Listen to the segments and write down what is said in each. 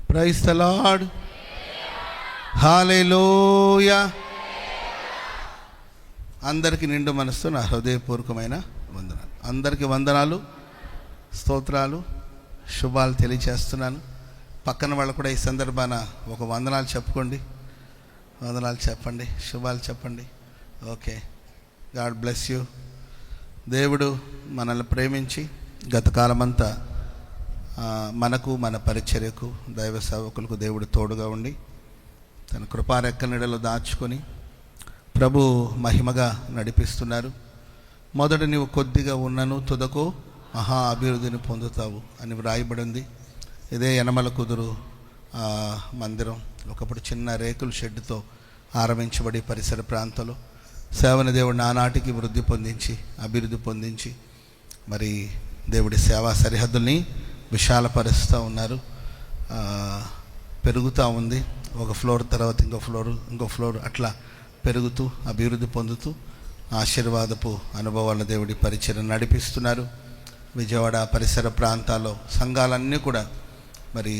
Praise the Lord. హల్లెలూయా. అందరికీ నిండు మనస్సు నా హృదయపూర్వకమైన వందనాలు. అందరికీ వందనాలు, స్తోత్రాలు, శుభాలు తెలియచేస్తున్నాను. పక్కన వాళ్ళు కూడా ఈ సందర్భాన ఒక వందనాలు చెప్పుకోండి, వందనాలు చెప్పండి, శుభాలు చెప్పండి. Okay, God bless you. దేవుడు మనల్ని ప్రేమించి గతకాలమంతా మనకు, మన పరిచర్యకు, దైవ సేవకులకు దేవుడు తోడుగా ఉండి తన కృపారెక్కల నీడలో దాచుకొని ప్రభు మహిమగా నడిపిస్తున్నారు. మొదట నీవు కొద్దిగా ఉన్నను తుదకు మహా అభివృద్ధిని పొందుతావు అని వ్రాయబడింది. ఇదే యనమల కుదురు మందిరం ఒకప్పుడు చిన్న రేకుల షెడ్డుతో ఆరంభించబడి పరిసర ప్రాంతంలో సేవని దేవుడు నానాటికి వృద్ధి పొందించి అభివృద్ధి పొందించి మరి దేవుడి సేవా సరిహద్దుల్ని విశాలపరుస్తూ ఉన్నారు. పెరుగుతూ ఉంది. ఒక ఫ్లోర్ తర్వాత ఇంకో ఫ్లోర్ అట్లా పెరుగుతూ అభివృద్ధి పొందుతూ ఆశీర్వాదపు అనుభవాల దేవుడి పరిచయం నడిపిస్తున్నారు. విజయవాడ పరిసర ప్రాంతాల్లో సంఘాలన్నీ కూడా మరి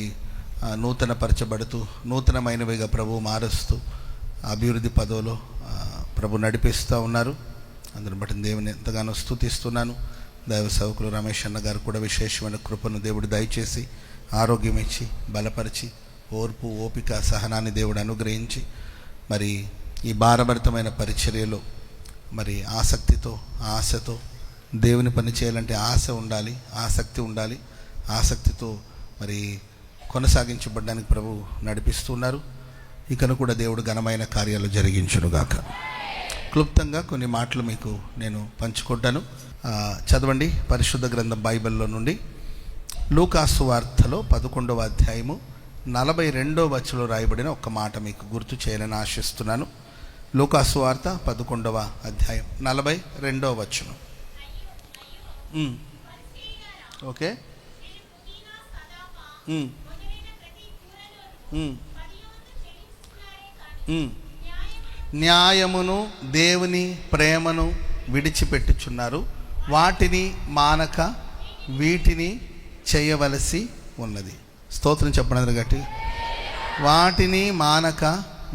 నూతన పరచబడుతూ నూతనమైనవిగా ప్రభు మారుస్తూ అభివృద్ధి పదవిలో ప్రభు నడిపిస్తూ ఉన్నారు. అందుని బట్టి దేవుని ఎంతగానో స్తుతిస్తున్నాను. దైవ సేవకులు రమేష్ అన్న గారు కూడా విశేషమైన కృపను దేవుడు దయచేసి ఆరోగ్యం ఇచ్చి బలపరిచి ఓర్పు, ఓపిక, సహనాన్ని దేవుడు అనుగ్రహించి మరి ఈ భారభరితమైన పరిచర్యలో మరి ఆసక్తితో, ఆశతో దేవుని పని చేయాలంటే ఆశ ఉండాలి, ఆసక్తి ఉండాలి. ఆసక్తితో మరి కొనసాగించబడడానికి ప్రభు నడిపిస్తున్నారు. ఇకను కూడా దేవుడు ఘనమైన కార్యాలు జరిగించునుగాక. క్లుప్తంగా కొన్ని మాటలు మీకు నేను పంచుకుంటాను. చదవండి పరిశుద్ధ గ్రంథం బైబిల్లో నుండి లూకాసు వార్తలో 11వ అధ్యాయము 42వ వచనంలో రాయబడిన ఒక మాట మీకు గుర్తు చేయాలని ఆశిస్తున్నాను. లూకాసు వార్త 11వ అధ్యాయం 42వ వచనం. ఓకే, న్యాయమును దేవుని ప్రేమను విడిచిపెట్టుచున్నారు, వాటిని మానక వీటిని చేయవలసి ఉన్నది. స్తోత్రం చెప్పండి గట్టి. వాటిని మానక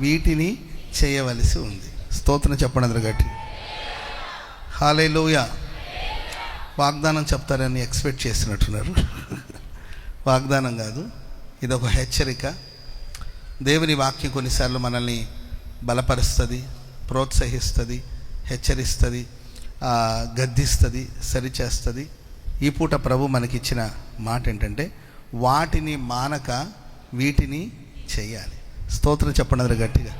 వీటిని చేయవలసి ఉంది. స్తోత్రం చెప్పండి గట్టి. హల్లెలూయా. వాగ్దానం చెప్తారని ఎక్స్పెక్ట్ చేసినట్టున్నారు. వాగ్దానం కాదు, ఇదొక హెచ్చరిక. దేవుని వాక్యం కొన్నిసార్లు మనల్ని బలపరుస్తుంది, ప్రోత్సహిస్తుంది, హెచ్చరిస్తుంది, గద్దిస్తుంది, సరిచేస్తుంది. ఈ పూట ప్రభు మనకిచ్చిన మాట ఏంటంటే వాటిని మానక వీటిని చెయ్యాలి. స్తోత్రం చెప్పండి గట్టిగా.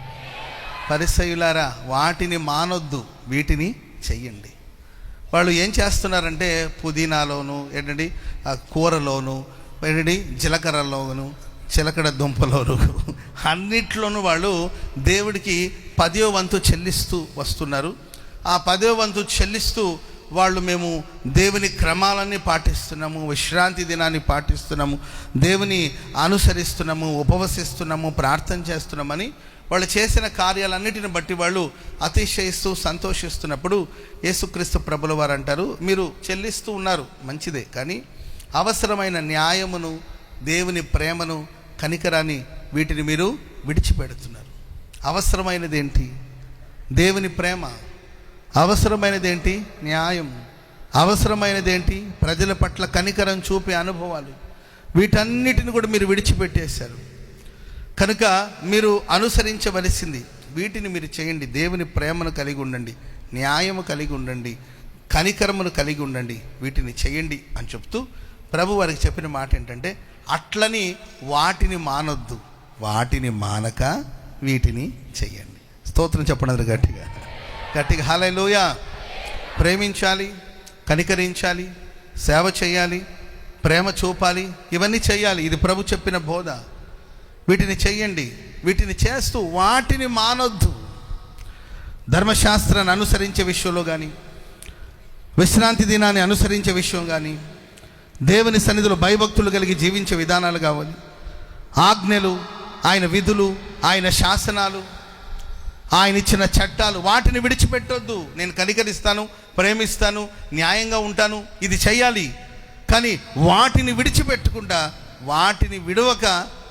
పరిసయ్యులారా, వాటిని మానొద్దు, వీటిని చెయ్యండి. వాళ్ళు ఏం చేస్తున్నారంటే పుదీనాలోను ఏంటండి, కూరలోను ఏంటండి, జీలకర్రలోను, చిలకడ దుంపలోను అన్నిట్లోనూ వాళ్ళు దేవుడికి 10వ వంతు చెల్లిస్తూ వస్తున్నారు. ఆ 10వ వంతు చెల్లిస్తూ వాళ్ళు మేము దేవుని క్రమాలన్నీ పాటిస్తున్నాము, విశ్రాంతి దినాన్ని పాటిస్తున్నాము, దేవుని అనుసరిస్తున్నాము, ఉపవసిస్తున్నాము, ప్రార్థన చేస్తున్నామని వాళ్ళు చేసిన కార్యాలన్నిటిని బట్టి వాళ్ళు అతిశయిస్తూ సంతోషిస్తున్నప్పుడు యేసుక్రీస్తు ప్రభుల వారు అంటారు, మీరు చెల్లిస్తూ ఉన్నారు మంచిదే, కానీ అవసరమైన న్యాయమును, దేవుని ప్రేమను, కనికరాన్ని వీటిని మీరు విడిచిపెడుతున్నారు. అవసరమైనది ఏంటి? దేవుని ప్రేమ. అవసరమైనది ఏంటి? న్యాయం. అవసరమైనది ఏంటి? ప్రజల పట్ల కనికరం చూపే అనుభవాలు. వీటన్నిటిని కూడా మీరు విడిచిపెట్టేశారు. కనుక మీరు అనుసరించవలసింది వీటిని మీరు చేయండి. దేవుని ప్రేమను కలిగి ఉండండి, న్యాయము కలిగి ఉండండి, కనికరమును కలిగి ఉండండి, వీటిని చేయండి అని చెప్తూ ప్రభు వారికి చెప్పిన మాట ఏంటంటే అట్లని వాటిని మానొద్దు, వాటిని మానక వీటిని చెయ్యండి. స్తోత్రం చెప్పండి గట్టిగా గట్టిగా. హల్లెలూయా. ప్రేమించాలి, కనికరించాలి, సేవ చేయాలి, ప్రేమ చూపాలి, ఇవన్నీ చేయాలి. ఇది ప్రభు చెప్పిన బోధ. వీటిని చెయ్యండి. వీటిని చేస్తూ వాటిని మానొద్దు. ధర్మశాస్త్రాన్ని అనుసరించే విషయంలో కానీ, విశ్రాంతి దినాన్ని అనుసరించే విషయం కానీ, దేవుని సన్నిధిలో భయభక్తులు కలిగి జీవించే విధానాలు కావాలి, ఆజ్ఞలు, ఆయన విధులు, ఆయన శాసనాలు, ఆయన ఇచ్చిన చట్టాలు, వాటిని విడిచిపెట్టొద్దు. నేను కనికరిస్తాను, ప్రేమిస్తాను, న్యాయంగా ఉంటాను, ఇది చెయ్యాలి. కానీ వాటిని విడిచిపెట్టకుండా, వాటిని విడవక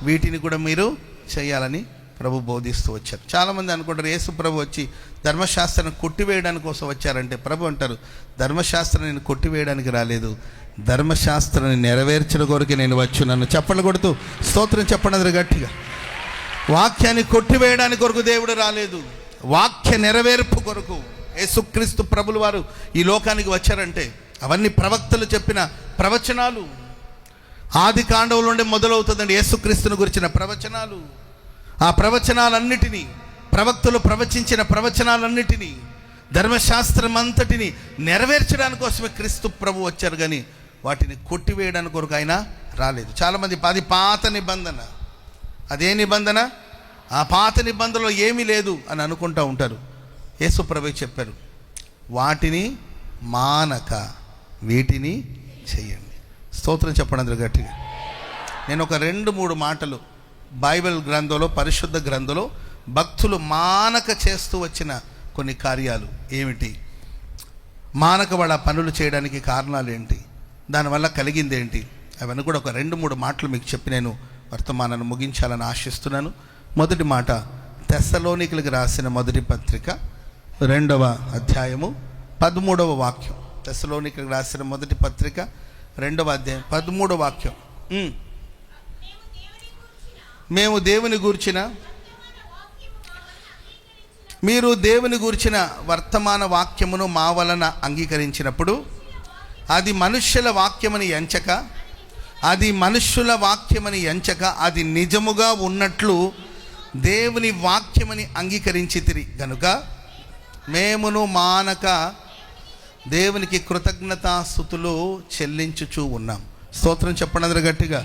వీటిని కూడా మీరు చేయాలని ప్రభు బోధిస్తూ వచ్చారు. చాలామంది అనుకుంటారు యేసు ప్రభు వచ్చి ధర్మశాస్త్రాన్ని కొట్టివేయడానికి కోసం వచ్చారంటే, ప్రభు అంటారు ధర్మశాస్త్రం నేను కొట్టివేయడానికి రాలేదు, ధర్మశాస్త్రాన్ని నెరవేర్చిన కొరకు నేను వచ్చున్నాను. చప్పట్లు కొడుతూ స్తోత్రం చెప్పండి గట్టిగా. వాక్యాన్ని కొట్టివేయడానికి కొరకు దేవుడు రాలేదు, వాక్య నెరవేర్పు కొరకు యేసుక్రీస్తు ప్రభులు వారు ఈ లోకానికి వచ్చారంటే అవన్నీ ప్రవక్తలు చెప్పిన ప్రవచనాలు. ఆది కాండవుల నుండి మొదలవుతుందండి యేసుక్రీస్తుని గురించిన ప్రవచనాలు. ఆ ప్రవచనాలన్నిటినీ, ప్రవక్తలు ప్రవచించిన ప్రవచనాలన్నిటినీ, ధర్మశాస్త్రం అంతటిని నెరవేర్చడానికి కోసమే క్రీస్తు ప్రభు వచ్చారు, కానీ వాటిని కొట్టివేయడానికి కొరకు ఆయన రాలేదు. చాలామంది అది పాత నిబంధన, అదే నిబంధన, ఆ పాత నిబంధనలో ఏమీ లేదు అని అనుకుంటూ ఉంటారు. యేసు ప్రభు చెప్పారు, వాటిని మానక వీటిని చెయ్యండి. స్తోత్రం చెప్పండి అందరూ గట్టిగా. నేను ఒక 2-3 మాటలు బైబిల్ గ్రంథంలో, పరిశుద్ధ గ్రంథంలో భక్తులు మానక చేస్తూ వచ్చిన కొన్ని కార్యాలు ఏమిటి, మానక వాళ్ళ పనులు చేయడానికి కారణాలు ఏంటి, దానివల్ల కలిగింది ఏంటి, అవన్నీ కూడా ఒక 2-3 మాటలు మీకు చెప్పి నేను వర్తమానాన్ని ముగించాలని ఆశిస్తున్నాను. మొదటి మాట, తెస్సలోనికులకు రాసిన మొదటి పత్రిక 2వ అధ్యాయము 13వ వాక్యం. తెస్సలోనికులకు రాసిన మొదటి పత్రిక 2వ అధ్యాయం 13వ వాక్యం. మేము దేవుని గూర్చిన, మీరు దేవుని గూర్చిన వర్తమాన వాక్యమును మా వలన అంగీకరించినప్పుడు అది మనుష్యుల వాక్యమని ఎంచక, అది మనుష్యుల వాక్యమని ఎంచక అది నిజముగా ఉన్నట్లు దేవుని వాక్యమని అంగీకరించితిరి గనుక మేమును మానక దేవునికి కృతజ్ఞతాస్తుతులు చెల్లించుచూ ఉన్నాం. స్తోత్రం చెప్పండి అందరూ గట్టిగా.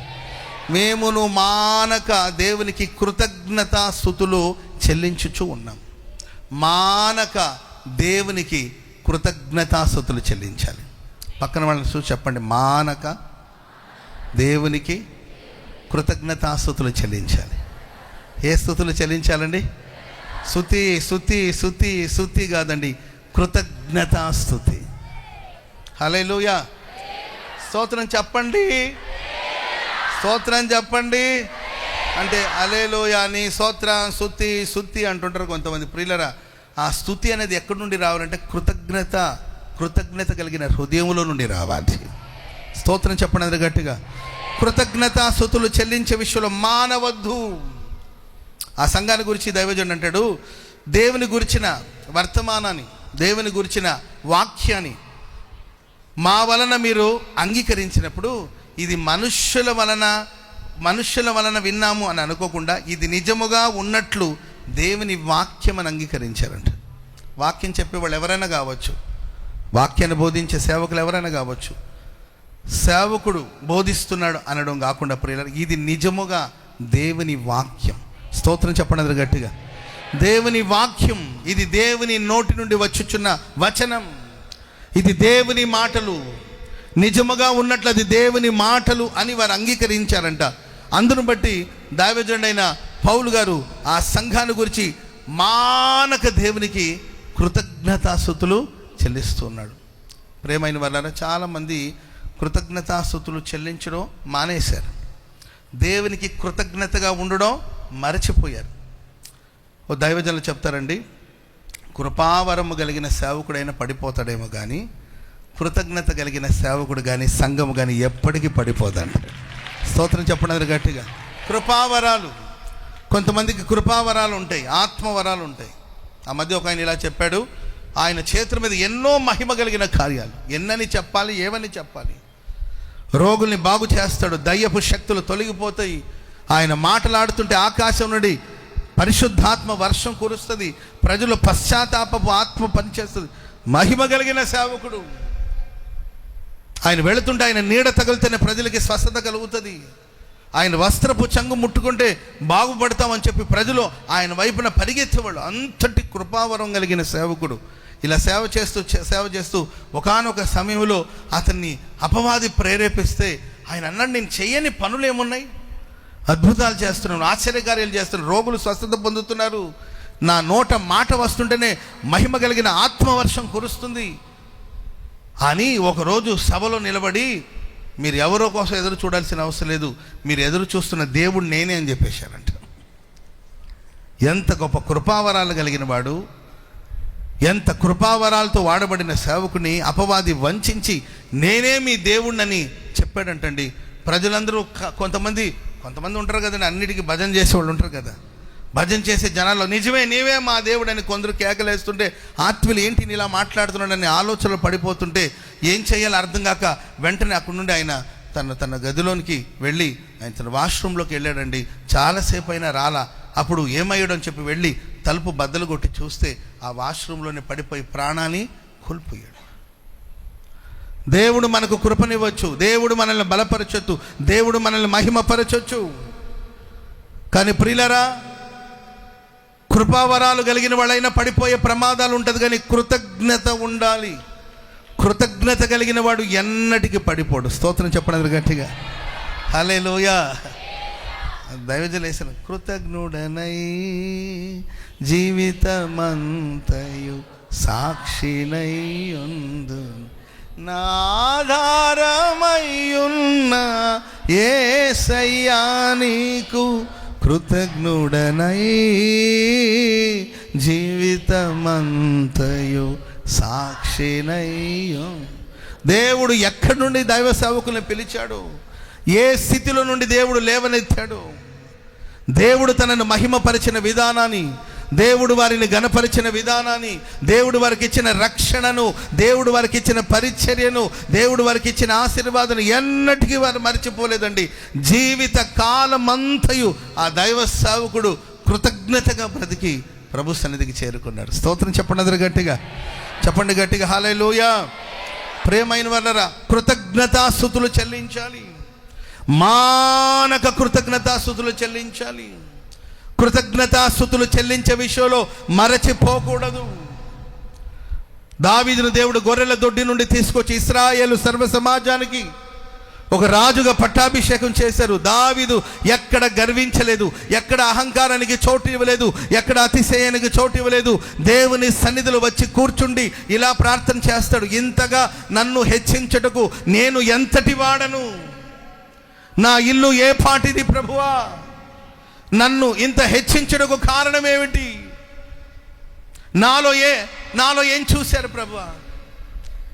మేమును మానక దేవునికి కృతజ్ఞతాస్తుతులు చెల్లించుచూ ఉన్నాం. మానక దేవునికి కృతజ్ఞతాస్తుతులు చెల్లించాలి. పక్కన వాళ్ళని చూసి చెప్పండి, మానక దేవునికి కృతజ్ఞతాస్తుతులు చెల్లించాలి. ఏ స్తుతులు చెల్లించాలండి? స్తుతి స్తుతి స్తుతి స్తుతి కాదండి, కృతజ్ఞతాస్తుతి. హల్లెలూయా. స్తోత్రం చెప్పండి, స్తోత్రం చెప్పండి. అంటే హల్లెలూయా అని స్తోత్రం స్తుతి స్తుతి అంటుంటారు కొంతమంది. ప్రియులరా, ఆ స్తుతి అనేది ఎక్కడి నుండి రావాలంటే కృతజ్ఞత కలిగిన హృదయంలో నుండి రావాలి. స్తోత్రం చెప్పండి అందరూ గట్టిగా. కృతజ్ఞతాస్తుతులు చెల్లించే విషయంలో మానవద్దు. ఆ సంఘాన్ని గురించి దైవజనుడు అంటాడు, దేవుని గురించిన వర్తమానాన్ని, దేవుని గురించిన వాక్యాన్ని మా వలన మీరు అంగీకరించినప్పుడు ఇది మనుష్యుల వలన విన్నాము అని అనుకోకుండా ఇది నిజముగా ఉన్నట్లు దేవుని వాక్యం అని అంగీకరించారంట. వాక్యం చెప్పేవాళ్ళు ఎవరైనా కావచ్చు, వాక్యాన్ని బోధించే సేవకులు ఎవరైనా కావచ్చు, సేవకుడు బోధిస్తున్నాడు అనడం కాకుండా ప్రియులారా, ఇది నిజముగా దేవుని వాక్యం. స్తోత్రం చెప్పండి అందరూ గట్టిగా. దేవుని వాక్యం, ఇది దేవుని నోటి నుండి వచ్చుచున్న వచనం, ఇది దేవుని మాటలు, నిజముగా ఉన్నట్లు అది దేవుని మాటలు అని వారు అంగీకరించారంట. అందును బట్టి దైవజనుడైన పౌలు గారు ఆ సంఘాన్ని గురించి మానక దేవునికి కృతజ్ఞతాస్తుతులు చెల్లిస్తున్నాడు. ప్రేమైన వాళ్ళారా, చాలామంది కృతజ్ఞతాస్తుతులు చెల్లించడం మానేశారు, దేవునికి కృతజ్ఞతగా ఉండడం మరచిపోయారు. ఓ దైవజనులు చెప్తారండి, కృపావరము కలిగిన సేవకుడైనా పడిపోతాడేమో కానీ కృతజ్ఞత కలిగిన సేవకుడు కానీ సంఘము కానీ ఎప్పటికీ పడిపోదంట. స్తోత్రం చెప్పండి గట్టిగా. కృపావరాలు, కొంతమందికి కృపావరాలు ఉంటాయి, ఆత్మవరాలు ఉంటాయి. ఆ మధ్య ఒక ఆయన ఇలా చెప్పాడు, ఆయన చేతుల మీద ఎన్నో మహిమ కలిగిన కార్యాలు, ఎన్నని చెప్పాలి, ఏమని చెప్పాలి. రోగుల్ని బాగు చేస్తాడు, దయ్యపు శక్తులు తొలగిపోతాయి. ఆయన మాటలాడుతుంటే ఆకాశం నుండి పరిశుద్ధాత్మ వర్షం కురుస్తుంది, ప్రజలు పశ్చాత్తాపపు ఆత్మ పనిచేస్తుంది. మహిమ కలిగిన సేవకుడు. ఆయన వెళుతుంటే ఆయన నీడ తగిలితేనే ప్రజలకి స్వస్థత కలుగుతుంది. ఆయన వస్త్రపు చంగు ముట్టుకుంటే బాగుపడతామని చెప్పి ప్రజలు ఆయన వైపున పరిగెత్తేవాళ్ళు. అంతటి కృపావరం కలిగిన సేవకుడు. ఇలా సేవ చేస్తూ ఒకానొక సమయంలో అతన్ని అపవాది ప్రేరేపిస్తే ఆయన అన్నాడు, నేను చెయ్యని పనులు ఏమున్నాయి, అద్భుతాలు చేస్తున్నాను, ఆశ్చర్యకార్యాలు చేస్తున్నాను, రోగులు స్వస్థత పొందుతున్నారు, నా నోట మాట వస్తుంటేనే మహిమ కలిగిన ఆత్మవర్షం కురుస్తుంది అని ఒకరోజు సభలో నిలబడి మీరు ఎవరో కోసం ఎదురు చూడాల్సిన అవసరం లేదు, మీరు ఎదురు చూస్తున్న దేవుడు నేనే అని చెప్పేశారంట. ఎంత గొప్ప కృపావరాలు కలిగిన వాడు, ఎంత కృపావరాలతో వాడబడిన సేవకుని అపవాది వంచి నేనే మీ దేవుణ్ణని చెప్పాడంటండి. ప్రజలందరూ కొంతమంది ఉంటారు కదండి, అన్నిటికీ భజన చేసేవాళ్ళు ఉంటారు కదా, భజన చేసే జనాల్లో నిజమే నీవే మా దేవుడని కొందరు కేకలేస్తుంటే ఆత్మీయులు ఏంటి ఇలా మాట్లాడుతున్నాడని ఆలోచనలు పడిపోతుంటే ఏం చేయాలో అర్థం కాక వెంటనే అక్కడి నుండి ఆయన తన గదిలోనికి వెళ్ళి ఆయన తన వాష్రూమ్లోకి వెళ్ళాడండి. చాలాసేపు అయినా రాలా. అప్పుడు ఏమయ్యాడు అని చెప్పి వెళ్ళి తలుపు బద్దలు కొట్టి చూస్తే ఆ వాష్రూమ్లోనే పడిపోయి ప్రాణాన్ని కోల్పోయాడు. దేవుడు మనకు కృపనివ్వచ్చు, దేవుడు మనల్ని బలపరచొచ్చు, దేవుడు మనల్ని మహిమపరచొచ్చు. కానీ ప్రియులరా, కృపావరాలు కలిగిన వాళ్ళైనా పడిపోయే ప్రమాదాలు ఉంటుంది, కానీ కృతజ్ఞత ఉండాలి. కృతజ్ఞత కలిగిన వాడు ఎన్నటికీ పడిపోడు. స్తోత్రం చెప్పండి గట్టిగా, హల్లెలూయా. దైవజనులు కృతజ్ఞుడనై జీవితమంతయు సాక్షినై ఉందు, నా ఆధారమయ్యున్న యేసయ్యా నీకు కృతజ్ఞుడనై జీవితమంతయు సాక్షినై. దేవుడు ఎక్కడి నుండి దైవ సేవకుల్ని పిలిచాడు, ఏ స్థితిలో నుండి దేవుడు లేవనెత్తాడు, దేవుడు తనను మహిమపరిచిన విధానాన్ని, దేవుడు వారిని గణపరిచిన విధానాన్ని, దేవుడు వారికి ఇచ్చిన రక్షణను, దేవుడు వారికి ఇచ్చిన పరిచర్యను, దేవుడు వారికి ఇచ్చిన ఆశీర్వాదను ఎన్నటికీ వారు మర్చిపోలేదండి. జీవిత కాలమంతయు ఆ దైవ సేవకుడు కృతజ్ఞతగా బ్రతికి ప్రభు సన్నిధికి చేరుకున్నాడు. స్తోత్రం చెప్పండి అందరూ గట్టిగా, చెప్పండి గట్టిగా, హల్లెలూయా. ప్రియమైన వాళ్ళరా, కృతజ్ఞతాస్తుతులు చెల్లించాలి, మానక కృతజ్ఞతాస్తుతులు చెల్లించాలి. కృతజ్ఞతాస్తుతులు చెల్లించే విషయంలో మరచిపోకూడదు. దావీదును దేవుడు గొర్రెల దొడ్డి నుండి తీసుకొచ్చి ఇశ్రాయేలు సర్వ సమాజానికి ఒక రాజుగా పట్టాభిషేకం చేశారు. దావీదు ఎక్కడ గర్వించలేదు, ఎక్కడ అహంకారానికి చోటు ఇవ్వలేదు, ఎక్కడ అతిశయానికి చోటు ఇవ్వలేదు. దేవుని సన్నిధిలో వచ్చి కూర్చుండి ఇలా ప్రార్థన చేస్తాడు, ఇంతగా నన్ను హెచ్చించుటకు నేను ఎంతటి వాడను, నా ఇల్లు ఏ పాటిది ప్రభువా, నన్ను ఇంత హెచ్చించుటకు కారణం ఏమిటి, నాలో ఏం చూశారు ప్రభువా.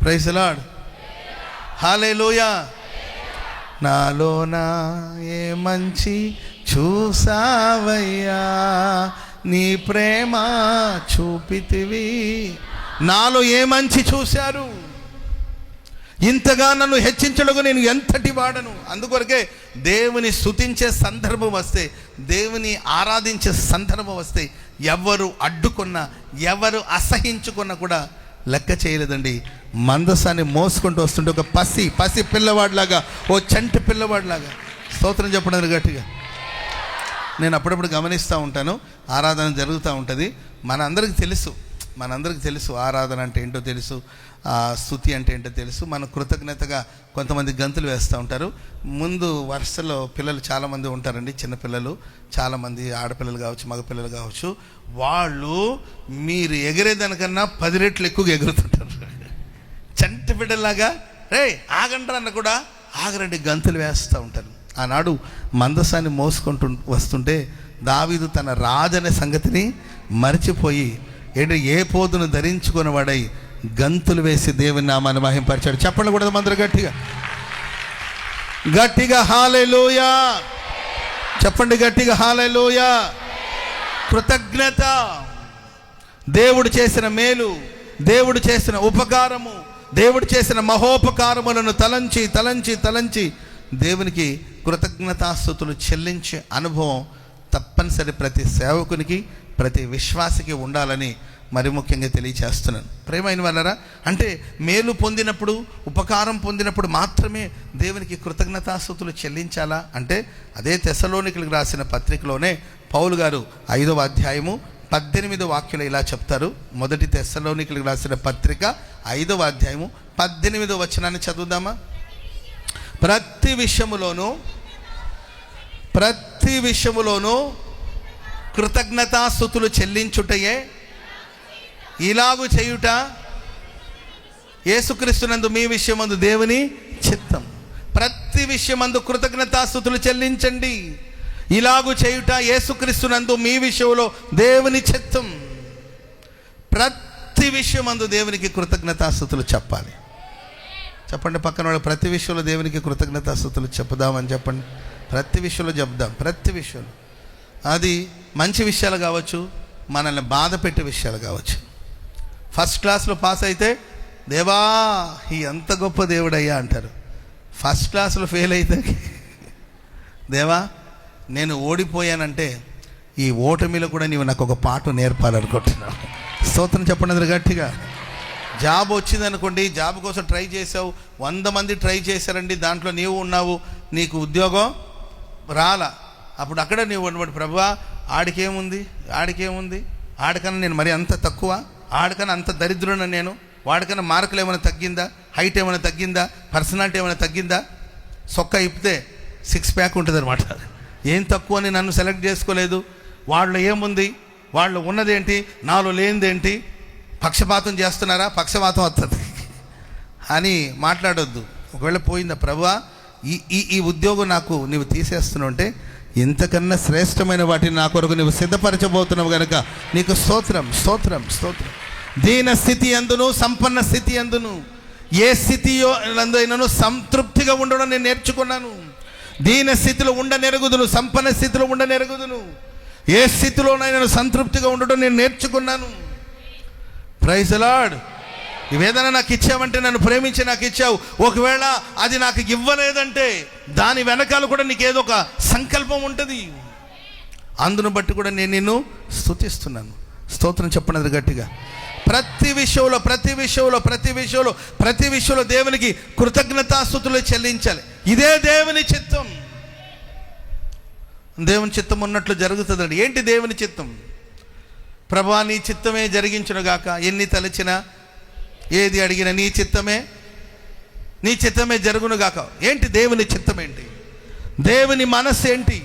ప్రైజ్ ది లార్డ్, హల్లెలూయా. నాలోనా ఏ మంచి చూసావయ్యా, నీ ప్రేమ చూపితివి. నాలో ఏ మంచి చూశారు, ఇంతగా నన్ను హెచ్చించడకు నేను ఎంతటి వాడను. అందుకొరకే దేవుని స్తుతించే సందర్భం వస్తే, దేవుని ఆరాధించే సందర్భం వస్తే ఎవరు అడ్డుకున్నా, ఎవరు అసహించుకున్నా కూడా లెక్క చేయలేదండి. మందసాన్ని మోసుకుంటూ వస్తుంటే ఒక పసి పిల్లవాడిలాగా, ఓ చంటి పిల్లవాడిలాగా. స్తోత్రం చెప్పడం గట్టిగా. నేను అప్పుడప్పుడు గమనిస్తూ ఉంటాను, ఆరాధన జరుగుతూ ఉంటుంది. మనందరికీ తెలుసు ఆరాధన అంటే ఏంటో తెలుసు, స్తుతి అంటే ఏంటో తెలుసు. మన కృతజ్ఞతగా కొంతమంది గంతులు వేస్తూ ఉంటారు. ముందు వరుసలో పిల్లలు చాలామంది ఉంటారండి, చిన్నపిల్లలు చాలామంది, ఆడపిల్లలు కావచ్చు, మగపిల్లలు కావచ్చు. వాళ్ళు మీరు ఎగిరేదానికన్నా 10 రెట్లు ఎక్కువగా ఎగురుతుంటారు. చంటి బిడ్డలాగా రే ఆగండ్రా అన్న కూడా ఆగరండి, గంతులు వేస్తూ ఉంటారు. ఆనాడు మందసాన్ని మోసుకుంటూ వస్తుంటే దావీదు తన రాజనే సంగతిని మర్చిపోయి ఏ పోదును ధరించుకుని వాడై గంతులు వేసి దేవుని నామాన్ని మహింపరిచాడు. చెప్పండి కూడా అందరూ గట్టిగా హల్లెలూయా. చెప్పండి గట్టిగా హల్లెలూయా. కృతజ్ఞత, దేవుడు చేసిన మేలు, దేవుడు చేసిన ఉపకారము, దేవుడు చేసిన మహోపకారములను తలంచి దేవునికి కృతజ్ఞతాస్తుతులు చెల్లించే అనుభవం తప్పనిసరి ప్రతి సేవకునికి, ప్రతి విశ్వాసికి ఉండాలని మరి ముఖ్యంగా తెలియచేస్తున్నాను. ప్రియమైన వాళ్ళరా, అంటే మేలు పొందినప్పుడు, ఉపకారం పొందినప్పుడు మాత్రమే దేవునికి కృతజ్ఞతాస్తుతులు చెల్లించాలా అంటే, అదే తెస్సలోనికలకు రాసిన పత్రికలోనే పౌలు గారు 5వ అధ్యాయము 18వ వాక్యంలో ఇలా చెప్తారు. మొదటి తెస్సలోనికలకు రాసిన పత్రిక 5వ అధ్యాయము 18వ వచనాన్ని చదువుదామా. ప్రతి విషయములోనూ కృతజ్ఞతాస్తుతులు చెల్లించుటయే, ఇలాగు చేయుట యేసుక్రీస్తునందు మీ విషయమందు దేవుని చిత్తం. ప్రతి విషయమందు కృతజ్ఞతాస్తుతులు చెల్లించండి. ఇలాగు చేయుట యేసుక్రీస్తునందు మీ విషయంలో దేవుని చిత్తం. ప్రతి విషయమందు దేవునికి కృతజ్ఞతాస్తుతులు చెప్పాలి. చెప్పండి పక్కన వాళ్ళు, ప్రతి విషయంలో దేవునికి కృతజ్ఞతాస్తుతులు చెప్పుదామని చెప్పండి. ప్రతి విషయంలో చెప్దాం. ప్రతి విషయంలో, అది మంచి విషయాలు కావచ్చు, మనల్ని బాధ పెట్టే విషయాలు కావచ్చు. ఫస్ట్ క్లాస్లో పాస్ అయితే దేవా ఎంత గొప్ప దేవుడయ్యా అంటారు. ఫస్ట్ క్లాస్లో ఫెయిల్ అయితే దేవా నేను ఓడిపోయానంటే ఈ ఓటమిలో కూడా నీవు నాకు ఒక పాట నేర్పాలనుకుంటున్నావు. స్తోత్రం చెప్పండి గట్టిగా. జాబ్ వచ్చిందనుకోండి, జాబ్ కోసం ట్రై చేసావు, 100 మంది ట్రై చేశారండి, దాంట్లో నీవు ఉన్నావు, నీకు ఉద్యోగం రాలా. అప్పుడు అక్కడ నీవు ఉన్నప్పుడు ప్రభువా ఆడికేముంది, ఆడికన్నా నేను మరి అంత తక్కువ, ఆడికన్నా అంత దరిద్రున నేను, వాడికన్నా మార్కులు ఏమైనా తగ్గిందా, హైట్ ఏమైనా తగ్గిందా, పర్సనాలిటీ ఏమైనా తగ్గిందా, సొక్క ఇప్పితే 6 ప్యాక్ ఉంటుంది అనమాట. ఏం తక్కువ అని నన్ను సెలెక్ట్ చేసుకోలేదు, వాళ్ళు ఏముంది, వాళ్ళు ఉన్నదేంటి, నాలో లేనిదేంటి, పక్షపాతం చేస్తున్నారా, పక్షపాతం వస్తుంది అని మాట్లాడొద్దు. ఒకవేళ పోయిందా ప్రభువా ఈ ఉద్యోగం నాకు నీవు తీసేస్తున్నావు అంటే ఇంతకన్నా శ్రేష్టమైన వాటిని నా కొరకు నువ్వు సిద్ధపరచబోతున్నావు కనుక నీకు స్తోత్రం స్తోత్రం స్తోత్రం. దీన స్థితి అందును సంపన్న స్థితి అందును ఏ స్థితియో అందునూ సంతృప్తిగా ఉండడం నేను నేర్చుకున్నాను. దీన స్థితిలో ఉండనెరుగుదును, సంపన్న స్థితిలో ఉండనెరుగుదును. ఏ స్థితిలోనైనా సంతృప్తిగా ఉండడం నేను నేర్చుకున్నాను. Praise the lord. ఇవేదైనా నాకు ఇచ్చావంటే నన్ను ప్రేమించి నాకు ఇచ్చావు. ఒకవేళ అది నాకు ఇవ్వలేదంటే దాని వెనకాల కూడా నీకేదో ఒక సంకల్పం ఉంటుంది. అందును బట్టి కూడా నేను నిన్ను స్తుతిస్తున్నాను. స్తోత్రం చెప్పండి గట్టిగా. ప్రతి విషయంలో దేవునికి కృతజ్ఞతాస్తుతులు చెల్లించాలి. ఇదే దేవుని చిత్తం. దేవుని చిత్తం ఉన్నట్లు జరుగుతుందండి. ఏంటి దేవుని చిత్తం? ప్రభువా నీ చిత్తమే జరిగించునుగాక. ఎన్ని తలచినా ఏది అడిగినా నీ చిత్తమే జరుగునుగాక. ఏంటి దేవుని చిత్తం? ఏంటి దేవుని మనస్సు? ఏంటి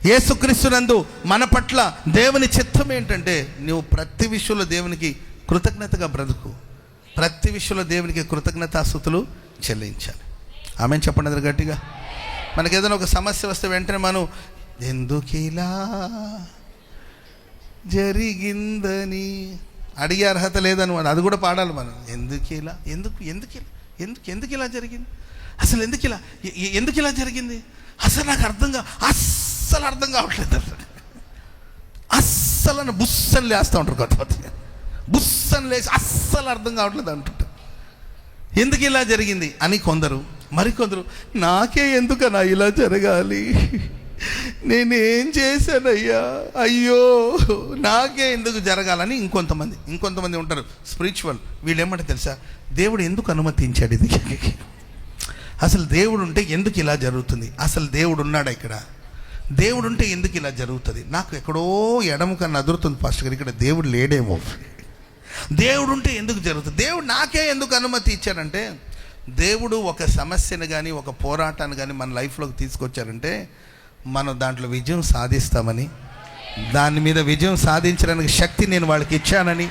యేసుక్రీస్తునందు మన పట్ల దేవుని చిత్తం ఏంటంటే నువ్వు ప్రతి విషయంలో దేవునికి కృతజ్ఞతగా బ్రతుకు. ప్రతి విషయంలో దేవునికి కృతజ్ఞతాస్తుతులు చెల్లించాలి. ఆమెను చెప్పండి అందరు గట్టిగా. మనకి ఏదైనా ఒక సమస్య వస్తే వెంటనే మనం ఎందుకిలా జరిగిందని అడిగే అర్హత లేదని అది కూడా పాడాలి మనం. ఎందుకు ఇలా జరిగింది, అసలు ఎందుకు ఇలా జరిగింది, అసలు నాకు అస్సలు అర్థం కావట్లేదు. అస్సలు బుస్సని లేస్తూ ఉంటారు కొంతమంది. బుస్సని లేచి అస్సలు అర్థం కావట్లేదు అంటుంటారు. ఎందుకు ఇలా జరిగింది అని కొందరు. మరికొందరు నాకే ఎందుకన్నా ఇలా జరగాలి, నేనేం చేశానయ్యా, అయ్యో నాకే ఎందుకు జరగాలని ఇంకొంతమంది ఉంటారు స్పిరిచువల్. వీళ్ళు ఏమంటే తెలుసా, దేవుడు ఎందుకు అనుమతించాడు ఇది, అసలు దేవుడు ఉంటే ఎందుకు ఇలా జరుగుతుంది, అసలు దేవుడు ఉన్నాడా ఇక్కడ, దేవుడు ఉంటే ఎందుకు ఇలా జరుగుతుంది, నాకు ఎక్కడో ఎడమ కన్నా అదురుతుంది పాస్టర్ గారు, ఇక్కడ దేవుడు లేడేమో, దేవుడు ఉంటే ఎందుకు జరుగుతుంది, దేవుడు నాకే ఎందుకు అనుమతి ఇచ్చారంటే, దేవుడు ఒక సమస్యను కానీ ఒక పోరాటాన్ని కానీ మన లైఫ్లోకి తీసుకొచ్చారంటే మనం దాంట్లో విజయం సాధిస్తామని, దాని మీద విజయం సాధించడానికి శక్తి నేను వాళ్ళకి ఇచ్చానని,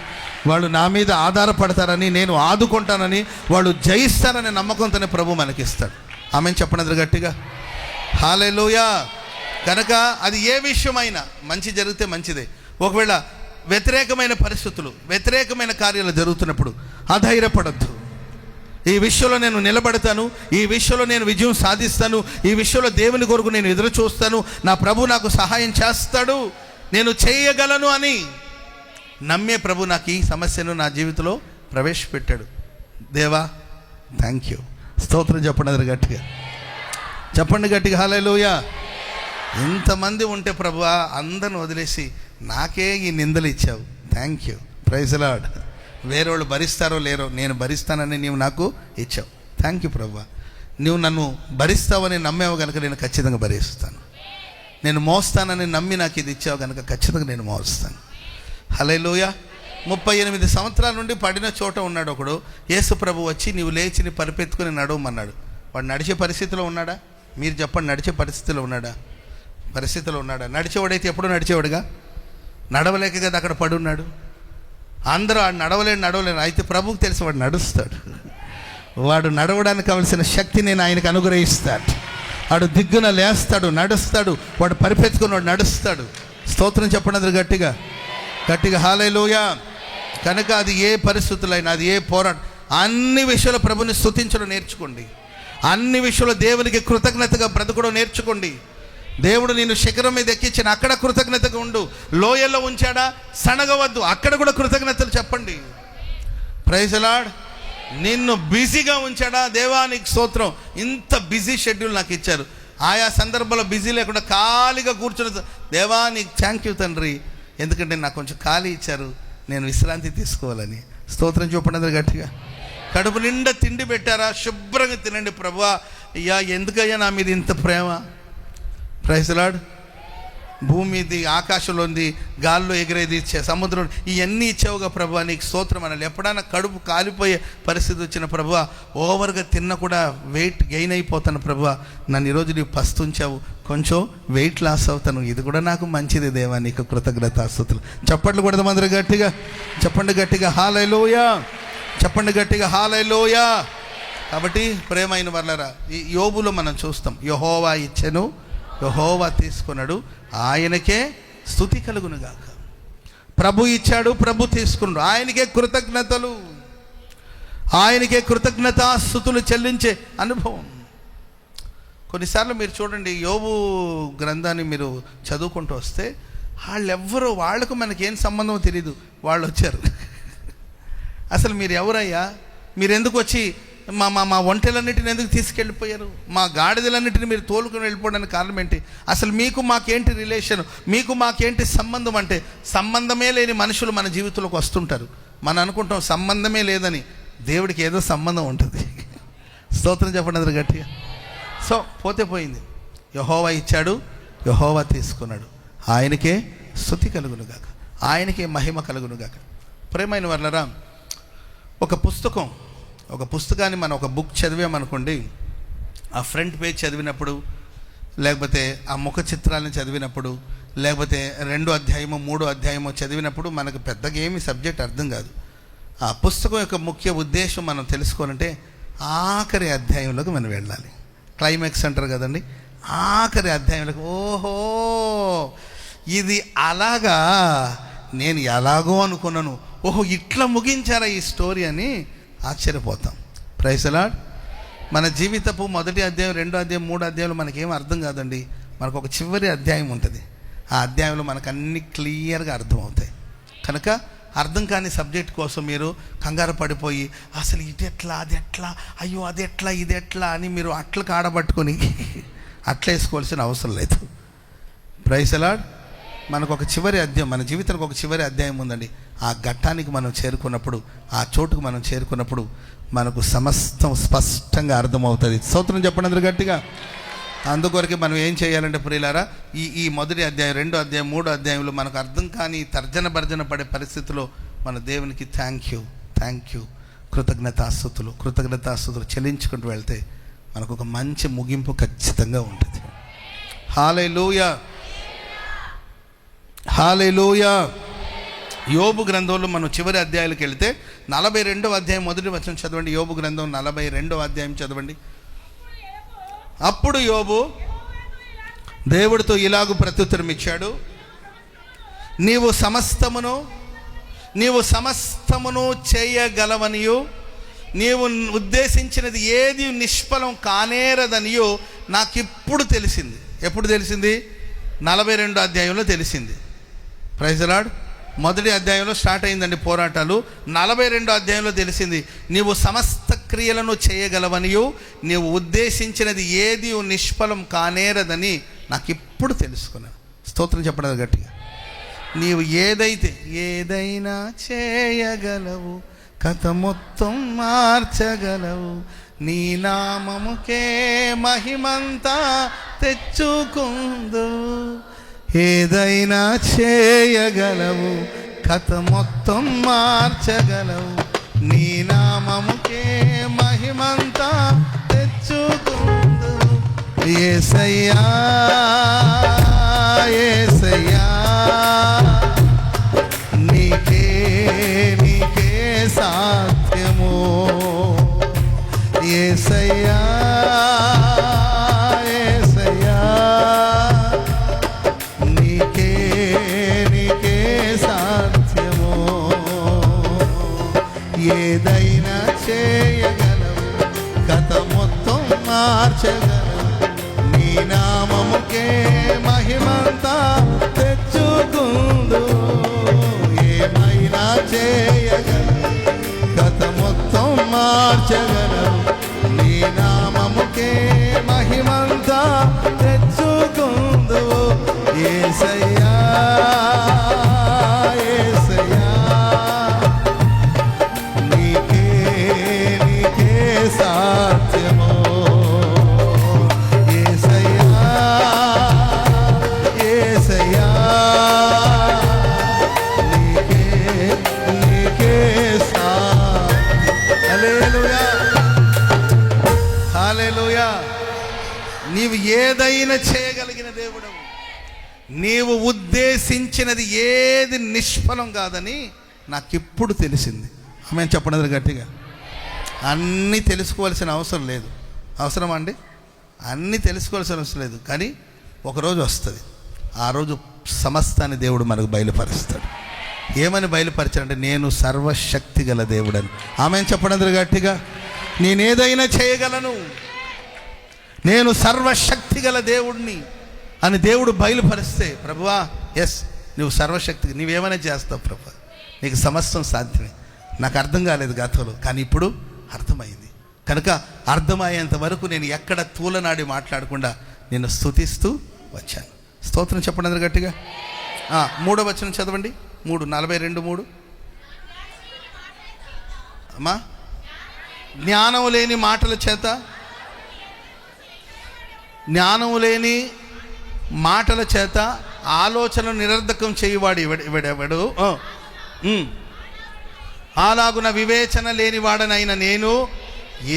వాళ్ళు నా మీద ఆధారపడతారని, నేను ఆదుకుంటానని, వాళ్ళు జయిస్తారనే నమ్మకంతోనే ప్రభు మనకిస్తాడు. ఆమెను చెప్పండి గట్టిగా. హల్లెలూయా. కనుక అది ఏ విషయమైనా మంచి జరిగితే మంచిదే. ఒకవేళ వ్యతిరేకమైన పరిస్థితులు, వ్యతిరేకమైన కార్యాలు జరుగుతున్నప్పుడు అధైర్యపడద్దు. ఈ విషయంలో నేను నిలబడతాను, ఈ విషయంలో నేను విజయం సాధిస్తాను, ఈ విషయంలో దేవుని కొరకు నేను ఎదురు చూస్తాను, నా ప్రభు నాకు సహాయం చేస్తాడు, నేను చేయగలను అని నమ్మే ప్రభు నాకు ఈ సమస్యను నా జీవితంలో ప్రవేశపెట్టాడు. దేవా థ్యాంక్ యూ. స్తోత్రం చెప్పండి గట్టిగా, చెప్పండి గట్టిగా. హల్లెలూయా. ఎంతమంది ఉంటే ప్రభువా అందరిని వదిలేసి నాకే ఈ నిందలు ఇచ్చావు, thank you, praise the Lord. వేరే వాళ్ళు భరిస్తారో లేరో, నేను భరిస్తానని నీవు నాకు ఇచ్చావు, థ్యాంక్ యూ ప్రభువా. నువ్వు నన్ను భరిస్తావని నమ్మేవు కనుక నేను ఖచ్చితంగా భరిస్తాను, నేను మోస్తానని నమ్మి నాకు ఇది ఇచ్చావు కనుక ఖచ్చితంగా నేను మోస్తాను. హల్లెలూయా. 38 సంవత్సరాల నుండి పడిన చోట ఉన్నాడు ఒకడు. యేసు ప్రభు వచ్చి నీవు లేచి నీ పరిపెత్తుకుని నడవమన్నాడు. వాడు నడిచే పరిస్థితిలో ఉన్నాడా? మీరు చెప్పండి, నడిచే పరిస్థితిలో ఉన్నాడా? నడిచేవాడైతే ఎప్పుడూ నడిచేవాడుగా, నడవలేక కదా అక్కడ పడున్నాడు. అందరూ నడవలేను అయితే ప్రభువుకి తెలిసి వాడు నడుస్తాడు. వాడు నడవడానికి కావలసిన శక్తి నేను ఆయనకు అనుగ్రహిస్తాడు. వాడు దిగ్గున లేస్తాడు, నడుస్తాడు, వాడు పరిపెత్తుకున్నాడు, నడుస్తాడు. స్తోత్రం చెప్పండి అందరు గట్టిగా గట్టిగా హల్లెలూయా. కనుక అది ఏ పరిస్థితులైనా, అది ఏ పోరాటం, అన్ని విషయాలు ప్రభుని స్తుతించడం నేర్చుకోండి. అన్ని విషయంలో దేవునికి కృతజ్ఞతగా బ్రతకడం నేర్చుకోండి. దేవుడు నిన్ను శిఖరం మీద ఎక్కించిన అక్కడ కృతజ్ఞతగా ఉండు. లోయల్లో ఉంచాడా, సనగవద్దు, అక్కడ కూడా కృతజ్ఞతలు చెప్పండి. Praise the Lord. నిన్ను బిజీగా ఉంచాడా, దేవానికి స్తోత్రం, ఇంత బిజీ షెడ్యూల్ నాకు ఇచ్చారు, ఆయా సందర్భంలో బిజీ లేకుండా ఖాళీగా కూర్చుని, దేవా నీకు థ్యాంక్ యూ తండ్రి, ఎందుకంటే నాకు కొంచెం ఖాళీ ఇచ్చారు, నేను విశ్రాంతి తీసుకోవాలని. స్తోత్రం చూపండి అందరు గట్టిగా. కడుపు నిండా తిండి పెట్టారా, శుభ్రంగా తినండి ప్రభువా. అయ్యా ఎందుకయ్యా నా మీద ఇంత ప్రేమ. Praise the lord. భూమి మీది, ఆకాశంలోంది, గాల్లో ఎగిరేది, సముద్రం, ఇవన్నీ ఇచ్చావుగా ప్రభువా, నీకు స్తోత్రం అనాలి. ఎప్పుడైనా కడుపు కాలిపోయే పరిస్థితి వచ్చిన ప్రభువా, ఓవర్గా తిన్న కూడా వెయిట్ గెయిన్ అయిపోతాను ప్రభువా, నన్ను ఈరోజు నీవు పస్తుంచావు, కొంచెం వెయిట్ లాస్ అవుతాను, ఇది కూడా నాకు మంచిది దేవా, నీకు కృతజ్ఞతాస్తుతులు. చప్పట్లు కొడదాం అందరూ గట్టిగా. చెప్పండి గట్టిగా హల్లెలూయా. చెప్పండి గట్టిగా హల్లెలూయా. కాబట్టి ప్రేమైన వర్లారా, ఈ యోబులో మనం చూస్తాం, యెహోవా ఇచ్చెను, యెహోవా తీసుకున్నాడు, ఆయనకే స్తుతి కలుగునుగాక. ప్రభు ఇచ్చాడు, ప్రభు తీసుకున్నాడు, ఆయనకే కృతజ్ఞతలు, ఆయనకే కృతజ్ఞతాస్తుతులు చెల్లించే అనుభవం. కొన్నిసార్లు మీరు చూడండి, యోబు గ్రంథాన్ని మీరు చదువుకుంటూ వస్తే వాళ్ళెవ్వరూ, వాళ్ళకు మనకేం సంబంధం తెలియదు, వాళ్ళు వచ్చారు. అసలు మీరు ఎవరయ్యా, మీరు ఎందుకు వచ్చి మా మా మా ఒంటెలన్నిటిని ఎందుకు తీసుకెళ్ళిపోయారు, మా గాడిదలన్నిటిని మీరు తోలుకొని వెళ్ళిపోవడానికి కారణం ఏంటి, అసలు మీకు మాకేంటి రిలేషన్, మీకు మాకేంటి సంబంధం అంటే, సంబంధమే లేని మనుషులు మన జీవితంలోకి వస్తుంటారు. మనం అనుకుంటాం సంబంధమే లేదని, దేవుడికి ఏదో సంబంధం ఉంటుంది. స్తోత్రం చెప్పండి అందరు గట్టిగా. సో పోతే పోయింది, యెహోవా ఇచ్చాడు, యెహోవా తీసుకున్నాడు, ఆయనకే స్తుతి కలుగునుగాక, ఆయనకే మహిమ కలుగునుగాక. ప్రేమైన వర్లరా, ఒక పుస్తకాన్ని మనం ఒక బుక్ చదివామనుకోండి, ఆ ఫ్రంట్ పేజ్ చదివినప్పుడు, లేకపోతే ఆ ముఖ చిత్రాలను చదివినప్పుడు, లేకపోతే 2వ అధ్యాయమో 3వ అధ్యాయమో చదివినప్పుడు మనకు పెద్దగా ఏమి సబ్జెక్ట్ అర్థం కాదు. ఆ పుస్తకం యొక్క ముఖ్య ఉద్దేశం మనం తెలుసుకోవాలంటే ఆఖరి అధ్యాయంలోకి మనం వెళ్ళాలి. క్లైమాక్స్ అంటారు కదండి, ఆఖరి అధ్యాయంలోకి, ఓహో ఇది అలాగా, నేను ఎలాగో అనుకున్నాను, ఓహో ఇట్లా ముగించారా ఈ స్టోరీ అని ఆశ్చర్యపోతాం. Praise the lord. మన జీవితపు 1వ అధ్యాయం, 2వ అధ్యాయం, 3వ అధ్యాయంలో మనకేం అర్థం కాదండి, మనకు ఒక చివరి అధ్యాయం ఉంటుంది. ఆ అధ్యాయంలో మనకు అన్ని క్లియర్గా అర్థమవుతాయి. కనుక అర్థం కాని సబ్జెక్ట్ కోసం మీరు కంగారు పడిపోయి, అసలు ఇది ఎట్లా, అది ఎట్లా, అయ్యో అది ఎట్లా, ఇది ఎట్లా అని మీరు అట్లా కాడబట్టుకొని అట్లా వేసుకోవాల్సిన అవసరం లేదు. Praise the Lord. మనకు ఒక చివరి అధ్యాయం, మన జీవితానికి ఒక చివరి అధ్యాయం ఉందండి. ఆ ఘట్టానికి మనం చేరుకున్నప్పుడు, ఆ చోటుకు మనం చేరుకున్నప్పుడు మనకు సమస్తం స్పష్టంగా అర్థమవుతుంది. స్తోత్రం చెప్పండి అందరూ గట్టిగా. అందుకొరకే మనం ఏం చేయాలంటే ప్రియులారా, ఈ 1వ అధ్యాయం, 2వ అధ్యాయం, 3వ అధ్యాయంలో మనకు అర్థం కాని తర్జన భర్జన పడే పరిస్థితిలో మన దేవునికి థ్యాంక్ యూ కృతజ్ఞతాస్తుతులు చెల్లించుకుంటూ వెళ్తే మనకు ఒక మంచి ముగింపు ఖచ్చితంగా ఉంటుంది. హల్లెలూయా, హల్లెలూయా. యోబు గ్రంథంలో మనం చివరి అధ్యాయాలకు వెళితే 42వ అధ్యాయం 1వ వచనం చదవండి. యోబు గ్రంథం 42వ అధ్యాయం చదవండి. అప్పుడు యోబు దేవుడితో ఇలాగు ప్రత్యుత్తరం ఇచ్చాడు, నీవు సమస్తమును చేయగలవనియు, నీవు ఉద్దేశించినది ఏది నిష్ఫలం కానేరదనియో నాకిప్పుడు తెలిసింది. ఎప్పుడు తెలిసింది? 42వ అధ్యాయంలో తెలిసింది. Praise the Lord. 1వ అధ్యాయంలో స్టార్ట్ అయిందండి పోరాటాలు. 42వ అధ్యాయంలో తెలిసింది, నీవు సమస్త క్రియలను చేయగలవనియు, నీవు ఉద్దేశించినది ఏది నిష్ఫలం కానేరదని నాకు ఇప్పుడు తెలుసుకున్నాను. స్తోత్రం చెప్పడం గట్టిగా. నీవు ఏదైనా చేయగలవు, కథ మొత్తం మార్చగలవు, నీ నామముకే మహిమంతా తెచ్చుకుందు. ఏదైనా చేయగలవు, కథ మొత్తం మార్చగలవు, నీ నామముకే మహిమంతా తెచ్చుకుందు. యేసయ్యా యేసయ్యా, నీకే సాధ్యము, మార్చగలవు, నీ నామముకే మహిమంతా తెచ్చుకుందువు. ఏమైనా చేయగలవు, గత మొత్తం మార్చగలవు, నీ నామముకే మహిమంతా తెచ్చుకుందువు. యేసయ్యా యేసయ్యా, నీకే నీకే సాధ్యమో. యేసయ్యా యేసయ్యా, నీకే నీకే హల్లెలూయా హల్లెలూయా. నీవు ఏదైనా చేయగలిగిన దేవుడవు. నీవు ఉద్దేశించినది ఏది నిష్ఫలం కాదని నాకిప్పుడు తెలిసింది. ఆమె చెప్పండి గట్టిగా. అన్నీ తెలుసుకోవాల్సిన అవసరం లేదు. అవసరమా అండి? అన్నీ తెలుసుకోవాల్సిన అవసరం లేదు. కానీ ఒకరోజు వస్తుంది, ఆ రోజు సమస్తాన్ని దేవుడు మనకు బయలుపరుస్తాడు. ఏమని బయలుపరచాడంటే, నేను సర్వశక్తి గల దేవుడని. ఆమె చెప్పండి గట్టిగా. నేనేదైనా చేయగలను, నేను సర్వశక్తి గల దేవుడిని అని దేవుడు బయలుపరిస్తే, ప్రభువా ఎస్ నువ్వు సర్వశక్తి, నువ్వేమైనా చేస్తావు ప్రభు, నీకు సమస్తం సాధ్యమే. నాకు అర్థం కాలేదు గతంలో, కానీ ఇప్పుడు అర్థమైంది. కనుక అర్థమయ్యేంత వరకు నేను ఎక్కడ తూలనాడి మాట్లాడకుండా నేను స్తుతిస్తూ వచ్చాను. స్తోత్రం చెప్పండి అందరు గట్టిగా. 3వ వచనం చదవండి. 3:42 అమ్మా. జ్ఞానం లేని మాటల చేత, జ్ఞానం లేని మాటల చేత ఆలోచనను నిరర్ధకం చేయువాడు ఎవడు? అలాగున వివేచన లేనివాడనైన నేను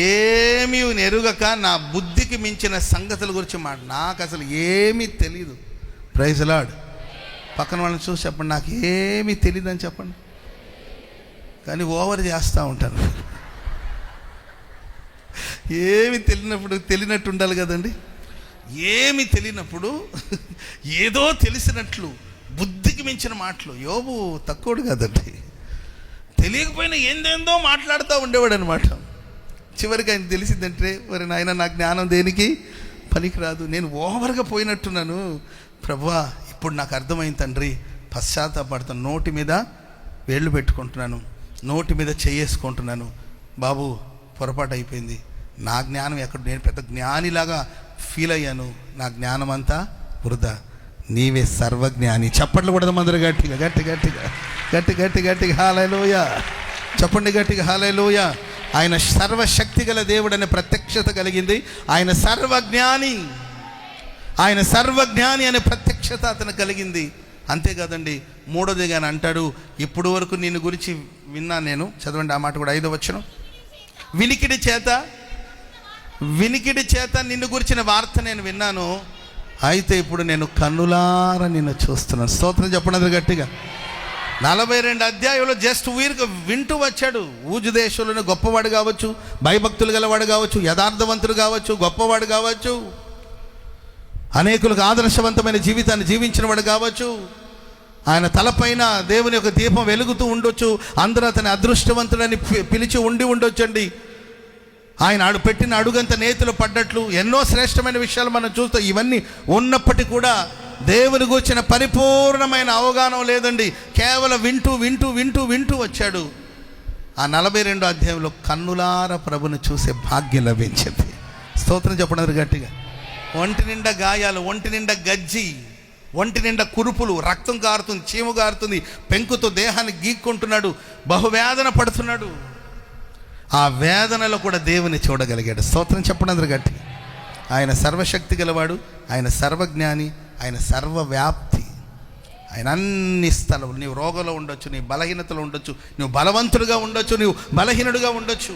ఏమీ నెరుగక నా బుద్ధికి మించిన సంగతుల గురించి నాకు అసలు ఏమీ తెలీదు. Praise Lord. పక్కన వాళ్ళని చూసి చెప్పండి, నాకు ఏమీ తెలియదు అని చెప్పండి. కానీ ఓవర్ చేస్తూ ఉంటాను. ఏమి తెలియనట్టు ఉండాలి కదండి. ఏమి తెలియనప్పుడు ఏదో తెలిసినట్లు బుద్ధికి మించిన మాటలు. యోబు తక్కువడు కదండి. తెలియకపోయినా ఏందేందో మాట్లాడుతూ ఉండేవాడు అనమాట. చివరికి ఆయన తెలిసిందంటే, మరి నాయన నా జ్ఞానం దేనికి పనికిరాదు, నేను ఓవర్గా పోయినట్టున్నాను ప్రభువా, ఇప్పుడు నాకు అర్థమైంది తండ్రి, పశ్చాత్తాపడతాను, నోటి మీద వేళ్ళు పెట్టుకుంటున్నాను, నోటి మీద చేసుకుంటున్నాను. బాబు పొరపాటు అయిపోయింది, నా జ్ఞానం ఎక్కడ, నేను పెద్ద జ్ఞానిలాగా ఫీల్ అయ్యాను, నా జ్ఞానం అంతా వృధా, నీవే సర్వజ్ఞాని. చప్పట్లు కూడా అందరూ గట్టిగా గట్టిగా గట్టిగా హల్లెలూయా చెప్పండి, గట్టిగా హల్లెలూయా. ఆయన సర్వశక్తి గల దేవుడు అనే ప్రత్యక్షత కలిగింది. ఆయన సర్వజ్ఞాని, ఆయన సర్వజ్ఞాని అనే ప్రత్యక్షత అతను కలిగింది. అంతేకాదండి, 3వదిగా ఆయన అంటాడు, ఇప్పుడు వరకు నిన్ను గురించి విన్నా నేను. చదవండి ఆ మాట కూడా, 5వ వచనం. వినికిడి చేత నిన్ను గురించిన వార్త నేను విన్నాను, అయితే ఇప్పుడు నేను కన్నులారా నిన్ను చూస్తున్నాను. స్తోత్రం చెప్పండి గట్టిగా. 42 అధ్యాయంలో జస్ట్ వీరికి వింటూ వచ్చాడు. ఊజు దేశంలోనే గొప్పవాడు కావచ్చు, భయభక్తులు గలవాడు కావచ్చు, యథార్థవంతుడు కావచ్చు, గొప్పవాడు కావచ్చు, అనేకులకు ఆదర్శవంతమైన జీవితాన్ని జీవించిన వాడు కావచ్చు, ఆయన తలపైన దేవుని యొక్క దీపం వెలుగుతూ ఉండొచ్చు, అందరూ అతని అదృష్టవంతుడని పిలిచి ఉండొచ్చండి. ఆయన పెట్టిన అడుగంత నేతిలో పడ్డట్లు ఎన్నో శ్రేష్టమైన విషయాలు మనం చూస్తాం. ఇవన్నీ ఉన్నప్పటికీ కూడా దేవుని గురించిన పరిపూర్ణమైన అవగాహన లేదండి. కేవలం వింటూ వచ్చాడు. ఆ 42 అధ్యాయంలో కన్నులార ప్రభుని చూసే భాగ్యం లభించింది. స్తోత్రం చెప్పడం గట్టిగా. ఒంటి నిండా గాయాలు, ఒంటి నిండా గజ్జి, ఒంటి నిండా కురుపులు, రక్తం కారుతుంది, చీము కారుతుంది, పెంకుతో దేహాన్ని గీక్కుంటున్నాడు, బహువేదన పడుతున్నాడు. ఆ వేదనలో కూడా దేవుని చూడగలిగాడు. స్తోత్రం చెప్పడం గట్టి. ఆయన సర్వశక్తి గలవాడు, ఆయన సర్వజ్ఞాని, ఆయన సర్వవ్యాప్తి. ఆయన అన్ని స్థలములు, నీవు రోగంలో ఉండొచ్చు, నీ బలహీనతలో ఉండొచ్చు, నువ్వు బలవంతుడుగా ఉండొచ్చు, నువ్వు బలహీనుడుగా ఉండొచ్చు,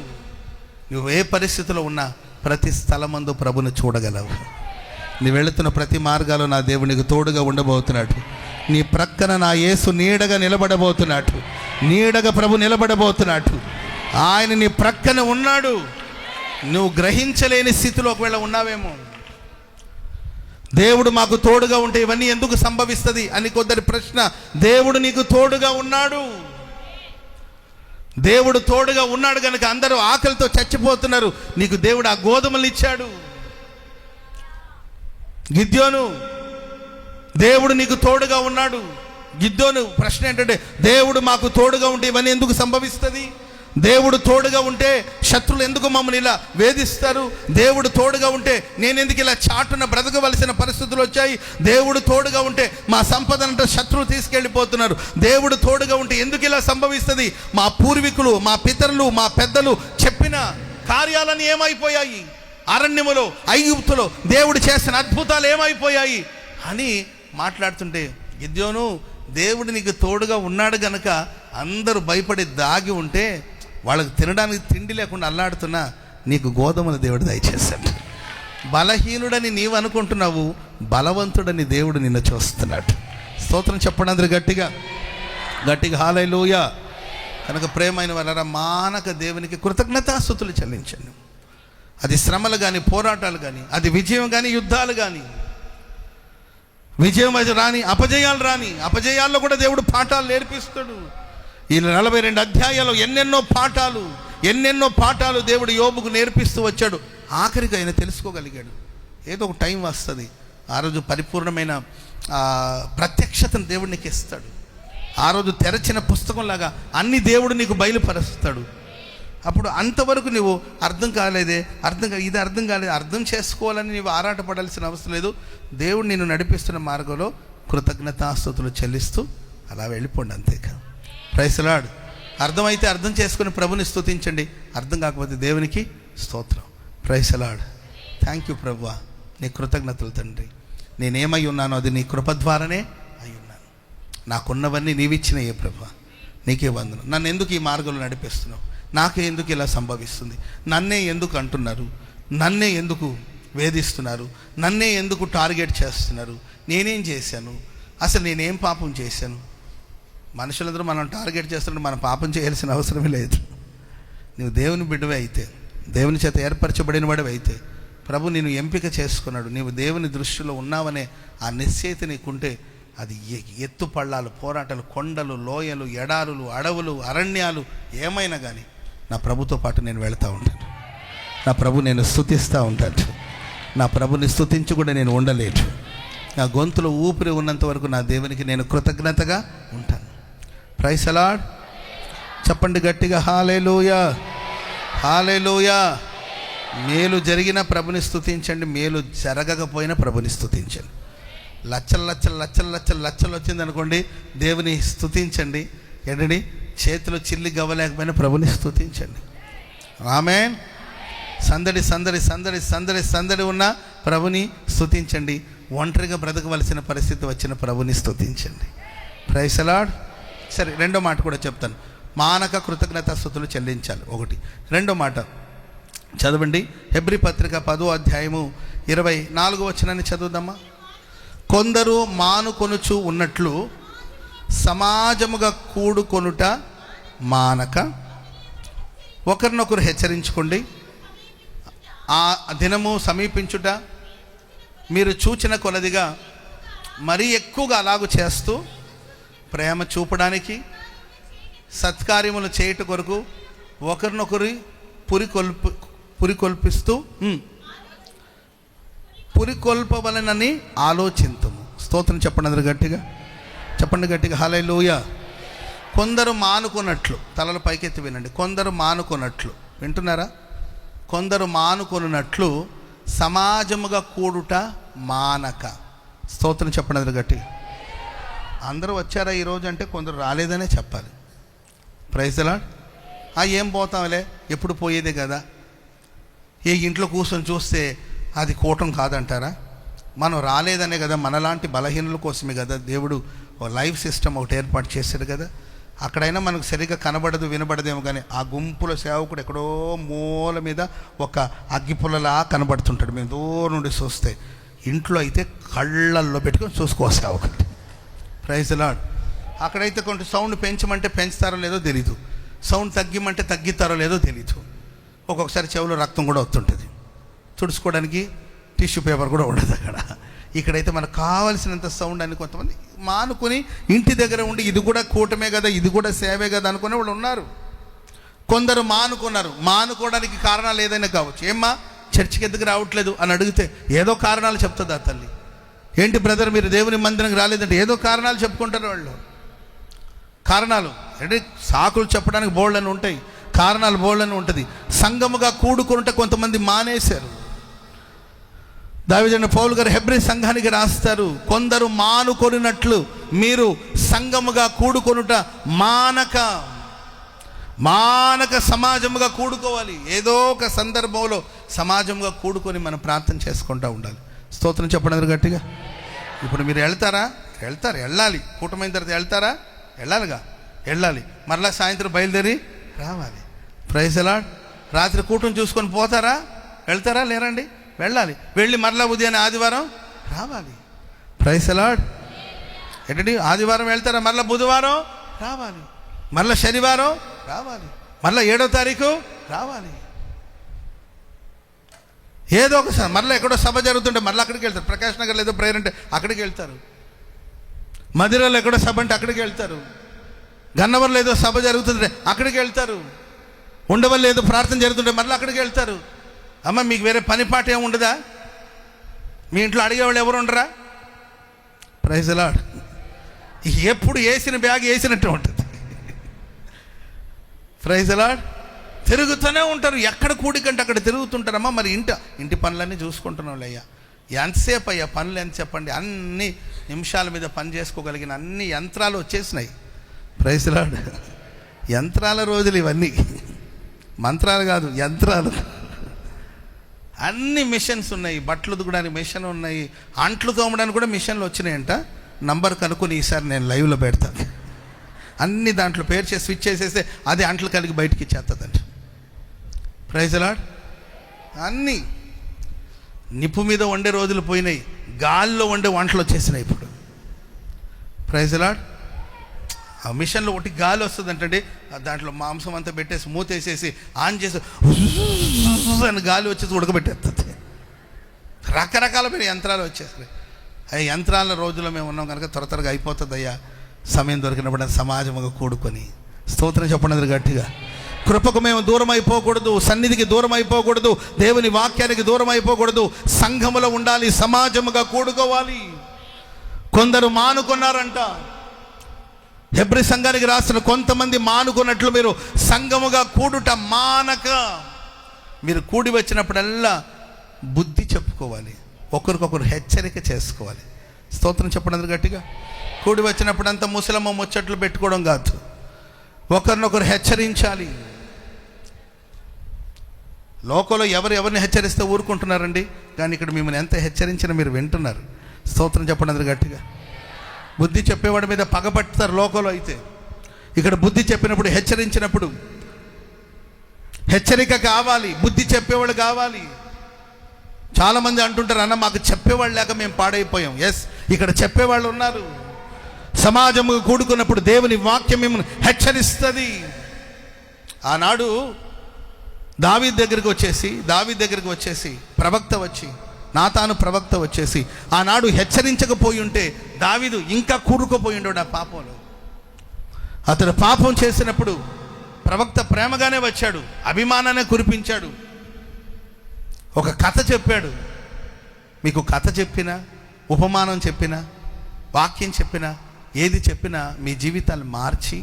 నువ్వు ఏ పరిస్థితిలో ఉన్నా ప్రతి స్థలమందు ప్రభుని చూడగలవు. నీ వెళుతున్న ప్రతి మార్గాల్లో నా దేవుడు నీకు తోడుగా ఉండబోతున్నాడు. నీ ప్రక్కన నా యేసు నీడగా నిలబడబోతున్నాడు. నీడగా ప్రభు నిలబడబోతున్నాడు. ఆయన నీ ప్రక్కన ఉన్నాడు. నువ్వు గ్రహించలేని స్థితిలో ఒకవేళ ఉన్నావేమో. దేవుడు మాకు తోడుగా ఉంటే ఇవన్నీ ఎందుకు సంభవిస్తుంది అని కొందరి ప్రశ్న. దేవుడు నీకు తోడుగా ఉన్నాడు. దేవుడు తోడుగా ఉన్నాడు కనుక అందరూ ఆకలితో చచ్చిపోతున్నారు. నీకు దేవుడు ఆ గోధుమలు ఇచ్చాడు. గిద్యోను, దేవుడు నీకు తోడుగా ఉన్నాడు. గిద్యోను ప్రశ్న ఏంటంటే, దేవుడు మాకు తోడుగా ఉంటే ఇవన్నీ ఎందుకు సంభవిస్తుంది? దేవుడు తోడుగా ఉంటే శత్రులు ఎందుకు మమ్మల్ని ఇలా వేధిస్తారు? దేవుడు తోడుగా ఉంటే నేను ఎందుకు ఇలా చాటున బ్రతకవలసిన పరిస్థితులు వచ్చాయి? దేవుడు తోడుగా ఉంటే మా సంపదనంతా శత్రువు తీసుకెళ్ళిపోతున్నారు. దేవుడు తోడుగా ఉంటే ఎందుకు ఇలా సంభవిస్తుంది? మా పూర్వీకులు, మా పితరులు, మా పెద్దలు చెప్పిన కార్యాలన్నీ ఏమైపోయాయి? అరణ్యములో, ఐగుప్తులో దేవుడు చేసిన అద్భుతాలు ఏమైపోయాయి అని మాట్లాడుతుంటే, గిద్యోను, దేవుడు నీకు తోడుగా ఉన్నాడు గనక అందరూ భయపడి దాగి ఉంటే వాళ్ళకి తినడానికి తిండి లేకుండా అల్లాడుతున్నా నీకు గోధుమల దేవుడు దయచేశాడు. బలహీనుడని నీవు అనుకుంటున్నావు, బలవంతుడని దేవుడు నిన్ను చూస్తున్నాడు. స్తోత్రం చెప్పండి అందరూ గట్టిగా గట్టిగా హల్లెలూయా. కనుక ప్రేమైన వాళ్ళరా, మానక దేవునికి కృతజ్ఞతాస్తుతులు చెల్లించండి. అది శ్రమలు కానీ, పోరాటాలు కానీ, అది విజయం కానీ, యుద్ధాలు కానీ, విజయం రాని, అపజయాలు రాని, అపజయాల్లో కూడా దేవుడు పాఠాలు నేర్పిస్తాడు. ఈ 42 అధ్యాయాలు ఎన్నెన్నో పాఠాలు దేవుడు యోబుకు నేర్పిస్తూ వచ్చాడు. ఆఖరికి ఆయన తెలుసుకోగలిగాడు, ఏదో ఒక టైం వస్తుంది, ఆ రోజు పరిపూర్ణమైన ప్రత్యక్షతను దేవుడు నీకు ఇస్తాడు. ఆ రోజు తెరచిన పుస్తకంలాగా అన్ని దేవుడు నీకు బయలుపరుస్తాడు. అప్పుడు అంతవరకు నువ్వు అర్థం కాలేదు, అర్థం చేసుకోవాలని నీవు ఆరాటపడాల్సిన అవసరం లేదు. దేవుడు నిన్ను నడిపిస్తున్న మార్గంలో కృతజ్ఞతాస్తుతులు చెల్లిస్తూ అలా వెళ్ళిపోండి, అంతేకా. Praise the lord. అర్థమైతే అర్థం చేసుకుని ప్రభుని స్తుతించండి, అర్థం కాకపోతే దేవునికి స్తోత్రం. Praise the Lord. Thank you ప్రభువా, నీ కృతజ్ఞతలు తండ్రి. నేనేమై ఉన్నానో అది నీ కృప ద్వారానే అయి ఉన్నాను. నాకున్నవన్నీ నీవిచ్చిన ఏ ప్రభువా, నీకే వందనం. నన్ను ఎందుకు ఈ మార్గంలో నడిపిస్తున్నావు? నాకే ఎందుకు ఇలా సంభవిస్తుంది? నన్నే ఎందుకు అంటున్నారు? నన్నే ఎందుకు వేధిస్తున్నారు? నన్నే ఎందుకు టార్గెట్ చేస్తున్నారు? నేనేం చేశాను? అసలు నేనేం పాపం చేశాను? మనుషులందరూ మనం టార్గెట్ చేస్తుంటే మనం పాపం చేయాల్సిన అవసరమే లేదు. నువ్వు దేవుని బిడ్డవే అయితే, దేవుని చేత ఏర్పరచబడిన వాడివి అయితే, ప్రభు నిన్ను ఎంపిక చేసుకున్నాడు, నీవు దేవుని దృష్టిలో ఉన్నావనే ఆ నిశ్చయిత నీకుంటే, అది ఎత్తు పళ్ళాలు, పోరాటాలు, కొండలు, లోయలు, ఎడారులు, అడవులు, అరణ్యాలు ఏమైనా కానీ నా ప్రభుతో పాటు నేను వెళ్తూ ఉంటాను. నా ప్రభు నేను స్తుతిస్తూ ఉంటాను. నా ప్రభుని స్తుతించి కూడా నేను ఉండలేను. నా గొంతులో ఊపిరి ఉన్నంత వరకు నా దేవునికి నేను కృతజ్ఞతగా ఉంటాను. Praise the Lord. చెప్పండి గట్టిగా హల్లెలూయా, హల్లెలూయా. మేలు జరిగిన ప్రభుని స్తుతించండి, మేలు జరగకపోయినా ప్రభుని స్తుతించండి. లచ్చలు వచ్చింది అనుకోండి, దేవుని స్తుతించండి. ఏంటండి, చేతిలో చిల్లి గవ్వలేకపోయినా ప్రభుని స్తుతించండి. ఆమేన్. సందడి ఉన్న ప్రభుని స్తుతించండి. ఒంటరిగా బ్రతకవలసిన పరిస్థితి వచ్చిన ప్రభుని స్తుతించండి. Praise the Lord. సరే, రెండో మాట కూడా చెప్తాను. మానక కృతజ్ఞతాస్తుతులు చెల్లించాలి, ఒకటి. రెండో మాట చదవండి, హెబ్రీ పత్రిక 10వ అధ్యాయము 24వ వచనాన్ని చదువుదామా. కొందరు మానుకొనుచు ఉన్నట్లు సమాజముగా కూడుకొనుట మానక ఒకరినొకరు హెచ్చరించుకోండి. ఆ దినము సమీపించుట మీరు చూచిన కొలదిగా మరీ ఎక్కువగా అలాగూ చేస్తూ, ప్రేమ చూపడానికి, సత్కార్యములు చేయుట కొరకు ఒకరినొకరు పురికొల్పవలనని ఆలోచింతుము. స్తోత్రం చెప్పండి అందరు గట్టిగా, చెప్పండి గట్టిగా హల్లెలూయా. కొందరు మానుకున్నట్లు, తలలు పైకెత్తి వినండి. కొందరు మానుకున్నట్లు, వింటున్నారా? కొందరు మానుకొనున్నట్లు సమాజముగా కూడుట మానక. స్తోత్రం చెప్పండి అందరు గట్టిగా. అందరూ వచ్చారా ఈరోజు అంటే కొందరు రాలేదనే చెప్పాలి. Praise the Lord. ఏం పోతాంలే, ఎప్పుడు పోయేదే కదా, ఏ ఇంట్లో కూర్చొని చూస్తే అది కూటం కాదంటారా? మనం రాలేదనే కదా, మనలాంటి బలహీనుల కోసమే కదా దేవుడు లైఫ్ సిస్టమ్ ఒకటి ఏర్పాటు చేశాడు కదా. అక్కడైనా మనకు సరిగ్గా కనబడదు, వినబడదేమో, కానీ ఆ గుంపుల సేవకుడు ఎక్కడో మూల మీద ఒక అగ్గిపుల్లలా కనబడుతుంటాడు. మేము దూరం నుండి చూస్తే, ఇంట్లో అయితే కళ్ళల్లో పెట్టుకొని చూసుకోవాలి సేవకుడు. Praise the Lord. అక్కడైతే కొంచెం సౌండ్ పెంచమంటే పెంచుతారో లేదో తెలీదు, సౌండ్ తగ్గిమంటే తగ్గిస్తారో లేదో తెలీదు. ఒక్కొక్కసారి చెవులో రక్తం కూడా వస్తుంటుంది, తుడుచుకోవడానికి టిష్యూ పేపర్ కూడా ఉండదు అక్కడ. ఇక్కడైతే మనకు కావాల్సినంత సౌండ్ అని కొంతమంది మానుకొని ఇంటి దగ్గర ఉండి ఇది కూడా కూటమే కదా, ఇది కూడా సేవే కదా అనుకునే వాళ్ళు ఉన్నారు. కొందరు మానుకున్నారు. మానుకోవడానికి కారణాలు ఏదైనా కావచ్చు. ఏమ్మా చర్చికి ఎందుకు రావట్లేదు అని అడిగితే ఏదో కారణాలు చెప్తుంది ఆ తల్లి. ఏంటి బ్రదర్ మీరు దేవుని మందిరానికి రాలేదంటే ఏదో కారణాలు చెప్పుకుంటారు వాళ్ళు. కారణాలు అంటే సాకులు చెప్పడానికి బోల్డని ఉంటాయి, కారణాలు బోల్డని ఉంటుంది. సంఘముగా కూడుకుంటే కొంతమంది మానేశారు. దావీదు పౌలు గారు హెబ్రీ సంఘానికి రాస్తారు, కొందరు మానుకొనినట్లు మీరు సంఘముగా కూడుకొనుట మానక సమాజముగా కూడుకోవాలి. ఏదో ఒక సందర్భంలో సమాజంగా కూడుకొని మనం ప్రార్థన చేసుకుంటూ ఉండాలి. స్తోత్రం చెప్పండి గట్టిగా. ఇప్పుడు మీరు వెళ్ళాలి. కూటమైన తర్వాత వెళ్తారా? వెళ్ళాలి. మరలా సాయంత్రం బయలుదేరి రావాలి. Praise the Lord. రాత్రి కూటం చూసుకొని పోతారా? వెళ్తారా? లేరండి, వెళ్ళాలి. వెళ్ళి మరలా ఉదయాన్నే ఆదివారం రావాలి. Praise the Lord. ఏంటండి, ఆదివారం వెళ్తారా? మరలా బుధవారం రావాలి, మరలా శనివారం రావాలి, మరలా 7వ తారీఖు రావాలి. ఏదో ఒకసారి మరలా ఎక్కడో సభ జరుగుతుంటే మరలా అక్కడికి వెళ్తారు. ప్రకాష్ నగర్ ఏదో ప్రేయర్ అంటే అక్కడికి వెళ్తారు. మదిరలో ఎక్కడో సభ అంటే అక్కడికి వెళ్తారు. గన్నవరంలో ఏదో సభ జరుగుతుంటే అక్కడికి వెళ్తారు. ఉండవల్లి ఏదో ప్రార్థన జరుగుతుంటే మరలా అక్కడికి వెళ్తారు. అమ్మ మీకు వేరే పని పాట ఏమి ఉండదా? మీ ఇంట్లో అడిగేవాళ్ళు ఎవరు ఉండరా? Praise the Lord. ఎప్పుడు వేసిన బ్యాగ్ వేసినట్టు ఉంటుంది. Praise the Lord. తిరుగుతూనే ఉంటారు. ఎక్కడ కూడికంటే అక్కడ తిరుగుతుంటారమ్మా. మరి ఇంటి పనులన్నీ చూసుకుంటున్నాం అయ్యా. ఎంతసేపు అయ్యా పనులు ఎంత చెప్పండి? అన్ని నిమిషాల మీద పని చేసుకోగలిగిన అన్ని యంత్రాలు వచ్చేసినాయి. Praise the Lord. యంత్రాల రోజులు ఇవన్నీ, మంత్రాలు కాదు, యంత్రాలు. అన్ని మిషన్స్ ఉన్నాయి. బట్టలు ఉతకడానికి మిషన్ ఉన్నాయి, అంట్లు తోమడానికి కూడా మిషన్లు వచ్చినాయంట. నంబర్ కనుక్కొని ఈసారి నేను లైవ్లో పెడతాను. అన్ని దాంట్లో పేరు చేసి స్విచ్ చేసేస్తే అది అంట్లు కలిగి బయటికి ఇచ్చేస్తుందంట. Praise the lord. అన్నీ నిప్పు మీద వండే రోజులు పోయినాయి, గాల్లో వండే వంటలు వచ్చేసినాయి ఇప్పుడు. Praise the Lord. ఆ మిషన్లో ఒకటి గాలి వస్తుందంటండి, దాంట్లో మాంసం అంతా పెట్టేసి మూతేసేసి ఆన్ చేసి అని గాలి వచ్చేసి ఉడకబెట్టేస్తుంది. రకరకాలమైన యంత్రాలు వచ్చేస్తాయి. ఆ యంత్రాల రోజుల్లో మేము ఉన్నాం కనుక త్వరగా అయిపోతుంది అయ్యా. సమయం దొరికినప్పుడు సమాజముగా కూడుకొని స్తోత్రం చెప్పండి గట్టిగా. కృపకు మేము దూరం అయిపోకూడదు, సన్నిధికి దూరం అయిపోకూడదు, దేవుని వాక్యానికి దూరం అయిపోకూడదు. సంఘములో ఉండాలి, సమాజముగా కూడుకోవాలి. కొందరు మానుకున్నారంట. హెబ్రీ సంఘానికి రాసిన కొంతమంది మానుకున్నట్లు మీరు సంఘముగా కూడుట మానక. మీరు కూడి వచ్చినప్పుడల్లా బుద్ధి చెప్పుకోవాలి, ఒకరికొకరు హెచ్చరిక చేసుకోవాలి. స్తోత్రం చెప్పండి గట్టిగా. కూడి వచ్చినప్పుడంతా ముసలమ్మ ముచ్చట్లు పెట్టుకోవడం కాదు, ఒకరినొకరు హెచ్చరించాలి. లోకంలో ఎవరిని హెచ్చరిస్తే ఊరుకుంటున్నారండి, కానీ ఇక్కడ మిమ్మల్ని ఎంత హెచ్చరించినా మీరు వింటున్నారు. స్తోత్రం చెప్పండి గట్టిగా. బుద్ధి చెప్పేవాడి మీద పగపట్టుతారు లోకంలో. అయితే ఇక్కడ బుద్ధి చెప్పినప్పుడు, హెచ్చరించినప్పుడు హెచ్చరిక కావాలి, బుద్ధి చెప్పేవాళ్ళు కావాలి. చాలామంది అంటుంటారు, అన్న మాకు చెప్పేవాళ్ళు లేక మేము పాడైపోయాం. ఎస్, ఇక్కడ చెప్పేవాళ్ళు ఉన్నారు. సమాజము కూడుకున్నప్పుడు దేవుని వాక్యం మిమ్మల్ని హెచ్చరిస్తుంది. ఆనాడు దావీదు దగ్గరికి వచ్చేసి ప్రవక్త వచ్చి, నాతాను ప్రవక్త వచ్చేసి ఆనాడు హెచ్చరించకపోయి ఉంటే దావీదు ఇంకా కూరుకుపోయి ఉండడు ఆ పాపంలో. అతడు పాపం చేసినప్పుడు ప్రవక్త ప్రేమగానే వచ్చాడు, అభిమానాన్ని కురిపించాడు, ఒక కథ చెప్పాడు. మీకు కథ చెప్పినా, ఉపమానం చెప్పినా, వాక్యం చెప్పినా, ఏది చెప్పినా మీ జీవితాలు మార్చి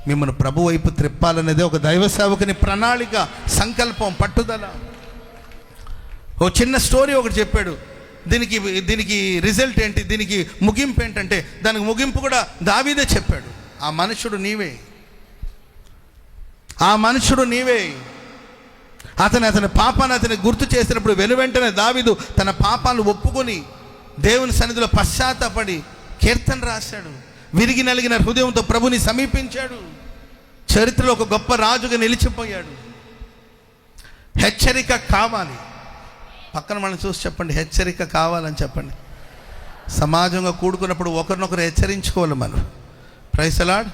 మిమ్మల్ని ప్రభు వైపు త్రిప్పాలనేది ఒక దైవ సేవకుని ప్రణాళిక, సంకల్పం, పట్టుదల. ఓ చిన్న స్టోరీ ఒకటి చెప్పాడు. దీనికి రిజల్ట్ ఏంటి, దీనికి ముగింపు ఏంటంటే, దానికి ముగింపు కూడా దావీదే చెప్పాడు. ఆ మనుషుడు నీవే. అతని పాపాన్ని అతని గుర్తు చేసినప్పుడు వెనువెంటనే దావీదు తన పాపాలు ఒప్పుకొని దేవుని సన్నిధిలో పశ్చాత్తాపడి కీర్తన రాశాడు. విరిగి నలిగిన హృదయంతో ప్రభుని సమీపించాడు. చరిత్రలో ఒక గొప్ప రాజుగా నిలిచిపోయాడు. హెచ్చరిక కావాలి. పక్కన మనం చూసి చెప్పండి, హెచ్చరిక కావాలని చెప్పండి. సమాజంగా కూడుకున్నప్పుడు ఒకరినొకరు హెచ్చరించుకోవాలి మనం. Praise the Lord.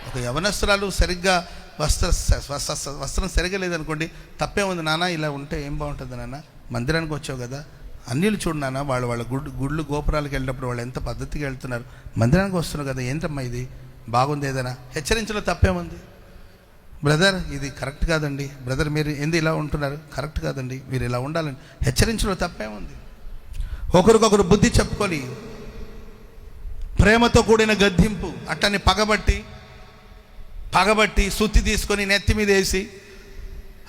ఒక యవనస్తురాలు సరిగ్గా వస్త్రం సరిగ్గా లేదనుకోండి, తప్పే ఉంది నాన్న, ఇలా ఉంటే ఏం బాగుంటుంది నాన్న, మందిరానికి వచ్చావు కదా, అన్నిలు చూడు నాన్న, వాళ్ళ గుళ్ళు గోపురాలకు వెళ్ళినప్పుడు వాళ్ళు ఎంత పద్ధతిగా వెళ్తున్నారు, మందిరానికి వస్తున్నారు కదా, ఏంటమ్మా ఇది బాగుంది, ఏదైనా హెచ్చరించలో తప్పేముంది? బ్రదర్ ఇది కరెక్ట్ కాదండి, బ్రదర్ మీరు ఎందుకు ఇలా ఉంటున్నారు, కరెక్ట్ కాదండి, మీరు ఇలా ఉండాలని హెచ్చరించలో తప్పేముంది? ఒకరికొకరు బుద్ధి చెప్పుకొని, ప్రేమతో కూడిన గద్దింపు. అట్టని పగబట్టి సుత్తి తీసుకొని నెత్తి మీద వేసి,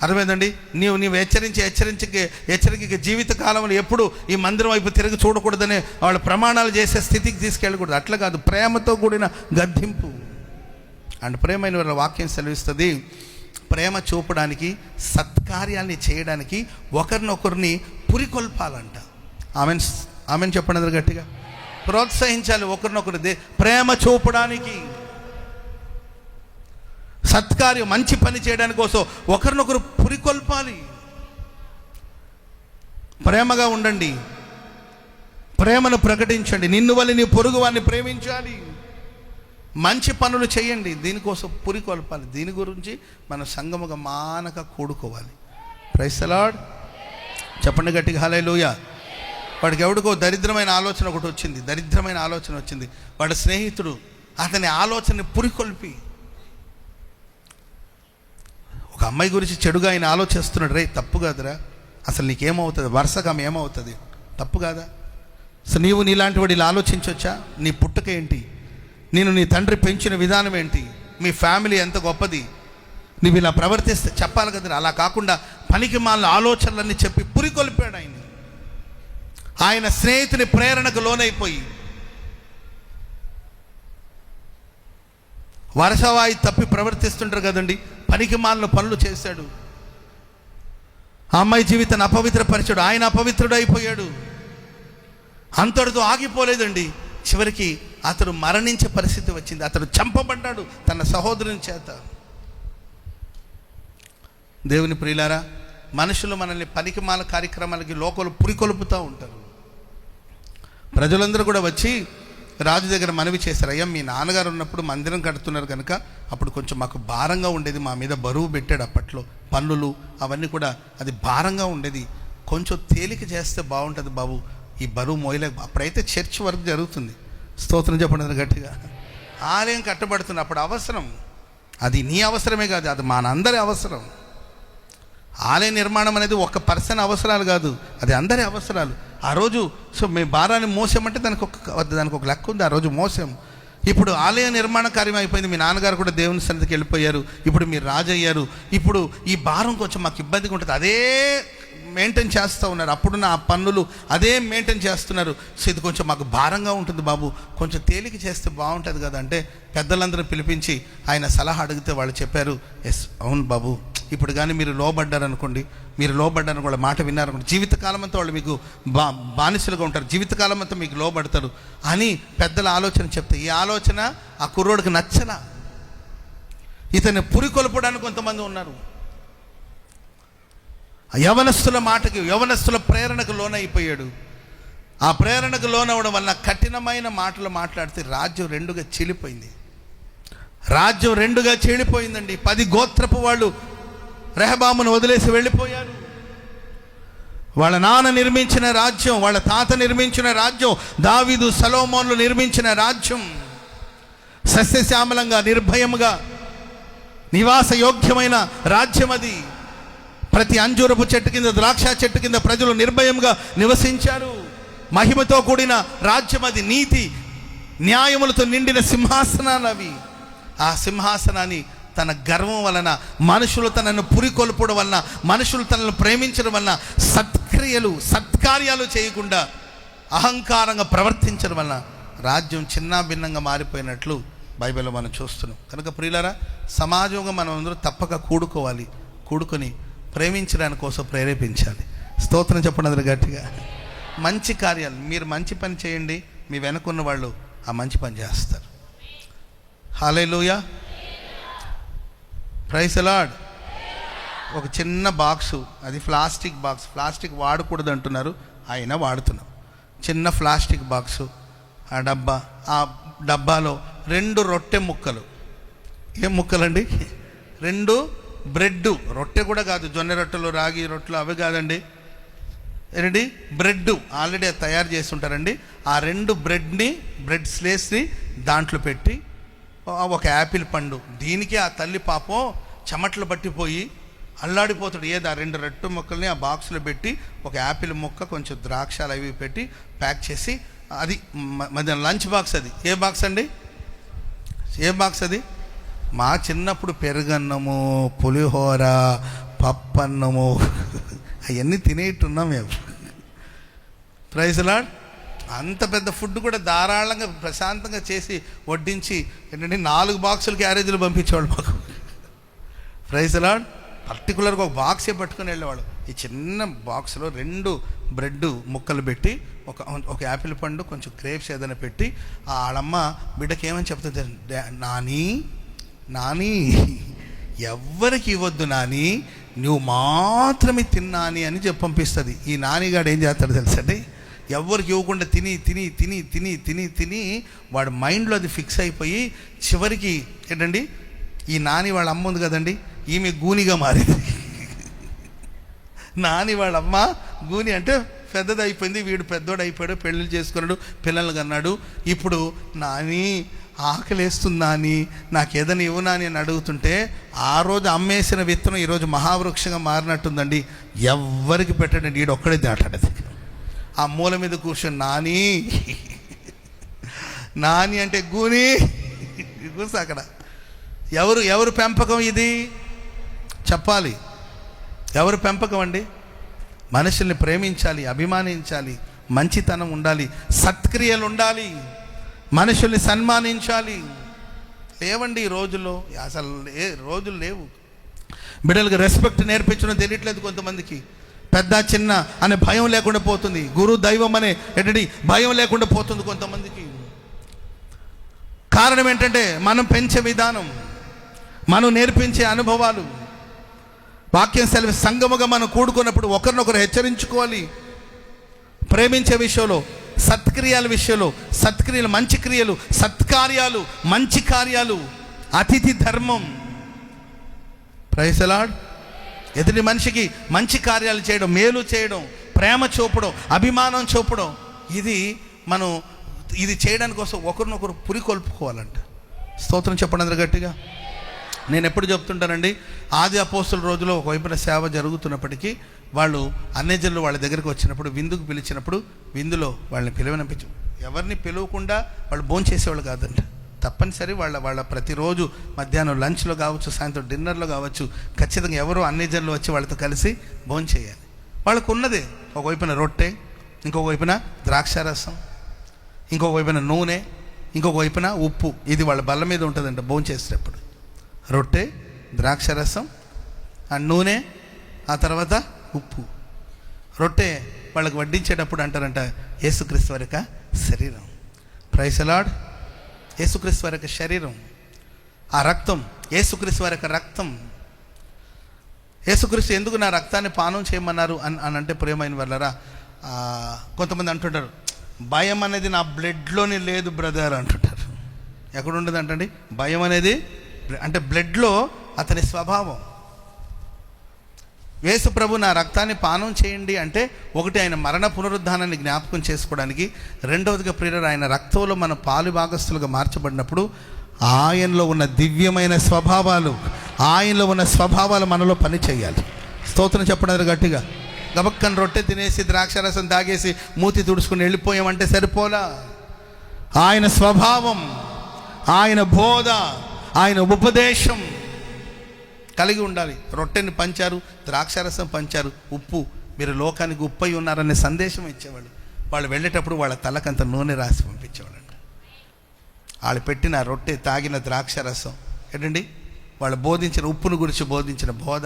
అర్థమైందండి, నీవు హెచ్చరిక జీవిత కాలంలో ఎప్పుడు ఈ మందిరం వైపు తిరిగి చూడకూడదని వాళ్ళు ప్రమాణాలు చేసే స్థితికి తీసుకెళ్ళకూడదు. అట్లా కాదు, ప్రేమతో కూడిన గద్దింపు. అండ్ ప్రేమైన వాళ్ళ వాక్యం సెలవిస్తుంది, ప్రేమ చూపడానికి, సత్కార్యాల్ని చేయడానికి ఒకరినొకరిని పురికొల్పాలంట. ఆమెన్ చెప్పండి అందరు గట్టిగా. ప్రోత్సహించాలి ఒకరినొకరు ప్రేమ చూపడానికి, సత్కార్యం మంచి పని చేయడానికి కోసం ఒకరినొకరు పురికొల్పాలి. ప్రేమగా ఉండండి, ప్రేమను ప్రకటించండి. నిన్ను వల్ల నీ పొరుగు వారిని ప్రేమించాలి, మంచి పనులు చేయండి, దీనికోసం పురికొల్పాలి. దీని గురించి మన సంఘముగా మానక కూడుకోవాలి. Praise the Lord. చెప్పండి గట్టిగా హల్లెలూయా. వాడికి ఎవడికో దరిద్రమైన ఆలోచన వచ్చింది. వాడి స్నేహితుడు అతని ఆలోచనని పురికొల్పి, ఒక అమ్మాయి గురించి చెడుగా ఆయన ఆలోచిస్తున్నాడు. రే తప్పు కాదురా, అసలు నీకేమవుతుంది, వరుసగా ఏమవుతుంది, తప్పు కాదా? అసలు నీవు నీలాంటి వాడు ఇలా ఆలోచించవచ్చా? నీ పుట్టుక ఏంటి, నీ తండ్రి పెంచిన విధానం ఏంటి, మీ ఫ్యామిలీ ఎంత గొప్పది, నువ్వు ఇలా ప్రవర్తిస్తే చెప్పాలి కదా. అలా కాకుండా పనికి మాలిన ఆలోచనలన్నీ చెప్పి పురికొల్పాడు ఆయన స్నేహితుని ప్రేరణకు లోనైపోయి వరసవాయి తప్పి ప్రవర్తిస్తుంటారు కదండి, పనికి మాలిన పనులు చేశాడు. ఆ అమ్మాయి జీవితాన్ని అపవిత్రపరిచాడు, ఆయన అపవిత్రుడైపోయాడు. అంతటితో ఆగిపోలేదండి, చివరికి అతడు మరణించే పరిస్థితి వచ్చింది. అతడు చంపబడ్డాడు తన సహోదరుని చేత. దేవుని ప్రియులారా, మనుషులు మనల్ని పనికిమాల కార్యక్రమాలకి లోకలు పురికొల్పుతూ ఉంటారు. ప్రజలందరూ కూడా వచ్చి రాజు దగ్గర మనవి చేశారు, అయ్యా మీ నాన్నగారు ఉన్నప్పుడు మందిరం కడుతున్నారు కనుక అప్పుడు కొంచెం మాకు భారంగా ఉండేది, మా మీద బరువు పెట్టాడు. అప్పట్లో పన్నులు అవన్నీ కూడా అది భారంగా ఉండేది, కొంచెం తేలిక చేస్తే బాగుంటుంది బాబు, ఈ బరువు మోయలేక. అప్పుడైతే చర్చ్ వర్క్ జరుగుతుంది, స్తోత్రం చెప్పండి గట్టిగా. ఆలయం కట్టబడుతుంది, అప్పుడు అవసరం, అది నీ అవసరమే కాదు, అది మనందరి అవసరం. ఆలయ నిర్మాణం అనేది ఒక పర్సన్ అవసరాలు కాదు, అది అందరి అవసరాలు. ఆ రోజు మీ భారాన్ని మోసామంటే దానికి ఒక లెక్క ఉంది, ఆ రోజు మోసాం. ఇప్పుడు ఆలయ నిర్మాణ కార్యం అయిపోయింది, మీ నాన్నగారు కూడా దేవుని సన్నిధికి వెళ్ళిపోయారు, ఇప్పుడు మీరు రాజు అయ్యారు, ఇప్పుడు ఈ భారం కొంచెం మాకు ఇబ్బందిగా ఉంటుంది, అదే మెయింటైన్ చేస్తూ ఉన్నారు. అప్పుడున్న ఆ పన్నులు అదే మెయింటైన్ చేస్తున్నారు. సో ఇది కొంచెం మాకు భారంగా ఉంటుంది బాబు, కొంచెం తేలిక చేస్తే బాగుంటుంది కదా అంటే పెద్దలందరూ పిలిపించి ఆయన సలహా అడిగితే వాళ్ళు చెప్పారు, ఎస్ అవును బాబు, ఇప్పుడు కానీ మీరు లోబడ్డారనుకోండి, వాళ్ళ మాట విన్నారనుకోండి, జీవితకాలం అంతా వాళ్ళు మీకు బానిసలుగా ఉంటారు, జీవితకాలం అంతా మీకు లోబడతారు అని పెద్దల ఆలోచన చెప్తే, ఈ ఆలోచన ఆ కుర్రోడికి నచ్చలా. ఇతన్ని పురికొల్పడానికి కొంతమంది ఉన్నారు. యవనస్తుల మాటకి, యవనస్తుల ప్రేరణకు లోనైపోయాడు. ఆ ప్రేరణకు లోనవడం వల్ల కఠినమైన మాటలు మాట్లాడితే రాజ్యం రెండుగా చీలిపోయిందండి. 10 గోత్రపు వాళ్ళు రెహబామును వదిలేసి వెళ్ళిపోయారు. వాళ్ళ నాన్న నిర్మించిన రాజ్యం, వాళ్ళ తాత నిర్మించిన రాజ్యం, దావీదు సొలొమోనులు నిర్మించిన రాజ్యం, సస్యశ్యామలంగా నిర్భయముగా నివాస యోగ్యమైన రాజ్యం అది. ప్రతి అంజూరపు చెట్టు కింద, ద్రాక్ష చెట్టు కింద ప్రజలు నిర్భయంగా నివసించారు. మహిమతో కూడిన రాజ్యం అది. నీతి న్యాయములతో నిండిన సింహాసనాలు అవి. ఆ సింహాసనాన్ని తన గర్వం వలన, మనుషులు తనను పురికొల్పడం వలన, మనుషులు తనను ప్రేమించడం వలన, సత్కార్యాలు చేయకుండా అహంకారంగా ప్రవర్తించడం వలన రాజ్యం చిన్న భిన్నంగా మారిపోయినట్లు బైబిల్లో మనం చూస్తున్నాం. కనుక ప్రియులారా, సమాజంగా మనం అందరూ తప్పక కూడుకొని ప్రేమించడానికి కోసం ప్రేరేపించాలి. స్తోత్రం చెప్పండి అందరూ గట్టిగా. మంచి కార్యాలు, మీరు మంచి పని చేయండి, మీ వెనకున్న వాళ్ళు ఆ మంచి పని చేస్తారు. హల్లెలూయా, ప్రైజ్ ది లార్డ్. ఒక చిన్న బాక్సు, అది ప్లాస్టిక్ వాడకూడదు అంటున్నారు, అయినా వాడుతున్నాం. చిన్న ప్లాస్టిక్ బాక్సు, ఆ డబ్బాలో 2 రొట్టె ముక్కలు. ఏం ముక్కలండి? 2 బ్రెడ్, రొట్టె కూడా కాదు, జొన్న రొట్టెలు, రాగి రొట్టెలు అవి కాదండి, ఏంటి బ్రెడ్ ఆల్రెడీ తయారు చేసి ఉంటారండి. ఆ 2 బ్రెడ్ స్లేస్ని దాంట్లో పెట్టి ఒక యాపిల్ పండు, దీనికి ఆ తల్లి పాపం చెమట్లు పట్టిపోయి అల్లాడిపోతాడు. ఏది ఆ 2 రొట్టె ముక్కల్ని ఆ బాక్స్లో పెట్టి ఒక యాపిల్ ముక్క కొంచెం ద్రాక్షాలు అవి పెట్టి ప్యాక్ చేసి, అది మధ్యాహ్నం లంచ్ బాక్స్. అది ఏ బాక్స్ అండి? ఏ బాక్స్ అది? మా చిన్నప్పుడు పెరుగన్నము, పులిహోర, పప్పన్నము అవన్నీ తినేట్టున్నాం మేము. Praise Lord. అంత పెద్ద ఫుడ్ కూడా ధారాళంగా ప్రశాంతంగా చేసి వడ్డించి ఏంటంటే 4 బాక్సులు క్యారేజీలు పంపించేవాళ్ళు మాకు. Praise Lord. పర్టికులర్గా ఒక బాక్సే పట్టుకుని వెళ్ళేవాళ్ళు. ఈ చిన్న బాక్స్లో 2 బ్రెడ్ ముక్కలు పెట్టి ఒక యాపిల్ పండు, కొంచెం క్రేప్స్ ఏదైనా పెట్టి, వాళ్ళమ్మ బిడ్డకి ఏమని చెప్తుంది, నాని ఎవ్వరికి ఇవ్వద్దు నాని, నువ్వు మాత్రమే తిన్నాని అని చెప్పి పంపిస్తుంది. ఈ నానిగాడు ఏం చేస్తాడు తెలుసండి, ఎవరికి ఇవ్వకుండా తిని తిని తిని తిని తిని తిని వాడు మైండ్లో అది ఫిక్స్ అయిపోయి చివరికి ఏంటండి, ఈ నాని వాళ్ళ అమ్మ ఉంది కదండి, ఈమె గూనిగా మారింది. నాని వాళ్ళ అమ్మ గూని అంటే పెద్దది అయిపోయింది, వీడు పెద్దోడు అయిపోయాడు, పెళ్ళిళ్ళు చేసుకున్నాడు, పిల్లలు కన్నాడు. ఇప్పుడు నాని ఆకలేస్తుంది నాని, నాకు ఏదైనా ఇవ్వు నాని అని అడుగుతుంటే, ఆ రోజు అమ్మేసిన విత్తనం ఈరోజు మహావృక్షంగా మారినట్టుందండి. ఎవ్వరికి పెట్టండి, వీడు ఒక్కడే దాటాడది. ఆ మూల మీద కూర్చొని నాని అంటే గూని కూర్చో అక్కడ. ఎవరు పెంపకం ఇది చెప్పాలి? ఎవరు పెంపకం అండి? మనుషుల్ని ప్రేమించాలి, అభిమానించాలి, మంచితనం ఉండాలి, సత్క్రియలు ఉండాలి, మనుషుల్ని సన్మానించాలి. లేవండి ఈ రోజుల్లో, అసలు రోజులు లేవు. బిడ్డలకు రెస్పెక్ట్ నేర్పించడం తెలియట్లేదు కొంతమందికి. పెద్ద చిన్న అనే భయం లేకుండా పోతుంది. గురు దైవం అనే ఏంటంటే భయం లేకుండా పోతుంది కొంతమందికి. కారణం ఏంటంటే మనం పెంచే విధానం, మనం నేర్పించే అనుభవాలు. వాక్యం సెలవు సంగముగా మనం కూడుకున్నప్పుడు ఒకరినొకరు హెచ్చరించుకోవాలి. ప్రేమించే విషయంలో, సత్క్రియల విషయంలో, సత్క్రియలు, మంచి క్రియలు, సత్కార్యాలు, మంచి కార్యాలు, అతిథి ధర్మం. Praise the Lord. ఎదుటి మనిషికి మంచి కార్యాలు చేయడం, మేలు చేయడం, ప్రేమ చూపడం, అభిమానం చూపడం, ఇది చేయడానికి కోసం ఒకరినొకరు పురికొల్పుకోవాలంట. స్తోత్రం చెప్పండి అందరూ గట్టిగా. నేను ఎప్పుడు చెప్తుంటానండి, ఆది అపోస్తుల రోజులో ఒకవైపున సేవ జరుగుతున్నప్పటికీ వాళ్ళు అన్యజనులు వాళ్ళ దగ్గరికి వచ్చినప్పుడు, విందుకు పిలిచినప్పుడు విందులో వాళ్ళని పిలవనిపించు, ఎవరిని పిలవకుండా వాళ్ళు భోంచేసేవాళ్ళు కాదంట. తప్పనిసరి వాళ్ళ ప్రతిరోజు మధ్యాహ్నం లంచ్లో కావచ్చు, సాయంత్రం డిన్నర్లో కావచ్చు, ఖచ్చితంగా ఎవరో అన్యజనులు వచ్చి వాళ్ళతో కలిసి భోంచేయాలి. వాళ్ళకు ఉన్నదే, ఒకవైపున రొట్టె, ఇంకొక వైపున ద్రాక్షారసం, ఇంకొక వైపున నూనె, ఇంకొక వైపున ఉప్పు. ఇది వాళ్ళ బల్ల మీద ఉంటుందంట భోంచేసేటప్పుడు. రొట్టె, ద్రాక్షారసం, ఆ నూనె, ఆ తర్వాత ఉప్పు. రొట్టె వాళ్ళకి వడ్డించేటప్పుడు అంటారంట, యేసుక్రీస్తు వారి యొక్క శరీరం. Praise the Lord. యేసుక్రీస్తు వారి యొక్క శరీరం, ఆ రక్తం యేసుక్రీస్తు వారి యొక్క రక్తం. యేసుక్రీస్తు ఎందుకు నా రక్తాన్ని పానం చేయమన్నారు అని అంటే, ప్రియమైన వాళ్ళరా, కొంతమంది అంటుంటారు, భయం అనేది నా బ్లడ్లోనే లేదు బ్రదర్ అంటుంటారు. ఎక్కడ ఉండదు అంటండి భయం అనేది? అంటే బ్లడ్లో అతని స్వభావం. యేసు ప్రభు నా రక్తాన్ని పానం చేయండి అంటే, ఒకటి ఆయన మరణ పునరుద్ధానాన్ని జ్ఞాపకం చేసుకోవడానికి, రెండవదిగా ప్రియులారా ఆయన రక్తంలో మన పాలు భాగస్తులుగా మార్చబడినప్పుడు ఆయనలో ఉన్న దివ్యమైన స్వభావాలు, ఆయనలో ఉన్న స్వభావాలు మనలో పని చేయాలి. స్తోత్రం చెప్పడం గట్టిగా. గబక్కని రొట్టె తినేసి ద్రాక్షారసం తాగేసి మూతి తుడుచుకుని వెళ్ళిపోయామంటే సరిపోలా. ఆయన స్వభావం, ఆయన బోధ, ఆయన ఉపదేశం కలిగి ఉండాలి. రొట్టెని పంచారు, ద్రాక్షారసం పంచారు, ఉప్పు, మీరు లోకానికి ఉప్పై ఉన్నారనే సందేశం ఇచ్చేవాళ్ళు. వాళ్ళు వెళ్ళేటప్పుడు వాళ్ళ తలకంత నూనె రాసి పంపించేవాళ్ళంట. వాళ్ళు పెట్టిన రొట్టె, తాగిన ద్రాక్షారసం ఏంటండి, వాళ్ళు బోధించిన ఉప్పును గురించి బోధించిన బోధ,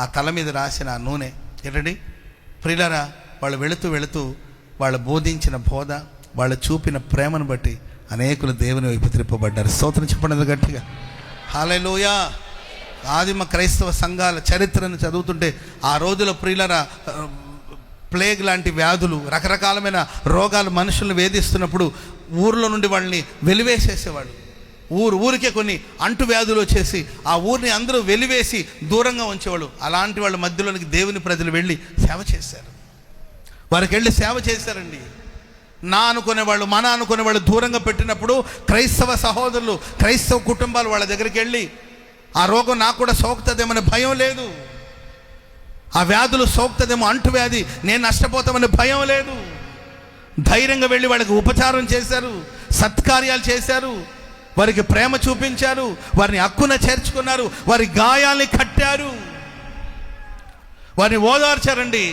ఆ తల మీద రాసిన ఆ నూనె ఏంటండి. ప్రియులారా, వాళ్ళు వెళుతూ వాళ్ళు బోధించిన బోధ, వాళ్ళు చూపిన ప్రేమను బట్టి అనేకులు దేవుని వైపు త్రిప్పబడ్డారు. స్తోత్రం చెప్పండి గట్టిగా. హల్లెలూయా. ఆదిమ క్రైస్తవ సంఘాల చరిత్రను చదువుతుంటే, ఆ రోజుల ప్రియులారా ప్లేగ్ లాంటి వ్యాధులు, రకరకాలమైన రోగాలు మనుషులను వేధిస్తున్నప్పుడు ఊర్లో నుండి వాళ్ళని వెలివేసేసేవాడు. ఊరికే కొన్ని అంటు వ్యాధులు వచ్చేసి ఆ ఊరిని అందరూ వెలివేసి దూరంగా ఉంచేవాళ్ళు. అలాంటి వాళ్ళ మధ్యలోనికి దేవుని ప్రజలు వెళ్ళి సేవ చేశారు. వారికి వెళ్ళి సేవ చేశారండి. నా అనుకునేవాళ్ళు, మన అనుకునేవాళ్ళు దూరంగా పెట్టినప్పుడు క్రైస్తవ సహోదరులు, క్రైస్తవ కుటుంబాలు వాళ్ళ దగ్గరికి వెళ్ళి, ఆ రోగం నాకు కూడా సోకుతుందేమనే భయం లేదు, ఆ వ్యాధులు సోకుతుందేమో, అంటువ్యాధి, నేను నష్టపోతామని భయం లేదు. ధైర్యంగా వెళ్ళి వాళ్ళకి ఉపచారం చేశారు, సత్కార్యాలు చేశారు, వారికి ప్రేమ చూపించారు, వారిని హక్కున చేర్చుకున్నారు, వారి గాయాల్ని కట్టారు, వారిని ఓదార్చారండి.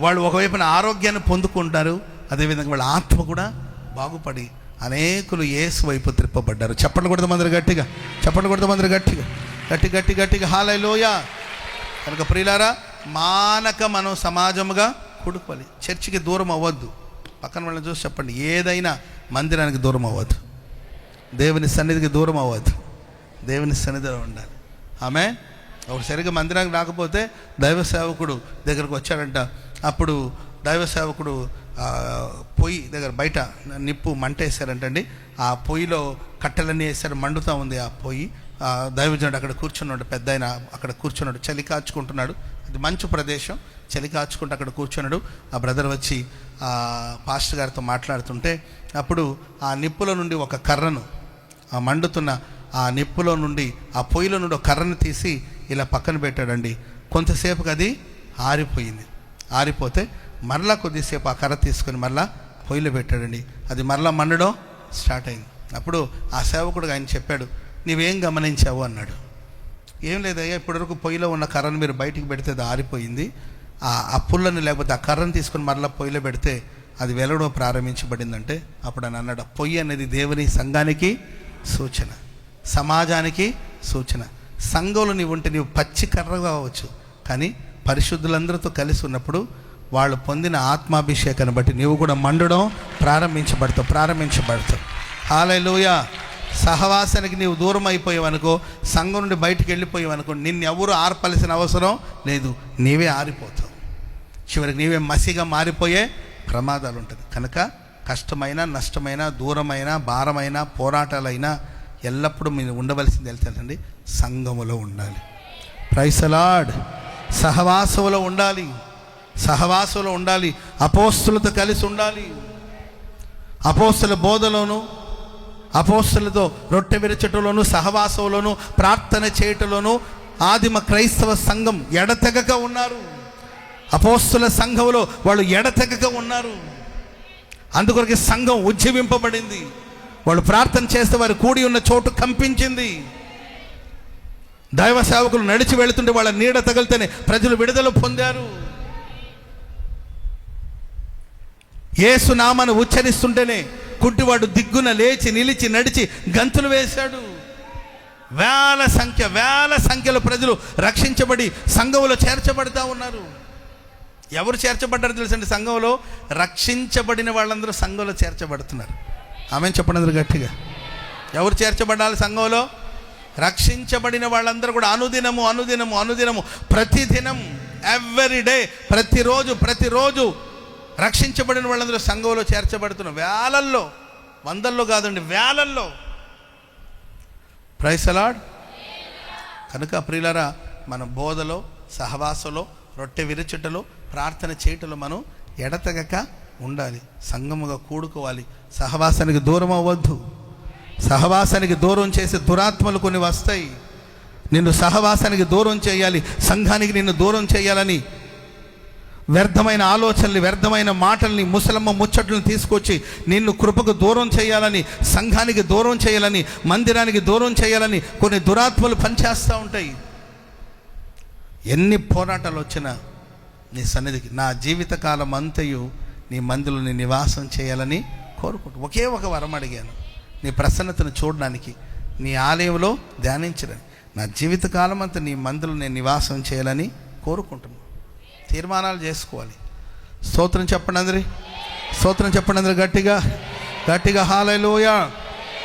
వాళ్ళు ఒకవైపున ఆరోగ్యాన్ని పొందుకుంటారు, అదేవిధంగా వాళ్ళ ఆత్మ కూడా బాగుపడి అనేకులు యేసు వైపు త్రిప్పబడ్డారు. చప్పట్లు కొడదాం అందరు గట్టిగా, చప్పట్లు కొడదాం అందరు గట్టిగా, గట్టిగా హల్లెలూయా. కనుక ప్రియులారా, మానక మనం సమాజముగా కూడుకోవాలి. చర్చికి దూరం అవ్వద్దు. పక్కన వాళ్ళని చూసి చెప్పండి, ఏదైనా మందిరానికి దూరం అవ్వద్దు, దేవుని సన్నిధికి దూరం అవ్వద్దు, దేవుని సన్నిధిలో ఉండాలి. ఆమె ఒక సరిగ్గా మందిరానికి రాకపోతే దైవ సేవకుడు దగ్గరకు వచ్చాడంట. అప్పుడు దైవ సేవకుడు పొయ్యి దగ్గర బయట నిప్పు మంట వేశారంటండి. ఆ పొయ్యిలో కట్టెలన్నీ వేశారు, మండుతూ ఉంది ఆ పొయ్యి. దైవజనుడు అక్కడ కూర్చున్నాడు, పెద్ద ఆయన అక్కడ కూర్చున్నాడు, చలి కాచుకుంటున్నాడు. అది మంచు ప్రదేశం, చలి కాచుకుంటూ అక్కడ కూర్చున్నాడు. ఆ బ్రదర్ వచ్చి పాస్టర్ గారితో మాట్లాడుతుంటే, అప్పుడు ఆ నిప్పులో నుండి ఒక కర్రను, ఆ మండుతున్న ఆ నిప్పులో నుండి, ఆ పొయ్యిలో నుండి ఒక కర్రను తీసి ఇలా పక్కన పెట్టాడండి. కొంతసేపుకి అది ఆరిపోయింది. ఆరిపోతే మరలా కొద్దిసేపు ఆ కర్ర తీసుకొని మరలా పొయ్యిలో పెట్టాడండి. అది మరలా మండడం స్టార్ట్ అయింది. అప్పుడు ఆ సేవకుడు ఆయన చెప్పాడు, నీవేం గమనించావు అన్నాడు. ఏం లేదయ్యా, ఇప్పటివరకు పొయ్యిలో ఉన్న కర్రను మీరు బయటికి పెడితే అది ఆరిపోయింది. ఆ పుల్లని లేకపోతే ఆ కర్రను తీసుకొని మరలా పొయ్యిలో పెడితే అది వెలగడం ప్రారంభించబడిందంటే, అప్పుడు అని అన్నాడు, పొయ్యి అనేది దేవుని సంఘానికి సూచన, సమాజానికి సూచన. సంఘంలో నీవు ఉంటే నీవు పచ్చి కర్ర కావచ్చు, కానీ పరిశుద్ధులందరితో కలిసి ఉన్నప్పుడు వాళ్ళు పొందిన ఆత్మాభిషేకాన్ని బట్టి నీవు కూడా మండడం ప్రారంభించబడతావు. హల్లెలూయా. సహవాసానికి నీవు దూరం అయిపోయావనుకో, సంఘం నుండి బయటికి వెళ్ళిపోయావనుకో, నిన్ను ఎవరు ఆర్పాల్సిన అవసరం లేదు, నీవే ఆరిపోతావు. చివరికి నీవే మసిగా మారిపోయే ప్రమాదాలు ఉంటుంది. కనుక కష్టమైన, నష్టమైన, దూరమైన, భారమైన, పోరాటాలైనా ఎల్లప్పుడూ మీరు ఉండవలసింది తెలుసండి, సంఘములో ఉండాలి. Praise the Lord. సహవాసంలో ఉండాలి, సహవాసంలో ఉండాలి, అపోస్తులతో కలిసి ఉండాలి. అపోస్తుల బోధలోను, అపోస్తులతో రొట్టె విరచటలోను, సహవాసంలోను, ప్రార్థన చేయటలోను ఆదిమ క్రైస్తవ సంఘం ఎడతెగక ఉన్నారు. అపోస్తుల సంఘంలో వాళ్ళు ఎడతెగక ఉన్నారు. అందుకొరకు సంఘం ఉజ్జీవింపబడింది. వాళ్ళు ప్రార్థన చేస్తే వారు కూడి ఉన్న చోటు కంపించింది. దైవ సేవకులు నడిచి వెళుతుంటే వాళ్ళ నీడ తగిలితేనే ప్రజలు విడుదల పొందారు. యేసు నామాన్ని ఉచ్చరిస్తుంటేనే కుంటివాడు దిగ్గున లేచి నిలిచి నడిచి గంతులు వేశాడు. వేల సంఖ్యలో ప్రజలు రక్షించబడి సంఘంలో చేర్చబడతా ఉన్నారు. ఎవరు చేర్చబడ్డారు తెలుసండి? సంఘంలో రక్షించబడిన వాళ్ళందరూ సంఘంలో చేర్చబడుతున్నారు. ఆమె చెప్పండి అందరూ గట్టిగా. ఎవరు చేర్చబడాలి సంఘంలో? రక్షించబడిన వాళ్ళందరూ కూడా అనుదినము ప్రతిదినం, ఎవ్రీడే, ప్రతిరోజు రక్షించబడిన వాళ్ళందరూ సంఘంలో చేర్చబడుతున్నారు. వేలల్లో, వందల్లో కాదండి, వేలల్లో. Praise the Lord. కనుక ప్రియులారా, మన బోధలో, సహవాసంలో, రొట్టె విరుచుటలో, ప్రార్థన చేయటంలో మనం ఎడతెగక ఉండాలి. సంఘముగా కూడుకోవాలి. సహవాసానికి దూరం అవ్వద్దు. సహవాసానికి దూరం చేసే దురాత్మలు కొన్ని వస్తాయి. నిన్ను సహవాసానికి దూరం చేయాలి, సంఘానికి నిన్ను దూరం చేయాలని వ్యర్థమైన ఆలోచనలు, వ్యర్థమైన మాటల్ని, ముసలమ్మ ముచ్చట్లను తీసుకొచ్చి నిన్ను కృపకు దూరం చేయాలని, సంఘానికి దూరం చేయాలని, మందిరానికి దూరం చేయాలని కొన్ని దురాత్మలు పనిచేస్తూ ఉంటాయి. ఎన్ని పోరాటాలు వచ్చినా నీ సన్నిధికి నా జీవితకాలం అంతయు నీ మందిలో నీ నివాసం చేయాలని కోరుకుంటూ ఒకే ఒక వరం అడిగాను, నీ ప్రసన్నతను చూడడానికి, నీ ఆలయంలో ధ్యానించడానికి. నా జీవితకాలం అంతా నీ మందిలో నేను నివాసం చేయాలని కోరుకుంటున్నాను. తీర్మానాలు చేసుకోవాలి. స్తోత్రం చెప్పండి అందరి గట్టిగా హల్లెలూయా.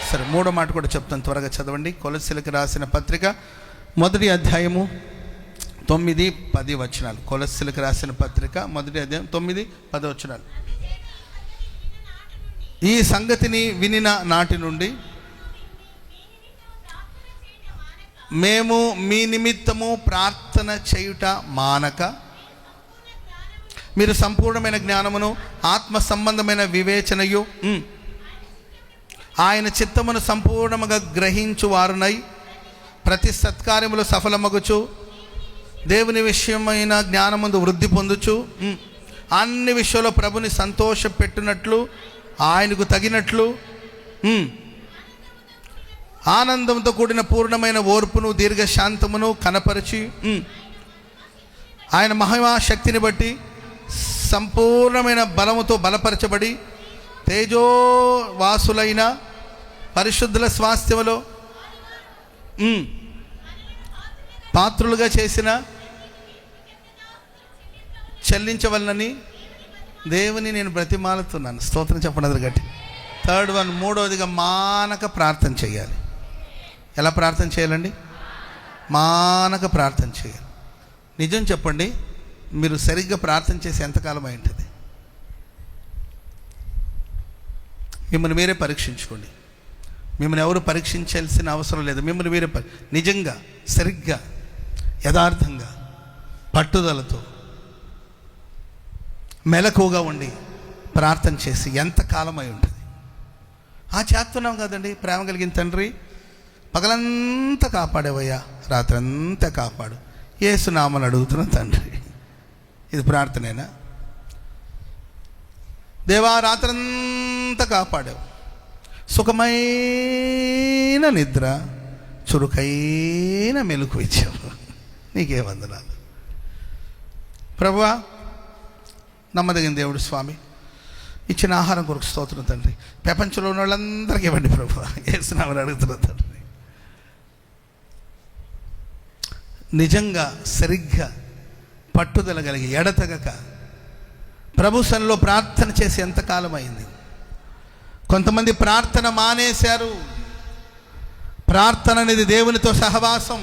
సరే, మూడో మాట కూడా చెప్తాను, త్వరగా చదవండి. కొలస్సీలకు రాసిన పత్రిక 1వ అధ్యాయము 9-10 వచనాలు. కొలస్సీలకు రాసిన పత్రిక 1వ అధ్యాయం 9-10 వచనాలు. ఈ సంగతిని వినిన నాటి నుండి మేము మీ నిమిత్తము ప్రార్థన చేయుట మానక, మీరు సంపూర్ణమైన జ్ఞానమును, ఆత్మ సంబంధమైన వివేచనయు, ఆయన చిత్తమును సంపూర్ణముగా గ్రహించు వారునై ప్రతి సత్కార్యములు సఫలమగుచు దేవుని విషయమైన జ్ఞానమందు వృద్ధి పొందుచు అన్ని విషయంలో ప్రభుని సంతోష పెట్టినట్లు, ఆయనకు తగినట్లు ఆనందంతో కూడిన పూర్ణమైన ఓర్పును దీర్ఘశాంతమును కనపరిచి, ఆయన మహిమా శక్తిని బట్టి సంపూర్ణమైన బలముతో బలపరచబడి తేజోవాసులైన పరిశుద్ధుల స్వాస్థ్యములో పాత్రులుగా చేసిన చెల్లించవలనని దేవుని నేను బ్రతిమాలుతున్నాను. స్తోత్రం చెప్పండి గట్టి. థర్డ్ వన్, మూడవదిగా మానక ప్రార్థన చేయాలి. ఎలా ప్రార్థన చేయాలండి? మానక ప్రార్థన చేయాలి. నిజం చెప్పండి, మీరు సరిగ్గా ప్రార్థన చేసి ఎంతకాలం అయి ఉంటుంది? మిమ్మల్ని మీరే పరీక్షించుకోండి. మిమ్మల్ని ఎవరు పరీక్షించాల్సిన అవసరం లేదు. మిమ్మల్ని మీరే నిజంగా సరిగ్గా యథార్థంగా పట్టుదలతో మెలకువగా ఉండి ప్రార్థన చేసి ఎంతకాలం అయి ఉంటుంది? చేస్తున్నాం కదండి. ప్రేమ కలిగిన తండ్రి, పగలంతా కాపాడేవయ్యా, రాత్రంతా కాపాడు, యేసునామని అడుగుతున్న తండ్రి. ఇది ప్రార్థనేనా? దేవా, రాత్రంతా కాపాడావు, సుఖమైన నిద్ర, చురుకైన మెలుకు ఇచ్చావు, నీకే వందనాలు ప్రభువా. నమ్మదగిన దేవుడు స్వామి, ఇచ్చిన ఆహారం కొరకు స్తోత్రం తండ్రి. ప్రపంచంలో ఉన్న వాళ్ళందరికీ ఇవ్వండి ప్రభువా, యేసునామని అడుగుతున్న తండ్రి. నిజంగా సరిగ్గా పట్టుదల కలిగి ఎడతెగక ప్రభు సన్నిధిలో ప్రార్థన చేసి ఎంతకాలం అయింది? కొంతమంది ప్రార్థన మానేశారు. ప్రార్థన అనేది దేవునితో సహవాసం,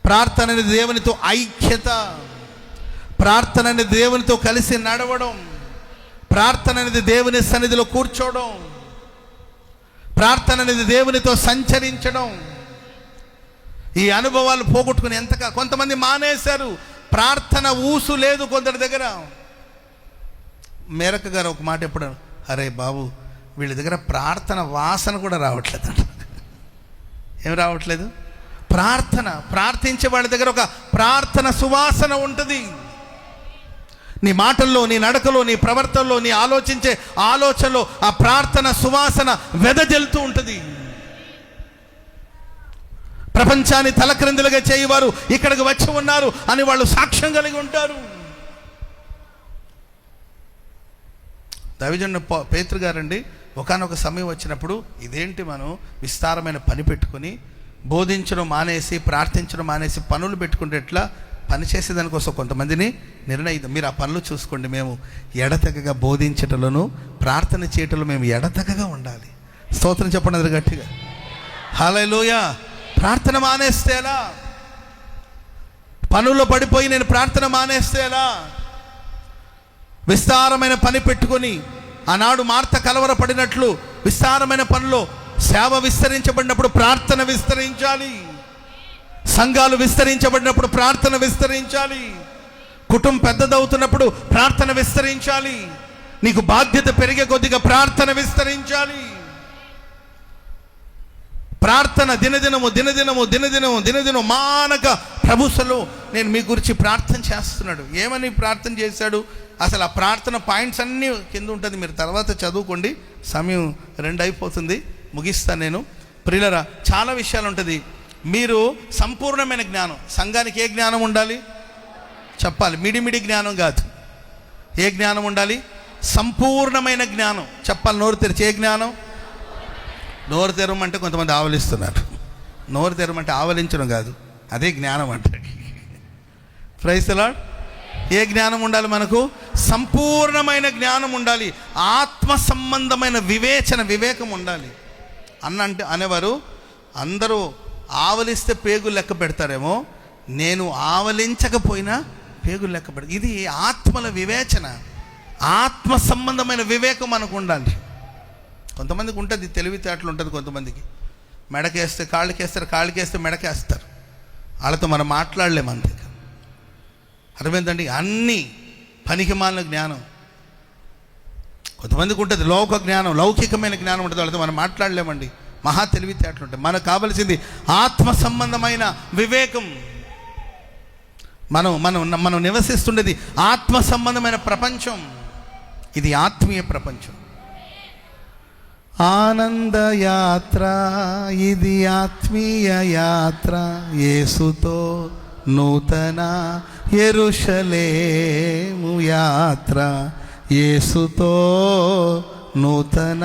ప్రార్థన అనేది దేవునితో ఐక్యత, ప్రార్థన అనేది దేవునితో కలిసి నడవడం, ప్రార్థన అనేది దేవుని సన్నిధిలో కూర్చోవడం, ప్రార్థన అనేది దేవునితో సంచరించడం. ఈ అనుభవాలు పోగొట్టుకుని కొంతమంది మానేశారు. ప్రార్థన ఊసు లేదు కొందరి దగ్గర. మేరక్క గారు ఒక మాట ఎప్పుడు, అరే బాబు, వీళ్ళ దగ్గర ప్రార్థన వాసన కూడా రావట్లేదు. ఏం రావట్లేదు? ప్రార్థించే వాళ్ళ దగ్గర ఒక ప్రార్థన సువాసన ఉంటుంది. నీ మాటల్లో, నీ నడకలో, నీ ప్రవర్తనలో, నీ ఆలోచించే ఆలోచనలో ఆ ప్రార్థన సువాసన వెదజల్లుతూ ఉంటుంది. ప్రపంచాన్ని తలక్రిందులుగా చేయవారు ఇక్కడికి వచ్చి ఉన్నారు అని వాళ్ళు సాక్ష్యం కలిగి ఉంటారు. దైవజనుడు పేతురు గారండి, ఒకానొక సమయం వచ్చినప్పుడు, ఇదేంటి మనం విస్తారమైన పని పెట్టుకుని బోధించడం మానేసి, ప్రార్థించడం మానేసి పనులు పెట్టుకుంటే ఎట్లా? పని చేసేదానికోసం కొంతమందిని నిర్ణయిద్దాం. మీరు ఆ పనులు చూసుకోండి, మేము ఎడతెగగా బోధించటంలోను ప్రార్థన చేయటంలో మేము ఎడతెగగా ఉండాలి. స్తోత్రం చెప్పండి గట్టిగా. హల్లెలూయా. ప్రార్థన మానేస్తే ఎలా? పనుల్లో పడిపోయి నేను ప్రార్థన మానేస్తే ఎలా? విస్తారమైన పని పెట్టుకొని, ఆనాడు మార్త కలవరపడినట్లు విస్తారమైన పనిలో సేవ విస్తరించబడినప్పుడు ప్రార్థన విస్తరించాలి. సంఘాలు విస్తరించబడినప్పుడు ప్రార్థన విస్తరించాలి. కుటుంబం పెద్దదవుతున్నప్పుడు ప్రార్థన విస్తరించాలి. నీకు బాధ్యత పెరిగే కొద్దిగా ప్రార్థన విస్తరించాలి. ప్రార్థన దినదినము మానక ప్రభుసలో నేను మీ గురించి ప్రార్థన చేస్తున్నాడు. ఏమని ప్రార్థన చేశాడు? అసలు ఆ ప్రార్థన పాయింట్స్ అన్నీ కింద ఉంటుంది, మీరు తర్వాత చదువుకోండి. సమయం 2 అయిపోతుంది, ముగిస్తాను నేను. ప్రియులరా, చాలా విషయాలు ఉంటుంది. మీరు సంపూర్ణమైన జ్ఞానం, సంఘానికి ఏ జ్ఞానం ఉండాలి చెప్పాలి. మిడిమిడి జ్ఞానం కాదు. ఏ జ్ఞానం ఉండాలి? సంపూర్ణమైన జ్ఞానం చెప్పాలి. నోరు తెరిచి ఏ జ్ఞానం? నోరు తెరవమంటే కొంతమంది ఆవలిస్తున్నారు. నోరు తెరవమంటే ఆవలించడం కాదు, అదే జ్ఞానం అంటే. Praise the lord. ఏ జ్ఞానం ఉండాలి మనకు? సంపూర్ణమైన జ్ఞానం ఉండాలి. ఆత్మ సంబంధమైన వివేకం ఉండాలి. అనేవారు, అందరూ ఆవలిస్తే పేగులు లెక్క పెడతారేమో, నేను ఆవలించకపోయినా పేగులు లెక్క పెడతా. ఇది ఆత్మల వివేచన, ఆత్మ సంబంధమైన వివేకం మనకు ఉండాలి. కొంతమందికి ఉంటుంది, తెలివితేటలు ఉంటుంది కొంతమందికి. మెడకేస్తే కాళ్ళకేస్తారు, కాళ్ళకేస్తే మెడకేస్తారు. వాళ్ళతో మనం మాట్లాడలేము అంతే. అర్థమైందండి? అన్నీ పనికిమాలిన జ్ఞానం కొంతమందికి ఉంటుంది. లౌకికమైన జ్ఞానం ఉంటుంది, వాళ్ళతో మనం మాట్లాడలేమండి. మహా తెలివితేటలు ఉంటాయి. మనకు కావలసింది ఆత్మ సంబంధమైన వివేకం. మనం నివసిస్తుండేది ఆత్మ సంబంధమైన ప్రపంచం. ఇది ఆత్మీయ ప్రపంచం. ఆనంద యాత్ర, ఇది ఆత్మీయ యాత్ర, యేసుతో నూతన యెరూషలేము యాత్ర, యేసుతో నూతన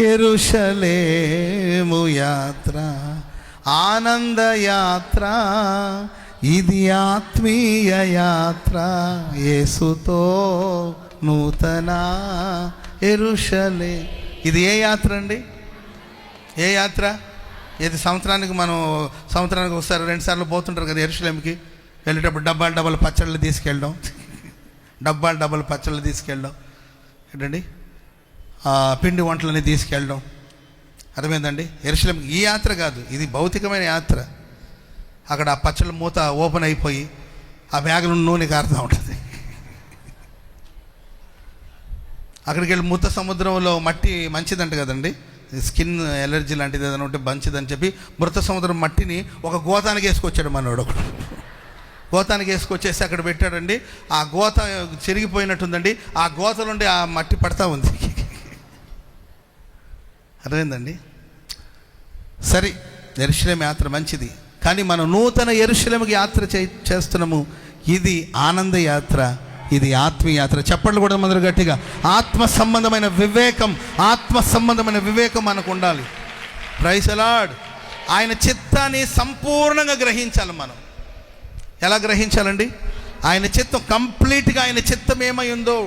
యెరూషలేము యాత్ర. ఆనంద యాత్ర, ఇది ఆత్మీయ యాత్ర, యేసుతో నూతన యెరూషలే. ఇది ఏ యాత్ర అండి? ఏ యాత్ర? ఇది సంవత్సరానికి ఒకసారి 2 సార్లు పోతుంటారు కదా యెరూషలేముకి. వెళ్ళేటప్పుడు డబ్బాలు పచ్చళ్ళు తీసుకెళ్ళడం, డబ్బాలు పచ్చళ్ళు తీసుకెళ్ళడం, ఏంటండి పిండి వంటలని తీసుకెళ్ళడం. అర్థమైందండి? యెరూషలేముకి ఈ యాత్ర కాదు, ఇది భౌతికమైన యాత్ర. అక్కడ ఆ పచ్చళ్ళ మూత ఓపెన్ అయిపోయి ఆ బ్యాగులో నూనె కారుతూ ఉంటుంది. అక్కడికి వెళ్ళి మూత సముద్రంలో మట్టి మంచిదంట కదండి, స్కిన్ ఎలర్జీ లాంటిది ఏదైనా ఉంటే మంచిదని చెప్పి మృత సముద్రం మట్టిని ఒక గోతానికి వేసుకొచ్చాడు మనోడు. గోతానికి వేసుకొచ్చేసి అక్కడ పెట్టాడండి. ఆ గోత చెరిగిపోయినట్టుందండి. ఆ గోత నుండి ఆ మట్టి పడతా ఉంది. అర్థమైందండి? సరే, యెరూషలేము యాత్ర మంచిది, కానీ మనం నూతన యెరూషలేముకి యాత్ర చేస్తున్నాము. ఇది ఆనంద యాత్ర, ఇది ఆత్మీయ యాత్ర. చెప్పండి కూడా మొదలు గట్టిగా. ఆత్మ సంబంధమైన వివేకం మనకు ఉండాలి. Praise the Lord. ఆయన చిత్తాన్ని సంపూర్ణంగా గ్రహించాలి. మనం ఎలా గ్రహించాలండి? ఆయన చిత్తం కంప్లీట్గా, ఆయన చిత్తం ఏమై ఉందో,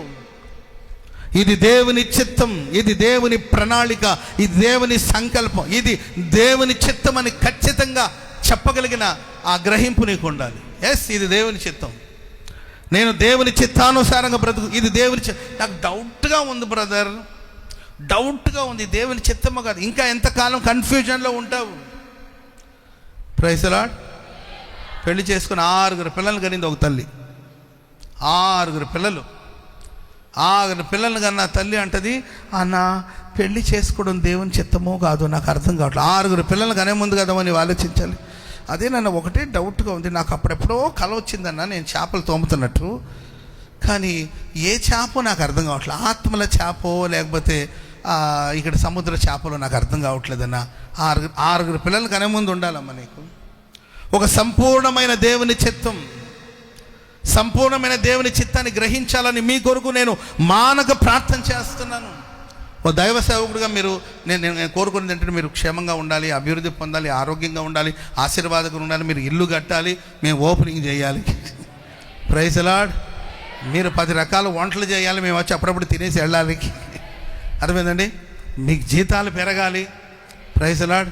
ఇది దేవుని చిత్తం, ఇది దేవుని ప్రణాళిక, ఇది దేవుని సంకల్పం, ఇది దేవుని చిత్తం అని ఖచ్చితంగా చెప్పగలిగిన ఆ గ్రహింపు నీకు ఉండాలి. ఎస్, ఇది దేవుని చిత్తం, నేను దేవుని చిత్తానుసారంగా బ్రతుకు, ఇది దేవుని నాకు డౌట్గా ఉంది బ్రదర్, డౌట్గా ఉంది, దేవుని చిత్తమో కాదు. ఇంకా ఎంతకాలం కన్ఫ్యూజన్లో ఉంటావు? Praise the Lord. పెళ్లి చేసుకుని 6 పిల్లలు కనింది ఒక తల్లి. 6 పిల్లలు కన్నా తల్లి అంటది, అన్న పెళ్లి చేసుకోవడం దేవుని చిత్తమో కాదో నాకు అర్థం కావట్లేదు. 6 పిల్లలు కనే ముందు కదా అని ఆలోచించాలి. అదే నన్ను ఒకటే డౌట్గా ఉంది. నాకు అప్పుడెప్పుడో కల వచ్చిందన్న, నేను చేపలు తోముతున్నట్టు, కానీ ఏ చేపో నాకు అర్థం కావట్లేదు. ఆత్మల చేపో లేకపోతే ఇక్కడ సముద్ర చేపలో నాకు అర్థం కావట్లేదన్న. 6 పిల్లలు కనే ముందు ఉండాలమ్మా నీకు ఒక సంపూర్ణమైన దేవుని చిత్తం, సంపూర్ణమైన దేవుని చిత్తాన్ని గ్రహించాలని మీ కొరకు నేను మానక ప్రార్థన చేస్తున్నాను. ఓ దైవ సేవకుడిగా నేను కోరుకునేది ఏంటంటే, మీరు క్షేమంగా ఉండాలి, అభివృద్ధి పొందాలి, ఆరోగ్యంగా ఉండాలి, ఆశీర్వాదకులు ఉండాలి, మీరు ఇల్లు కట్టాలి, మేము ఓపెనింగ్ చేయాలి. Praise the Lord. మీరు 10 రకాల వంటలు చేయాలి, మేము వచ్చి అప్పుడప్పుడు తినేసి వెళ్ళాలి. అర్థమైందండి? మీకు జీతాలు పెరగాలి. Praise the Lord.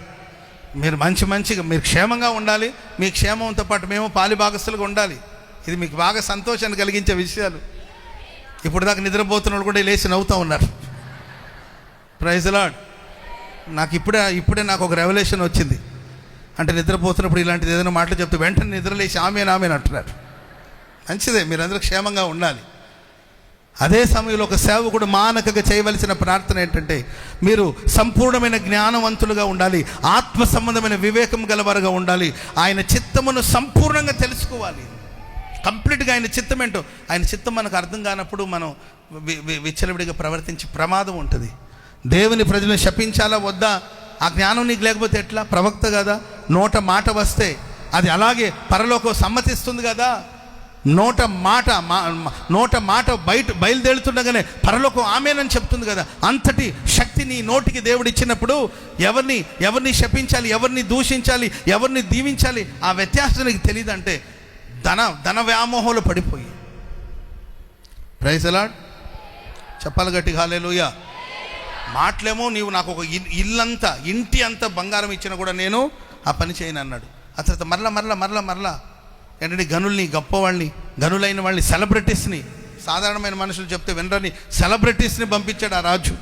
మీరు మంచిగా మీరు క్షేమంగా ఉండాలి. మీ క్షేమంతో పాటు మేము పాలిభాగస్తులుగా ఉండాలి. ఇది మీకు బాగా సంతోషాన్ని కలిగించే విషయాలు. ఇప్పుడు దాకా నిద్రపోతున్న వాళ్ళు కూడా లేచి నవ్వుతూ ఉన్నారు. Praise the Lord. నాకు ఇప్పుడే నాకు ఒక రెవల్యూషన్ వచ్చింది. అంటే నిద్రపోతున్నప్పుడు ఇలాంటిది ఏదైనా మాటలు చెప్తే వెంటనే నిద్రలేసి ఆమె అంటున్నారు. మంచిదే, మీరందరూ క్షేమంగా ఉండాలి. అదే సమయంలో ఒక సేవకుడు మానకగా చేయవలసిన ప్రార్థన ఏంటంటే, మీరు సంపూర్ణమైన జ్ఞానవంతులుగా ఉండాలి, ఆత్మ సంబంధమైన వివేకం గలవారుగా ఉండాలి, ఆయన చిత్తమును సంపూర్ణంగా తెలుసుకోవాలి. కంప్లీట్గా ఆయన చిత్తం ఏంటో, ఆయన చిత్తం మనకు అర్థం కానప్పుడు మనం విచ్చలవిడిగా ప్రవర్తించే ప్రమాదం ఉంటుంది. దేవుని ప్రజలను శపించాలా వద్దా ఆ జ్ఞానం నీకు లేకపోతే ఎట్లా? ప్రవక్త కదా, నోట మాట వస్తే అది అలాగే పరలోకం సమ్మతిస్తుంది కదా. నోట మాట బయలుదేరుతుండగానే పరలోకం ఆమేనని చెప్తుంది కదా. అంతటి శక్తి నీ నోటికి దేవుడు ఇచ్చినప్పుడు ఎవరిని శపించాలి, ఎవరిని దూషించాలి, ఎవరిని దీవించాలి ఆ వ్యత్యాసం నీకు తెలియదంటే ధన వ్యామోహంలో పడిపోయి. Praise the Lord. చెప్పాలి గట్టిగా హల్లెలూయా. మాటలేమో నీవు నాకు ఒక ఇంటి అంతా బంగారం ఇచ్చినా కూడా నేను ఆ పని చేయను అన్నాడు. ఆ తర్వాత మరలా ఏంటంటే గనుల్ని, గొప్పవాళ్ళని, గనులైన వాళ్ళని, సెలబ్రిటీస్ని, సాధారణమైన మనుషులు చెప్తే వినరని సెలబ్రిటీస్ని పంపించాడు ఆ రాజు.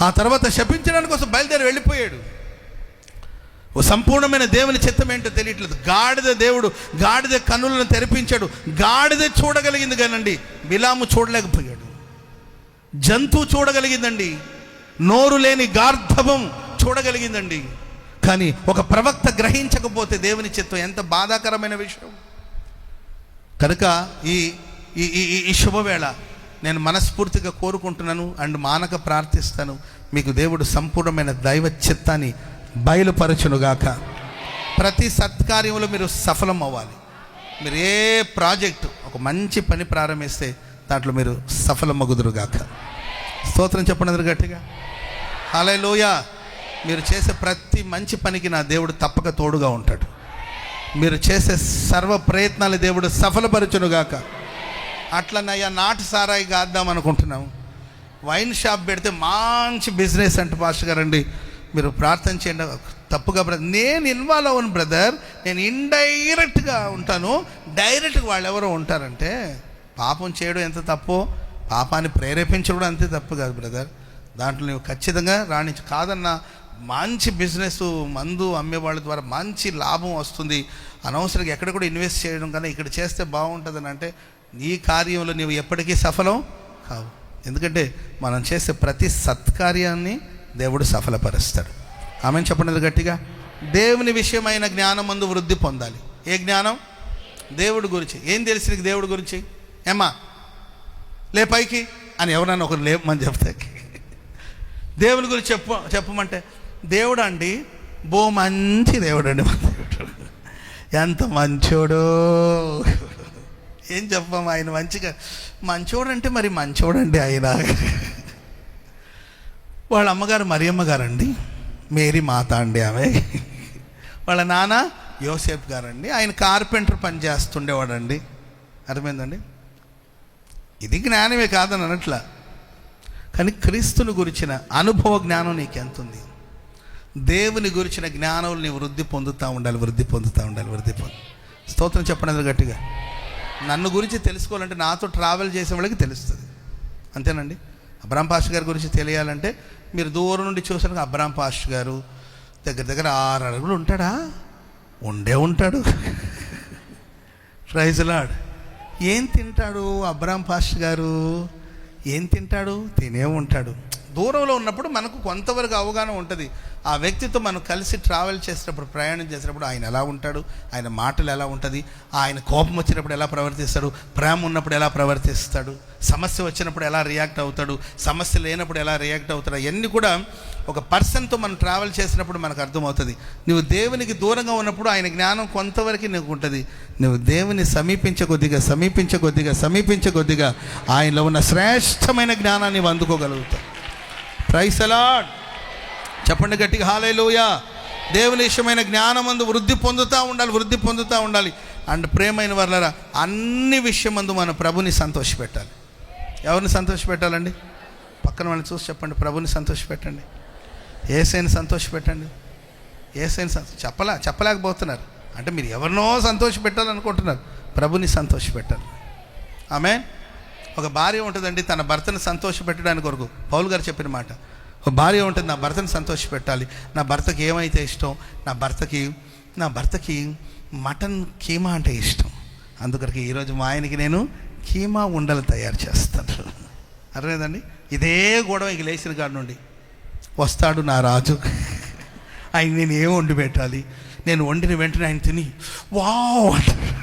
ఆ తర్వాత శపించడానికి కోసం బయలుదేరి వెళ్ళిపోయాడు. ఓ సంపూర్ణమైన దేవుని చిత్తం ఏంటో తెలియట్లేదు. గాడిద కన్నులను తెరిపించాడు. గాడిద చూడగలిగింది కానండి, బిలాము చూడలేకపోయాడు. జంతువు చూడగలిగిందండి, నోరు లేని గార్ధవం చూడగలిగిందండి, కానీ ఒక ప్రవక్త గ్రహించకపోతే దేవుని చిత్తం ఎంత బాధాకరమైన విషయం. కనుక ఈ ఈ ఈ శుభవేళ నేను మనస్ఫూర్తిగా కోరుకుంటున్నాను అండ్ మానక ప్రార్థిస్తాను, మీకు దేవుడు సంపూర్ణమైన దైవ చిత్తాన్ని బయలుపరచునుగాక. ప్రతి సత్కార్యంలో మీరు సఫలం అవ్వాలి. మీరు ఏ ప్రాజెక్టు, ఒక మంచి పని ప్రారంభిస్తే దాంట్లో మీరు సఫలమగుదురుగాక. స్తోత్రం చెప్పండి అందరూ గట్టిగా. హల్లెలూయా. మీరు చేసే ప్రతి మంచి పనికి నా దేవుడు తప్పక తోడుగా ఉంటాడు. మీరు చేసే సర్వ ప్రయత్నాలు దేవుడు సఫలపరచునుగాక. అట్లనయ్యా నాటు సారాయి కాద్దాం అనుకుంటున్నాము, వైన్ షాప్ పెడితే మంచి బిజినెస్ అంటే పాస్టర్ గారండి మీరు ప్రార్థన చేయండి. తప్పుగా బ్రదర్, నేను ఇన్వాల్వ్ అవ్వను బ్రదర్, నేను ఇండైరెక్ట్గా ఉంటాను, డైరెక్ట్గా వాళ్ళు ఎవరో ఉంటారంటే పాపం చేయడం ఎంత తప్పో పాపాన్ని ప్రేరేపించడం అంతే తప్పు కాదు బ్రదర్. దాంట్లో నువ్వు ఖచ్చితంగా రాణించు. కాదన్నా మంచి బిజినెస్, మందు అమ్మే వాళ్ళ ద్వారా మంచి లాభం వస్తుంది, అనవసరంగా ఎక్కడ కూడా ఇన్వెస్ట్ చేయడం కన్నా ఇక్కడ చేస్తే బాగుంటుందని అంటే నీ కార్యంలో నువ్వు ఎప్పటికీ సఫలం కావు. ఎందుకంటే మనం చేసే ప్రతి సత్కార్యాన్ని దేవుడు సఫలపరుస్తాడు. ఆమెను చెప్పండి గట్టిగా. దేవుని విషయమైన జ్ఞానం మందు వృద్ధి పొందాలి. ఏ జ్ఞానం? దేవుడి గురించి. ఏం తెలిసి నీకు దేవుడి గురించి? ఏమ్మా లే పైకి అని ఎవరన్నా ఒకరు లేపమని చెప్తే దేవుని గురించి చెప్పమంటే దేవుడు అండి మంచి దేవుడు అండి, మన దేవుడు ఎంత మంచోడో. ఏం చెప్పాము, ఆయన మంచిగా మంచోడంటే మరి మంచోడండి ఆయన. వాళ్ళ అమ్మగారు మరియమ్మ గారండి, మేరీ మాత అండి ఆమె. వాళ్ళ నాన్న యోసేఫ్ గారండి, ఆయన కార్పెంటర్ పని చేస్తుండేవాడండి. అర్థమైందండి? ఇది జ్ఞానమే కాదని అనట్లా, కానీ క్రీస్తుని గురించిన అనుభవ జ్ఞానం నీకు ఎంత ఉంది? దేవుని గురించిన జ్ఞానం నీవు వృద్ధి పొందుతూ ఉండాలి. స్తోత్రం చెప్పండి గట్టిగా. నన్ను గురించి తెలుసుకోవాలంటే నాతో ట్రావెల్ చేసే వాళ్ళకి తెలుస్తుంది, అంతేనండి. అబ్రాం పాస్టర్ గారి గురించి తెలియాలంటే మీరు దూరం నుండి చూసారు, అబ్రాం పాస్టర్ గారు దగ్గర 6 అడుగులు ఉంటాడా? ఉంటాడు. Praise Lord. ఏం తింటాడు అబ్రాం పాస్టర్ గారు? ఏం తింటాడు? తినే ఉంటాడు. దూరంలో ఉన్నప్పుడు మనకు కొంతవరకు అవగాహన ఉంటుంది. ఆ వ్యక్తితో మనం కలిసి ట్రావెల్ చేసేటప్పుడు, ప్రయాణం చేసేటప్పుడు ఆయన ఎలా ఉంటాడు, ఆయన మాటలు ఎలా ఉంటుంది, ఆయన కోపం వచ్చినప్పుడు ఎలా ప్రవర్తిస్తాడు, ప్రేమ ఉన్నప్పుడు ఎలా ప్రవర్తిస్తాడు, సమస్య వచ్చినప్పుడు ఎలా రియాక్ట్ అవుతాడు, సమస్య లేనప్పుడు ఎలా రియాక్ట్ అవుతాడు, అవన్నీ కూడా ఒక పర్సన్తో మనం ట్రావెల్ చేసినప్పుడు మనకు అర్థమవుతుంది. నువ్వు దేవునికి దూరంగా ఉన్నప్పుడు ఆయన జ్ఞానం కొంతవరకు నీకు ఉంటుంది. నువ్వు దేవుని సమీపించే కొద్దిగా ఆయనలో ఉన్న శ్రేష్టమైన జ్ఞానాన్ని అందుకోగలుగుతావు. Praise the Lord. చెప్పండి గట్టిగా హల్లెలూయా. దేవుని విషయమైన జ్ఞానమందు వృద్ధి పొందుతూ ఉండాలి. అండ్ ప్రేమైన వర్లరా, అన్ని విషయమందు మన ప్రభుని సంతోషపెట్టాలి. ఎవరిని సంతోషపెట్టాలండి? పక్కన వాళ్ళని చూసి చెప్పండి, ప్రభుని సంతోషపెట్టండి, యేసయ్యని సంతోషపెట్టండి. యేసయ్యని చెప్పలేకపోతున్నారు అంటే మీరు ఎవరినో సంతోషపెట్టాలనుకుంటున్నారు. ప్రభుని సంతోషపెట్టాలి. ఆమేన్. ఒక భార్య ఉంటుందండి, తన భర్తను సంతోషపెట్టడానికి కొరకు పౌలు గారు చెప్పిన మాట. ఒక భార్య ఉంటుంది, నా భర్తను సంతోషపెట్టాలి, నా భర్తకి ఏమైతే ఇష్టం, నా భర్తకి మటన్ కీమా అంటే ఇష్టం, అందుకరికి ఈరోజు మా ఆయనకి నేను కీమా ఉండలు తయారు చేస్తాను. అర్థమైందండి? ఇదే గొడవ ఇక లేచిన కాడి నుండి వస్తాడు నా రాజు, ఆయన నేను ఏం వండి పెట్టాలి, నేను వండిన వెంటనే ఆయన తిని వావ్ అంటాడు.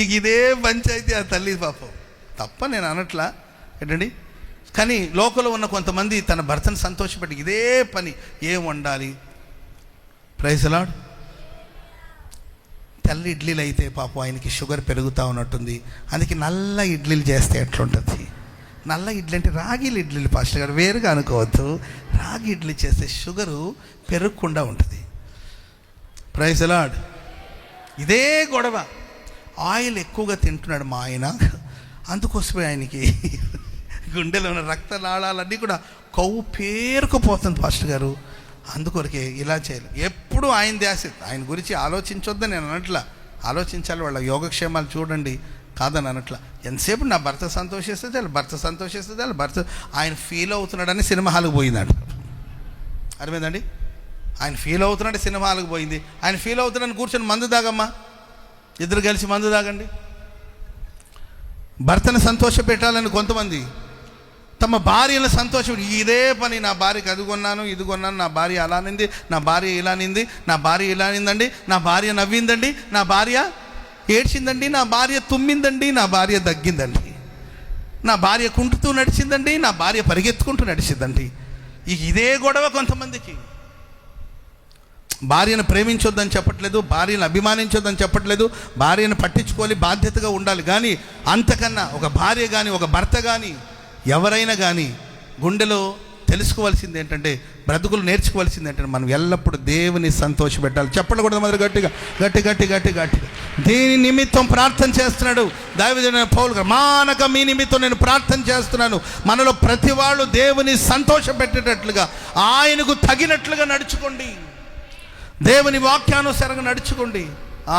ఇక ఇదే పంచాయితీ ఆ తల్లి పాపం. తప్ప నేను అనట్లా ఏంటండి, కానీ లోకంలో ఉన్న కొంతమంది తన భర్తను సంతోషపెట్టి ఇదే పని, ఏం వండాలి. Praise the lord. తెల్ల ఇడ్లీలు అయితే పాపం ఆయనకి షుగర్ పెరుగుతూ ఉన్నట్టుంది, అందుకే నల్ల ఇడ్లీలు చేస్తే ఎట్లుంటుంది? నల్ల ఇడ్లీ అంటే రాగిల ఇడ్లీలు పాస్టర్ గారు, వేరుగా అనుకోవద్దు. రాగి ఇడ్లీ చేస్తే షుగరు పెరగకుండా ఉంటుంది. Praise the lord. ఇదే గొడవ. ఆయిల్ ఎక్కువగా తింటున్నాడు మా ఆయన, అందుకోసమే ఆయనకి గుండెలో ఉన్న రక్తనాళాలన్నీ కూడా కొవ్వు పేరుకుపోతుంది పాస్టర్ గారు, అందుకొరకే ఇలా చేయాలి. ఎప్పుడు ఆయన ధ్యాస, ఆయన గురించి ఆలోచించొద్దని నేను అనట్లా, ఆలోచించాలి, వాళ్ళ యోగక్షేమాలు చూడండి కాదని అనట్లా. ఎంతసేపు నా భర్త సంతోషిస్తే చాలు, భర్త ఆయన ఫీల్ అవుతున్నాడని సినిమా హాల్కి పోయిందంట. అర్థమైందండి? ఆయన ఫీల్ అవుతున్నాడు, సినిమా హాల్కి పోయింది. ఆయన ఫీల్ అవుతున్నాడని కూర్చొని మందు తాగమ్మా, ఇద్దరు కలిసి మందు తాగండి. భర్తను సంతోష పెట్టాలని కొంతమంది తమ భార్యను సంతోషం. ఇదే పని, నా భార్యకి అది కొన్నాను, ఇది కొన్నాను, నా భార్య అలా నింది, నా భార్య ఇలా నింది, నా భార్య ఇలా నిందండి, నా భార్య నవ్విందండి, నా భార్య ఏడ్చిందండి, నా భార్య తుమ్మిందండి, నా భార్య దగ్గిందండి, నా భార్య కుంటుతూ నడిచిందండి, నా భార్య పరిగెత్తుకుంటూ నడిచిందండి. ఇదే గొడవ కొంతమందికి. భార్యను ప్రేమించొద్దని చెప్పట్లేదు, భార్యను అభిమానించొద్దని చెప్పట్లేదు, భార్యను పట్టించుకోవాలి, బాధ్యతగా ఉండాలి. కానీ అంతకన్నా ఒక భార్య కానీ ఒక భర్త కానీ ఎవరైనా కానీ గుండెలో తెలుసుకోవాల్సింది ఏంటంటే, బ్రతుకులు నేర్చుకోవాల్సింది ఏంటంటే, మనం ఎల్లప్పుడూ దేవుని సంతోషపెట్టాలి. చెప్పలు కూడా మొదలు గట్టిగా గట్టిగా దీని నిమిత్తం ప్రార్థన చేస్తున్నాడు దైవజనుడైన పౌలు గారు. మానక మీ నిమిత్తం నేను ప్రార్థన చేస్తున్నాను. మనలో ప్రతి వాళ్ళు దేవుని సంతోషపెట్టేటట్లుగా, ఆయనకు తగినట్లుగా నడుచుకోండి, దేవుని వాక్యానుసారంగా నడుచుకోండి.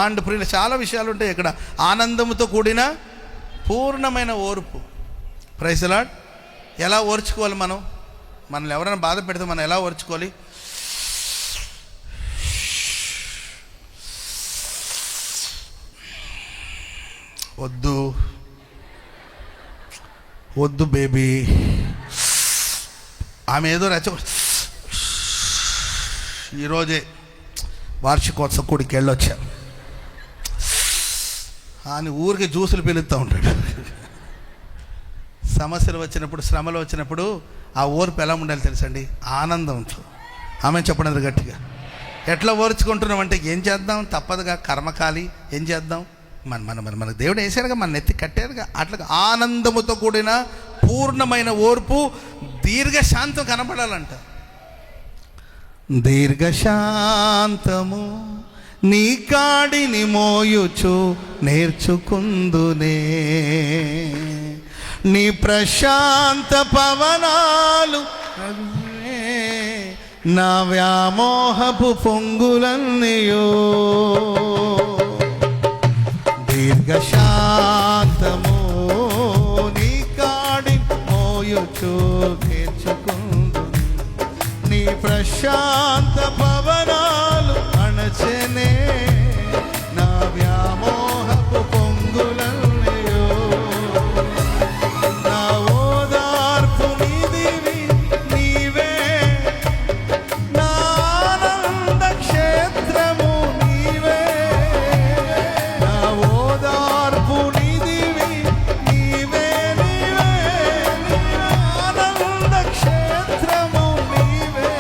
అండ్ ప్రియులు, చాలా విషయాలు ఉంటాయి ఇక్కడ. ఆనందంతో కూడిన పూర్ణమైన ఓర్పు. Praise the lord. ఎలా ఓర్చుకోవాలి? మనల్ని ఎవరైనా బాధ పెడితే మనం ఎలా ఓర్చుకోవాలి? వద్దు బేబీ, ఆమె ఏదో ఈరోజే వార్షికోత్సవ కూడికి వెళ్ళొచ్చాను అని ఊరికి జ్యూసులు పిలుస్తూ ఉంటాడు. సమస్యలు వచ్చినప్పుడు, శ్రమలు వచ్చినప్పుడు ఆ ఓర్పు ఎలా ఉండాలి తెలుసండి? ఆనందంతో. ఆమె చెప్పడం గట్టిగా. ఎట్లా ఓర్చుకుంటున్నాం అంటే, ఏం చేద్దాం, తప్పదుగా, కర్మకాలి, ఏం చేద్దాం, మన దేవుడు వేసాడుగా, మన నెత్తి కట్టారుగా. అట్లా ఆనందముతో కూడిన పూర్ణమైన ఓర్పు, దీర్ఘశాంతం కనబడాలంట. దీర్ఘశాంతము నీ కాడిని మోయుచు నేర్చుకుందునే, నీ ప్రశాంత పవనాలు నా వ్యామోహపు పొంగులన్నయో. దీర్ఘశాంతము నీ కాడి మోయుచు నేర్చుకుందు, నీ ప్రశాంత పవనాలు అణచనే నా వ్యామోహపు పొంగులన్నయో. నా ఓదార్పు నీదివి నీవే, నా ఆనంద క్షేత్రము నీవే. నా ఓదార్పు నీదివి నీవే, ఆనంద క్షేత్రము నీవే.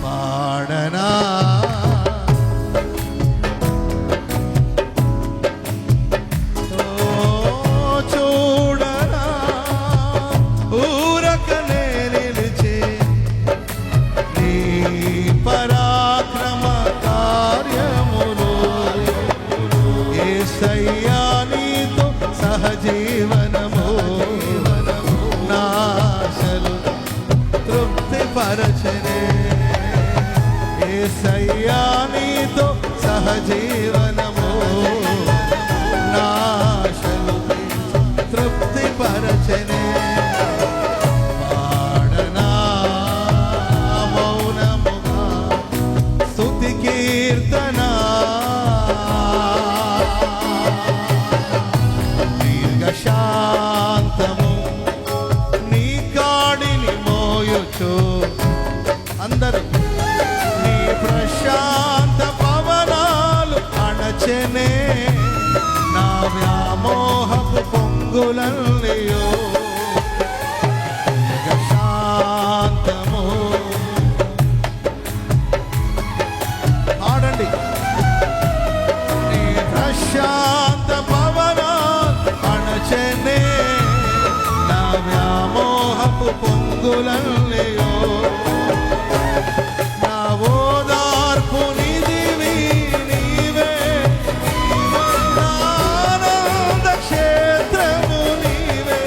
పాడనా చూడనా ఊరకనే నిలిచే నీ పరాక్రమ కార్యములు. యేసయ్యా నీతో సహజీవనము నాశలు తృప్తి పరచనే. యేసయ్యా నీతో సహజీవనము నాశలు తృప్తి పరచనే. పాడనా మౌనముగా స్తుతి కీర్తన, దీర్ఘశాంతము నీ కాడిని మోయుచు. అందరూ నీ ప్రశాంత పవనాలు అణచెనే నా వ్యామోహపు పొంగులన్నయో. దీర్ఘశాంతము ఆడండి. నీ ప్రశాంత పవనాలు అణచెనే నా వ్యామోహపు పొంగులన్నయో. నా ఓదార్పు నీదివి నీవే, నా ఆనంద క్షేత్రము నీవే.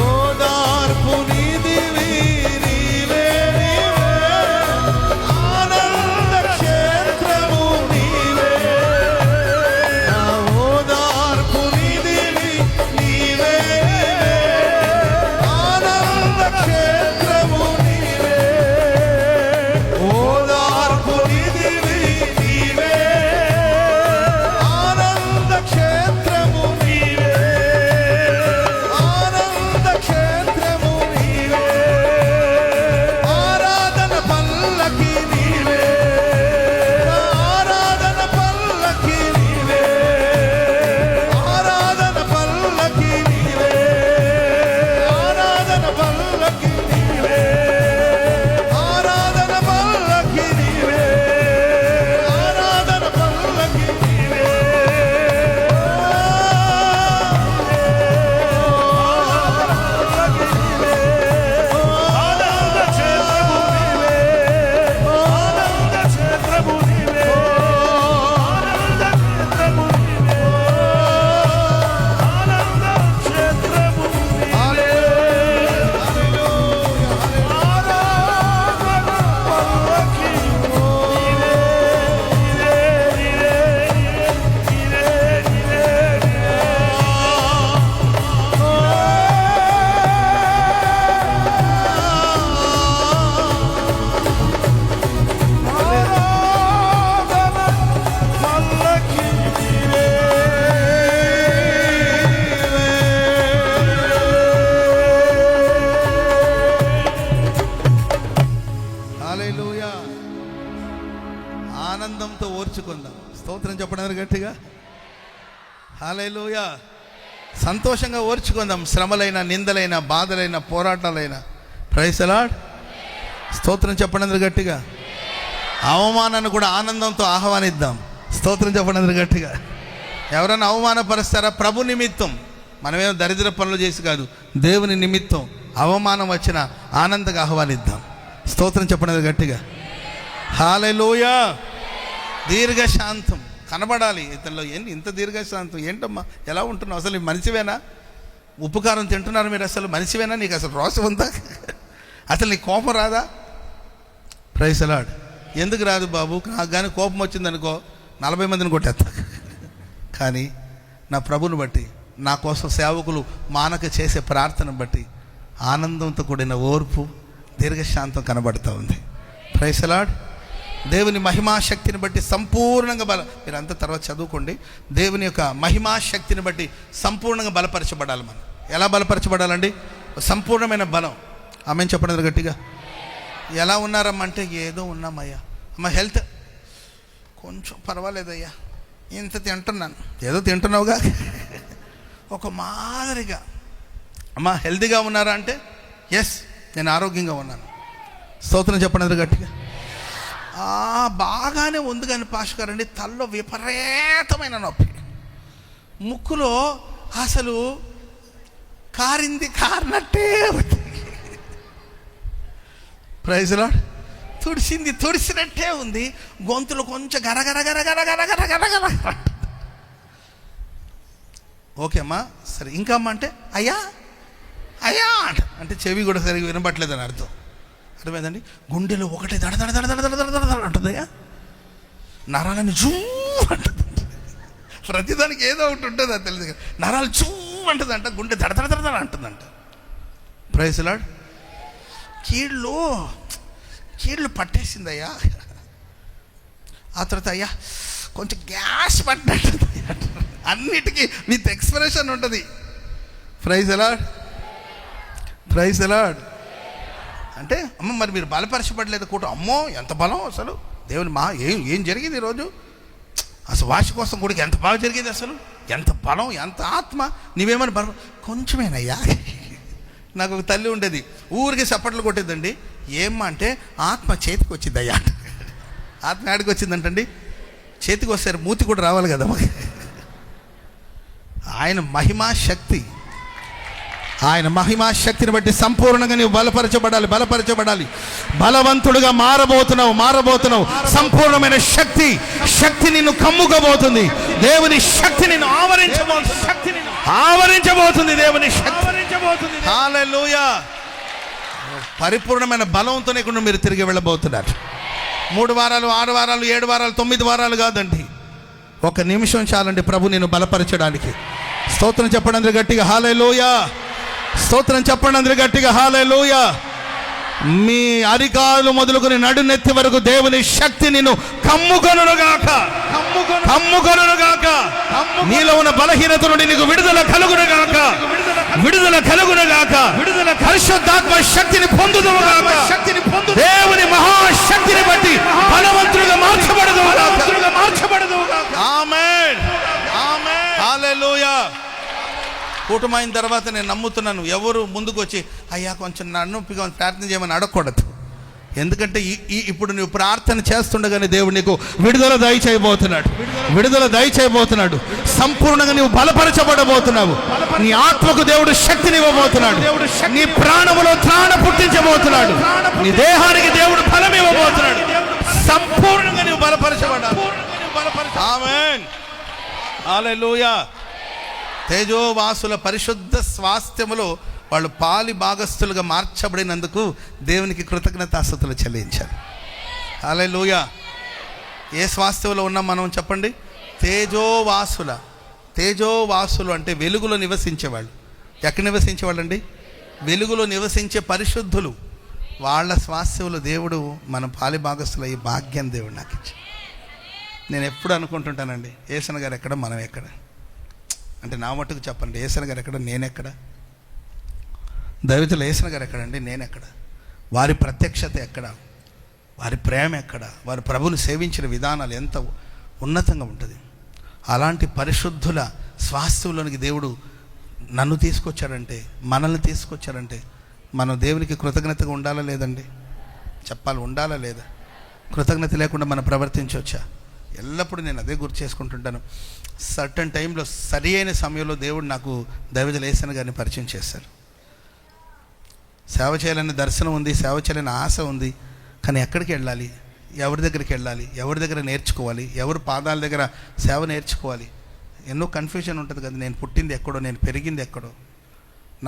ఓదార్పు నీదివి నీవే, ఆనంద క్షేత్రము నీవే. నా ఓదార్పు నీదివి నీవే, ఆనంద క్షేత్రము నీవే. ఓర్చుకుందాం. స్తోత్రం చెప్పడానికి గట్టిగా హల్లెలూయా. సంతోషంగా ఓర్చుకుందాం. శ్రమలైన, నిందలైన, బాధలైన, పోరాటాలైన. Praise the Lord. స్తోత్రం చెప్పడానికి గట్టిగా. అవమానాన్ని కూడా ఆనందంతో ఆహ్వానిద్దాం. స్తోత్రం చెప్పడానికి గట్టిగా. ఎవరైనా అవమానపరుస్తారా? ప్రభు నిమిత్తం. మనమేమో దరిద్ర పనులు చేసి కాదు, దేవుని నిమిత్తం అవమానం వచ్చిన ఆనందంగా ఆహ్వానిద్దాం. స్తోత్రం చెప్పడానికి గట్టిగా హల్లెలూయా. దీర్ఘశాంతం కనబడాలి ఇతనిలో. ఏంటి ఇంత దీర్ఘశాంతం? ఏంటమ్మా ఎలా ఉంటున్నావు? అసలు మనిషివేనా? ఉప్పు కారం తింటున్నారు మీరు? అసలు మనిషివేనా? నీకు అసలు రోషం ఉందా? అసలు నీకు కోపం రాదా? Praise the lord. ఎందుకు రాదు బాబు? నాకు కానీ కోపం వచ్చిందనుకో 40 మందిని కొట్టేస్తా. కానీ నా ప్రభుని బట్టి, నా కోసం సేవకులు మానక చేసే ప్రార్థన బట్టి ఆనందంతో కూడిన ఓర్పు, దీర్ఘశాంతం కనబడుతూ ఉంది. Praise the lord. దేవుని మహిమాశక్తిని బట్టి సంపూర్ణంగా మీరంతా తర్వాత చదువుకోండి. దేవుని యొక్క మహిమాశక్తిని బట్టి సంపూర్ణంగా బలపరచబడాలి. మనం ఎలా బలపరచబడాలండి? సంపూర్ణమైన బలం. ఆమెను చెప్పడం గట్టిగా. ఎలా ఉన్నారమ్మంటే ఏదో ఉన్నామయ్యా, అమ్మ హెల్త్ కొంచెం పర్వాలేదయ్యా, ఇంత తింటున్నాను. ఏదో తింటున్నావుగా, ఒక మాదిరిగా. అమ్మ హెల్తీగా ఉన్నారా అంటే ఎస్ నేను ఆరోగ్యంగా ఉన్నాను. స్తోత్రం చెప్పడం గట్టిగా. బాగానే ఉంది కానీ పాస్టర్ గారండి తలలో విపరీతమైన నొప్పి, ముక్కులో అసలు కారినట్టే ఉంది. Praise the lord. తుడిసినట్టే ఉంది. గొంతులో కొంచెం గరగర. ఓకే అమ్మా సరే. ఇంకా అమ్మ అంటే అయ్యా అంటే చెవి కూడా సరిగ్గా వినబట్లేదని అర్థం. అర్థమైందండి? గుండెలో ఒకటే దడ అంటుందయ్యా, నరాలని జూ అంటుంది. ప్రతిదానికి ఏదో ఒకటి ఉంటుంది, అది తెలుసు. నరాలు జూ అంటుందంట, గుండె దడ అంటుందంట. Praise the lord. కీళ్ళు పట్టేసిందయ్యా. ఆ తర్వాత అయ్యా కొంచెం గ్యాస్ పట్టినట్టు. అన్నిటికీ విత్ ఎక్స్ప్రెషన్ ఉంటుంది. Praise the lord. Praise the lord. అంటే అమ్మ మరి మీరు బలపరచబడలేదు కూడా. అమ్మో ఎంత బలం అసలు దేవుని ఏం జరిగింది ఈరోజు? అసలు వాష కోసం కూడా ఎంత బాగా జరిగింది, అసలు ఎంత బలం, ఎంత ఆత్మ. నీవేమని బలం? కొంచెమేనయ్యా. నాకు ఒక తల్లి ఉండేది, ఊరికి చప్పట్లు కొట్టేదండి. ఏమ్మా అంటే ఆత్మ చేతికి వచ్చిందయ్యా. ఆత్మ ఆడికి వచ్చిందంటండి. చేతికి వస్తారు, మూతి కూడా రావాలి కదా. ఆయన మహిమా శక్తిని బట్టి సంపూర్ణంగా నీవు బలపరచబడాలి. బలవంతుడుగా మారబోతున్నావు. సంపూర్ణమైన శక్తి నిన్ను కమ్ముకోబోతుంది. దేవుని శక్తి నిన్ను ఆవరించబోతుంది. దేవుని శక్తి హల్లెలూయా. పరిపూర్ణమైన బలంతోనే ఇక్కడ మీరు తిరిగి వెళ్ళబోతున్నారు. 3 వారాలు, 6 వారాలు, 7 వారాలు, 9 వారాలు కాదండి. 1 నిమిషం చాలండి ప్రభు నేను బలపరచడానికి. స్తోత్రం చెప్పండి అందరూ గట్టిగా హల్లెలూయా. స్తోత్రం చెప్పండి అందరూ గట్టిగా హల్లెలూయా. మీ అరికాలు మొదలుకొని నడునెత్తి వరకు దేవుని శక్తి నిన్ను కమ్ముకొనుగాక. నీలో ఉన్న బలహీనత నుండి నీకు విడుదల కలుగునుగాక. పరిశుద్ధాత్మ శక్తిని పొందుదువుగాక. దేవుని మహాశక్తిని బట్టి బలవంతులుగా మార్చబడదువుగాక. ఆమేన్. హల్లెలూయా. కూటమైన తర్వాత నేను నమ్ముతున్నాను, ఎవరు ముందుకు వచ్చి అయ్యా కొంచెం నొప్పిగా ప్రార్థన చేయమని అడగకూడదు. ఎందుకంటే ఇప్పుడు నువ్వు ప్రార్థన చేస్తుండగానే దేవుడు నీకు విడుదల దయచేయబోతున్నాడు. సంపూర్ణంగా నువ్వు బలపరచబడబోతున్నావు. నీ ఆత్మకు దేవుడు శక్తిని ఇవ్వబోతున్నాడు. నీ ప్రాణములో త్రాణ పుట్టించబోతున్నాడు. నీ దేహానికి దేవుడు బలం ఇవ్వబోతున్నాడు. సంపూర్ణంగా నువ్వు బలపరచబడాలి. ఆమేన్. హల్లెలూయా. తేజోవాసుల పరిశుద్ధ స్వాస్థ్యములో వాళ్ళు పాలి భాగస్థులుగా మార్చబడినందుకు దేవునికి కృతజ్ఞతాస్తుతులు చెల్లించారు. హల్లెలూయా. ఏ స్వాస్థ్యంలో ఉన్నాం మనం చెప్పండి? తేజోవాసులు అంటే వెలుగులో నివసించేవాళ్ళు. ఎక్కడ నివసించేవాళ్ళు అండి? వెలుగులో నివసించే పరిశుద్ధులు. వాళ్ళ స్వాస్థ్యంలో దేవుడు మనం పాలి భాగస్థులు అయ్యే భాగ్యం దేవుడు నాకు ఇచ్చాడు. నేను ఎప్పుడు అనుకుంటుంటానండి, యేసన్న గారు ఎక్కడ, మనం ఎక్కడ అంటే నా మట్టుకు చెప్పండి. యేసన్న గారు ఎక్కడ, నేనెక్కడ? దైవజనులు యేసన్న గారు ఎక్కడండి, నేనెక్కడ? వారి ప్రత్యక్షత ఎక్కడ? వారి ప్రేమ ఎక్కడ? వారి ప్రభుని సేవించిన విధానాలు ఎంత ఉన్నతంగా ఉంటుంది. అలాంటి పరిశుద్ధుల స్వాస్థ్యంలోనికి దేవుడు నన్ను తీసుకొచ్చాడంటే, మనల్ని తీసుకొచ్చాడంటే మనం దేవునికి కృతజ్ఞతగా ఉండాలా లేదండి? చెప్పాలి, ఉండాలా లేదా? కృతజ్ఞత లేకుండా మనం ప్రవర్తించవచ్చా? ఎల్లప్పుడూ నేను అదే గుర్తు చేసుకుంటుంటాను. సర్టన్ టైంలో సరి అయిన సమయంలో దేవుడు నాకు దైవజనులు యేసన్న గారిని పరిచయం చేశారు. సేవ చేయాలనే దర్శనం ఉంది, సేవ చేయాలనే ఆశ ఉంది. కానీ ఎక్కడికి వెళ్ళాలి, ఎవరి దగ్గరికి వెళ్ళాలి, ఎవరి దగ్గర నేర్చుకోవాలి, ఎవరి పాదాల దగ్గర సేవ నేర్చుకోవాలి, ఎన్నో కన్ఫ్యూజన్ ఉంటుంది కదా. నేను పుట్టింది ఎక్కడో, నేను పెరిగింది ఎక్కడో,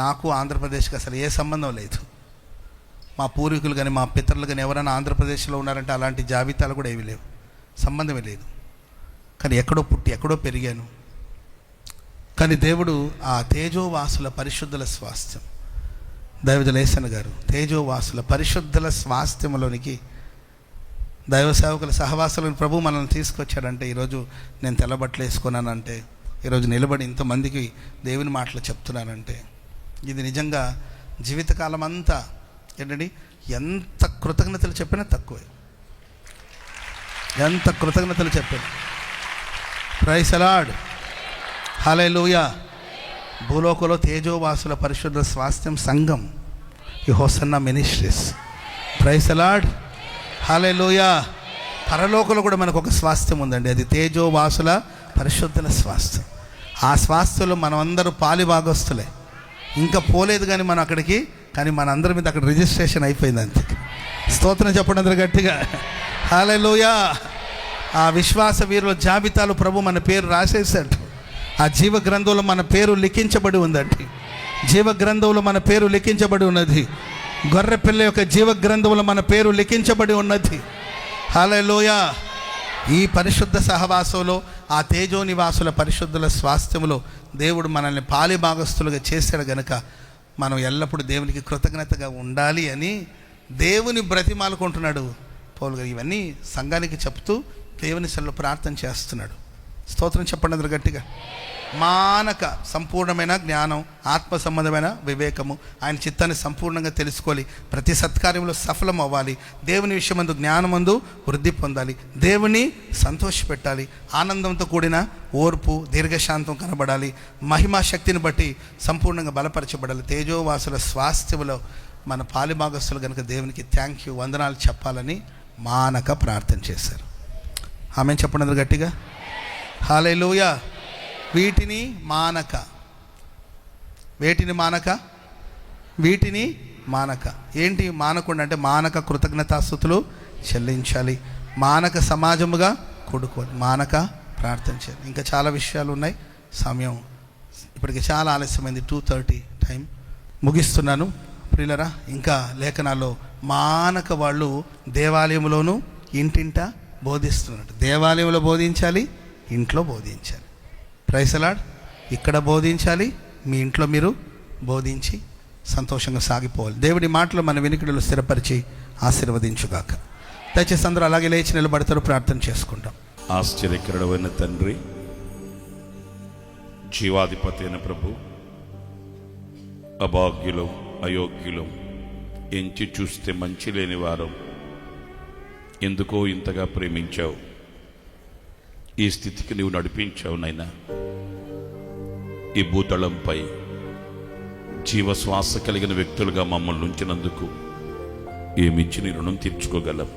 నాకు ఆంధ్రప్రదేశ్కి అసలు ఏ సంబంధం లేదు. మా పూర్వీకులు కానీ మా పితరులు కానీ ఎవరైనా ఆంధ్రప్రదేశ్లో ఉన్నారంటే అలాంటి జాబితాలు కూడా ఏమీ లేవు, సంబంధమే లేదు. కానీ ఎక్కడో పుట్టి ఎక్కడో పెరిగాను. కానీ దేవుడు ఆ తేజోవాసుల పరిశుద్ధుల స్వాస్థ్యం, దైవజనులు యేసన్న గారు తేజోవాసుల పరిశుద్ధుల స్వాస్థ్యంలోనికి దైవ సేవకుల సహవాసాలను ప్రభు మనల్ని తీసుకొచ్చాడంటే, ఈరోజు నేను తెల్లబట్టలు వేసుకున్నానంటే, ఈరోజు నిలబడి ఇంతమందికి దేవుని మాటలు చెప్తున్నానంటే, ఇది నిజంగా జీవితకాలం అంతా ఏంటండి, ఎంత కృతజ్ఞతలు చెప్పినా తక్కువే. ఎంత కృతజ్ఞతలు చెప్పినా. Praise the Lord, hallelujah. భూలోకంలో తేజోవాసుల పరిశుద్ధ స్వాస్థ్యం సంఘం, ఈ Hosanna ministries. Praise the Lord, hallelujah. పరలోకంలో కూడా మనకు ఒక స్వాస్థ్యం ఉందండి, అది తేజోవాసుల పరిశుద్ధుల స్వాస్థ్యం. ఆ స్వాస్థ్యంలో మనం అందరూ పాలిభాగస్తులే. ఇంకా పోలేదు కానీ మనం అక్కడికి, కానీ మన అందరి మీద అక్కడ రిజిస్ట్రేషన్ అయిపోయింది అంతే. స్తోత్రం చెప్పండి అందరూ గట్టిగా, హల్లెలూయా. ఆ విశ్వాస వీరుల జాబితాలు ప్రభు మన పేరు రాసేసాడు. ఆ జీవ గ్రంథంలో మన పేరు లిఖించబడి ఉందండి. జీవ గ్రంథంలో మన పేరు లిఖించబడి ఉన్నది. గొర్రెపిల్ల యొక్క జీవ గ్రంథంలో మన పేరు లిఖించబడి ఉన్నది. హల్లెలూయా. ఈ పరిశుద్ధ సహవాసంలో, ఆ తేజో నివాసుల పరిశుద్ధుల స్వాస్థ్యంలో దేవుడు మనల్ని పాలిభాగస్తులుగా చేశాడు గనుక మనం ఎల్లప్పుడూ దేవునికి కృతజ్ఞతగా ఉండాలి అని దేవుని బ్రతిమాలుకుంటున్నాడు పౌలు గారు. ఇవన్నీ సంఘానికి చెప్తూ దేవుని సన్నిధిలో ప్రార్థన చేస్తున్నాడు. స్తోత్రం చెప్పండి అందరూ గట్టిగా. మానక సంపూర్ణమైన జ్ఞానం, ఆత్మ సంబంధమైన వివేకము, ఆయన చిత్తాన్ని సంపూర్ణంగా తెలుసుకోవాలి, ప్రతి సత్కార్యంలో సఫలం అవ్వాలి, దేవుని విషయమందు జ్ఞానమందు వృద్ధి పొందాలి, దేవుని సంతోషపెట్టాలి, ఆనందంతో కూడిన ఓర్పు దీర్ఘశాంతం కనబడాలి, మహిమా శక్తిని బట్టి సంపూర్ణంగా బలపరచబడాలి. తేజోవాసుల స్వాస్థ్యంలో మన పాలిభాగస్తులు కనుక దేవునికి థ్యాంక్ యూ, వందనాలు చెప్పాలని మానక ప్రార్థన చేశారు. ఆమె చెప్పండి అందరూ గట్టిగా, హల్లెలూయా. వీటిని మానక, వేటిని మానక, వీటిని మానక. ఏంటి మానకుండా అంటే, మానక కృతజ్ఞతాస్తుతులు చెల్లించాలి, మానక సమాజముగా కూడుకోవాలి, మానక ప్రార్థన చేయాలి. ఇంకా చాలా విషయాలు ఉన్నాయి. సమయం ఇప్పటికి చాలా ఆలస్యమైంది, 2:30 టైం. ముగిస్తున్నాను ప్రియులరా. ఇంకా లేఖనాల్లో మానక వాళ్ళు దేవాలయంలోనూ ఇంటింట బోధిస్తున్నారు. దేవాలయంలో బోధించాలి, ఇంట్లో బోధించాలి. Praise the lord. ఇక్కడ బోధించాలి, మీ ఇంట్లో మీరు బోధించి సంతోషంగా సాగిపోవాలి. దేవుడి మాటలు మన వెనుకడిలో స్థిరపరిచి ఆశీర్వదించుగాక. దయచేసి అందరూ అలాగే లేచి నిలబడతారు, ప్రార్థన చేసుకుంటాం. ఆశ్చర్యకరుడైన తండ్రి, జీవాధిపతి అయిన ప్రభు, అభాగ్యులం అయోగ్యులం ఎంచి చూస్తే మంచి లేని వారం ఎందుకో ఇంతగా ప్రేమించావు, ఈ స్థితికి నీవు నడిపించావు నైనా. ఈ భూతలంపై జీవశ్వాస కలిగిన వ్యక్తులుగా మమ్మల్ని ఉంచినందుకు ఏమిచ్చి నీ రుణం తీర్చుకోగలం.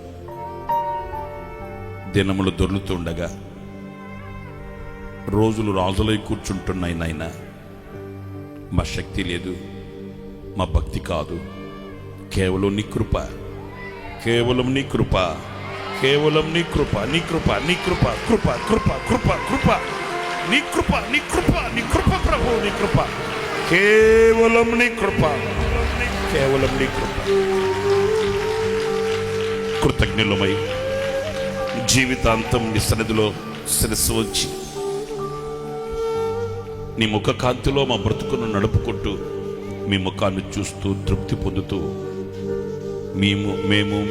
దినములు దొర్లుతుండగా రోజులు రాజులై కూర్చుంటున్నాయి నాయనా. మా శక్తి లేదు, మా భక్తి కాదు, కేవలం నీ కృప, కేవలం నీ కృప, కేవలం నీ కృప, నీ కృప, నీ కృప, కృప కృప కృప కృప, నీ కృప, నీ కృప, నీ కృప ప్రభు, నీ కృప, కేవలం నీ కృప, కేవలం నీ కృప. కృతజ్ఞులమై జీవితాంతం నీ సన్నిధిలో శిరస్సు వచ్చి నీ ముఖ కాంతిలో మా బ్రతుకును నడుపుకుంటూ మీ ముఖాన్ని చూస్తూ తృప్తి పొందుతూ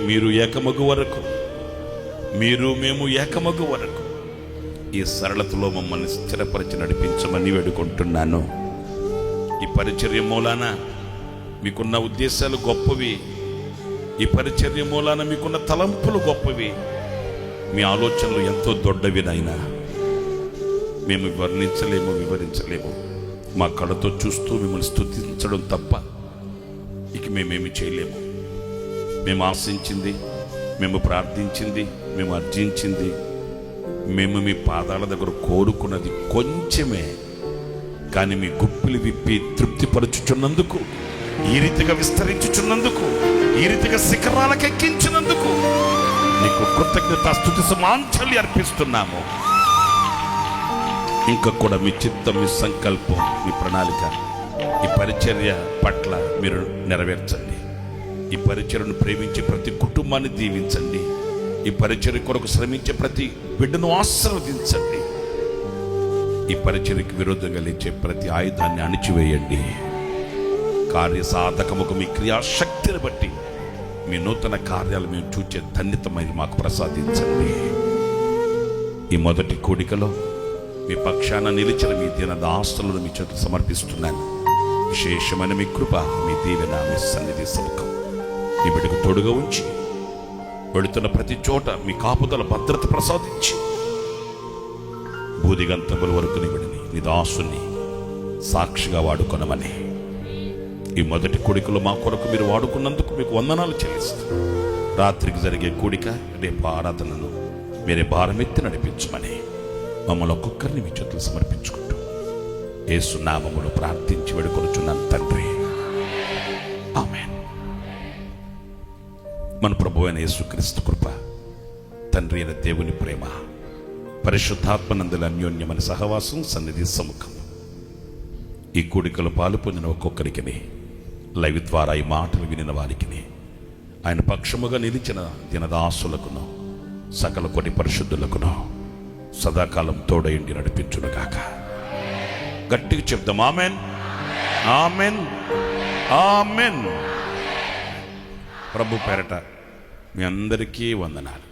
మీరు ఏకమగు వరకు, మేము ఏకమగు వరకు ఈ సరళతలో మమ్మల్ని స్థిరపరిచి నడిపించమని వేడుకుంటున్నాను. ఈ పరిచర్య మూలాన మీకున్న ఉద్దేశాలు గొప్పవి, ఈ పరిచర్య మూలాన మీకున్న తలంపులు గొప్పవి. మీ ఆలోచనలు ఎంతో దొడ్డవి నాయనా. మేము వివరించలేము. మా కళ్ళతో చూస్తూ మిమ్మల్ని స్తుతించడం తప్ప ఇక మేమేమి చేయలేము. మేము ఆశించింది, మేము ప్రార్థించింది, మేము అర్జించింది, మేము మీ పాదాల దగ్గర కోరుకున్నది కొంచెమే. కానీ మీ గుప్పిలు విప్పి తృప్తిపరచుచున్నందుకు, ఈ రీతిగా విస్తరించుచున్నందుకు, ఈ రీతిగా శిఖరాలకు ఎక్కించినందుకు నీకు కృతజ్ఞత స్తుతి సమాంజలి అర్పిస్తున్నాము. ఇంకా కూడా మీ చిత్తం, మీ సంకల్పం, మీ ప్రణాళిక ఈ పరిచర్య పట్ల మీరు నెరవేర్చండి. ఈ పరిచర్యను ప్రేమించే ప్రతి కుటుంబాన్ని దీవించండి. ఈ పరిచర్య కొరకు శ్రమించే ప్రతి బిడ్డను ఆశీర్వదించండి. ఈ పరిచర్యకు విరోధంగా లేచే ప్రతి ఆయుధాన్ని అణిచివేయండి. కార్యసాధకముకు మీ క్రియాశక్తిని బట్టి మీ నూతన కార్యాలు మేము చూచే ధన్యతమైన మాకు ప్రసాదించండి. ఈ మొదటి కూడికలో మీ పక్షాన నిలిచిన మీ దీనదాసులను మీ చేతులు సమర్పిస్తున్నాను. విశేషమైన మీ కృప, మీ దీవెన, మీ సన్నిధి సముఖం ఈ బిడ్డకు తోడుగా ఉంచి, వెళుతున్న ప్రతి చోట మీ కాపుదల భద్రత ప్రసాదించి, బూదిగంతముల వరకు నీ బిడ్డని, నీ దాసుని సాక్షిగా వాడుకొనమని ఈ మొదటి కూడికలో మా కొరకు మీరు వాడుకున్నందుకు మీకు వందనాలు చెల్లిస్తూ, రాత్రికి జరిగే కూడిక, రేపు ఆరాధనను మీరే భారమెత్తి నడిపించమని మమ్మల్ని ఒక్కొక్కరిని మీ చేతులు సమర్పించుకుంటూ యేసు నామములో ప్రార్థించి వేడుకొనుచున్నాను తండ్రి, ఆమేన్. మన ప్రభువైన యేసుక్రీస్తు కృప, తండ్రి అయిన దేవుని ప్రేమ, పరిశుద్ధాత్మనందుల అన్యోన్యమైన సహవాసం, సన్నిధి సముఖం ఈ కూడికలో పాలు పొందిన ఒక్కొక్కరికి, లైవ్ ద్వారా ఈ మాటలు వినిన వారికి, ఆయన పక్షముగా నిలిచిన దినదాసులకును సకల కొన్ని పరిశుద్ధులకును సదాకాలం తోడయండి నడిపించునుగాక. గట్టిగా చెప్దాం ఆమెన్, ఆమెన్, ఆమెన్. ప్రభు పేరట మీ అందరికీ వందనాలు.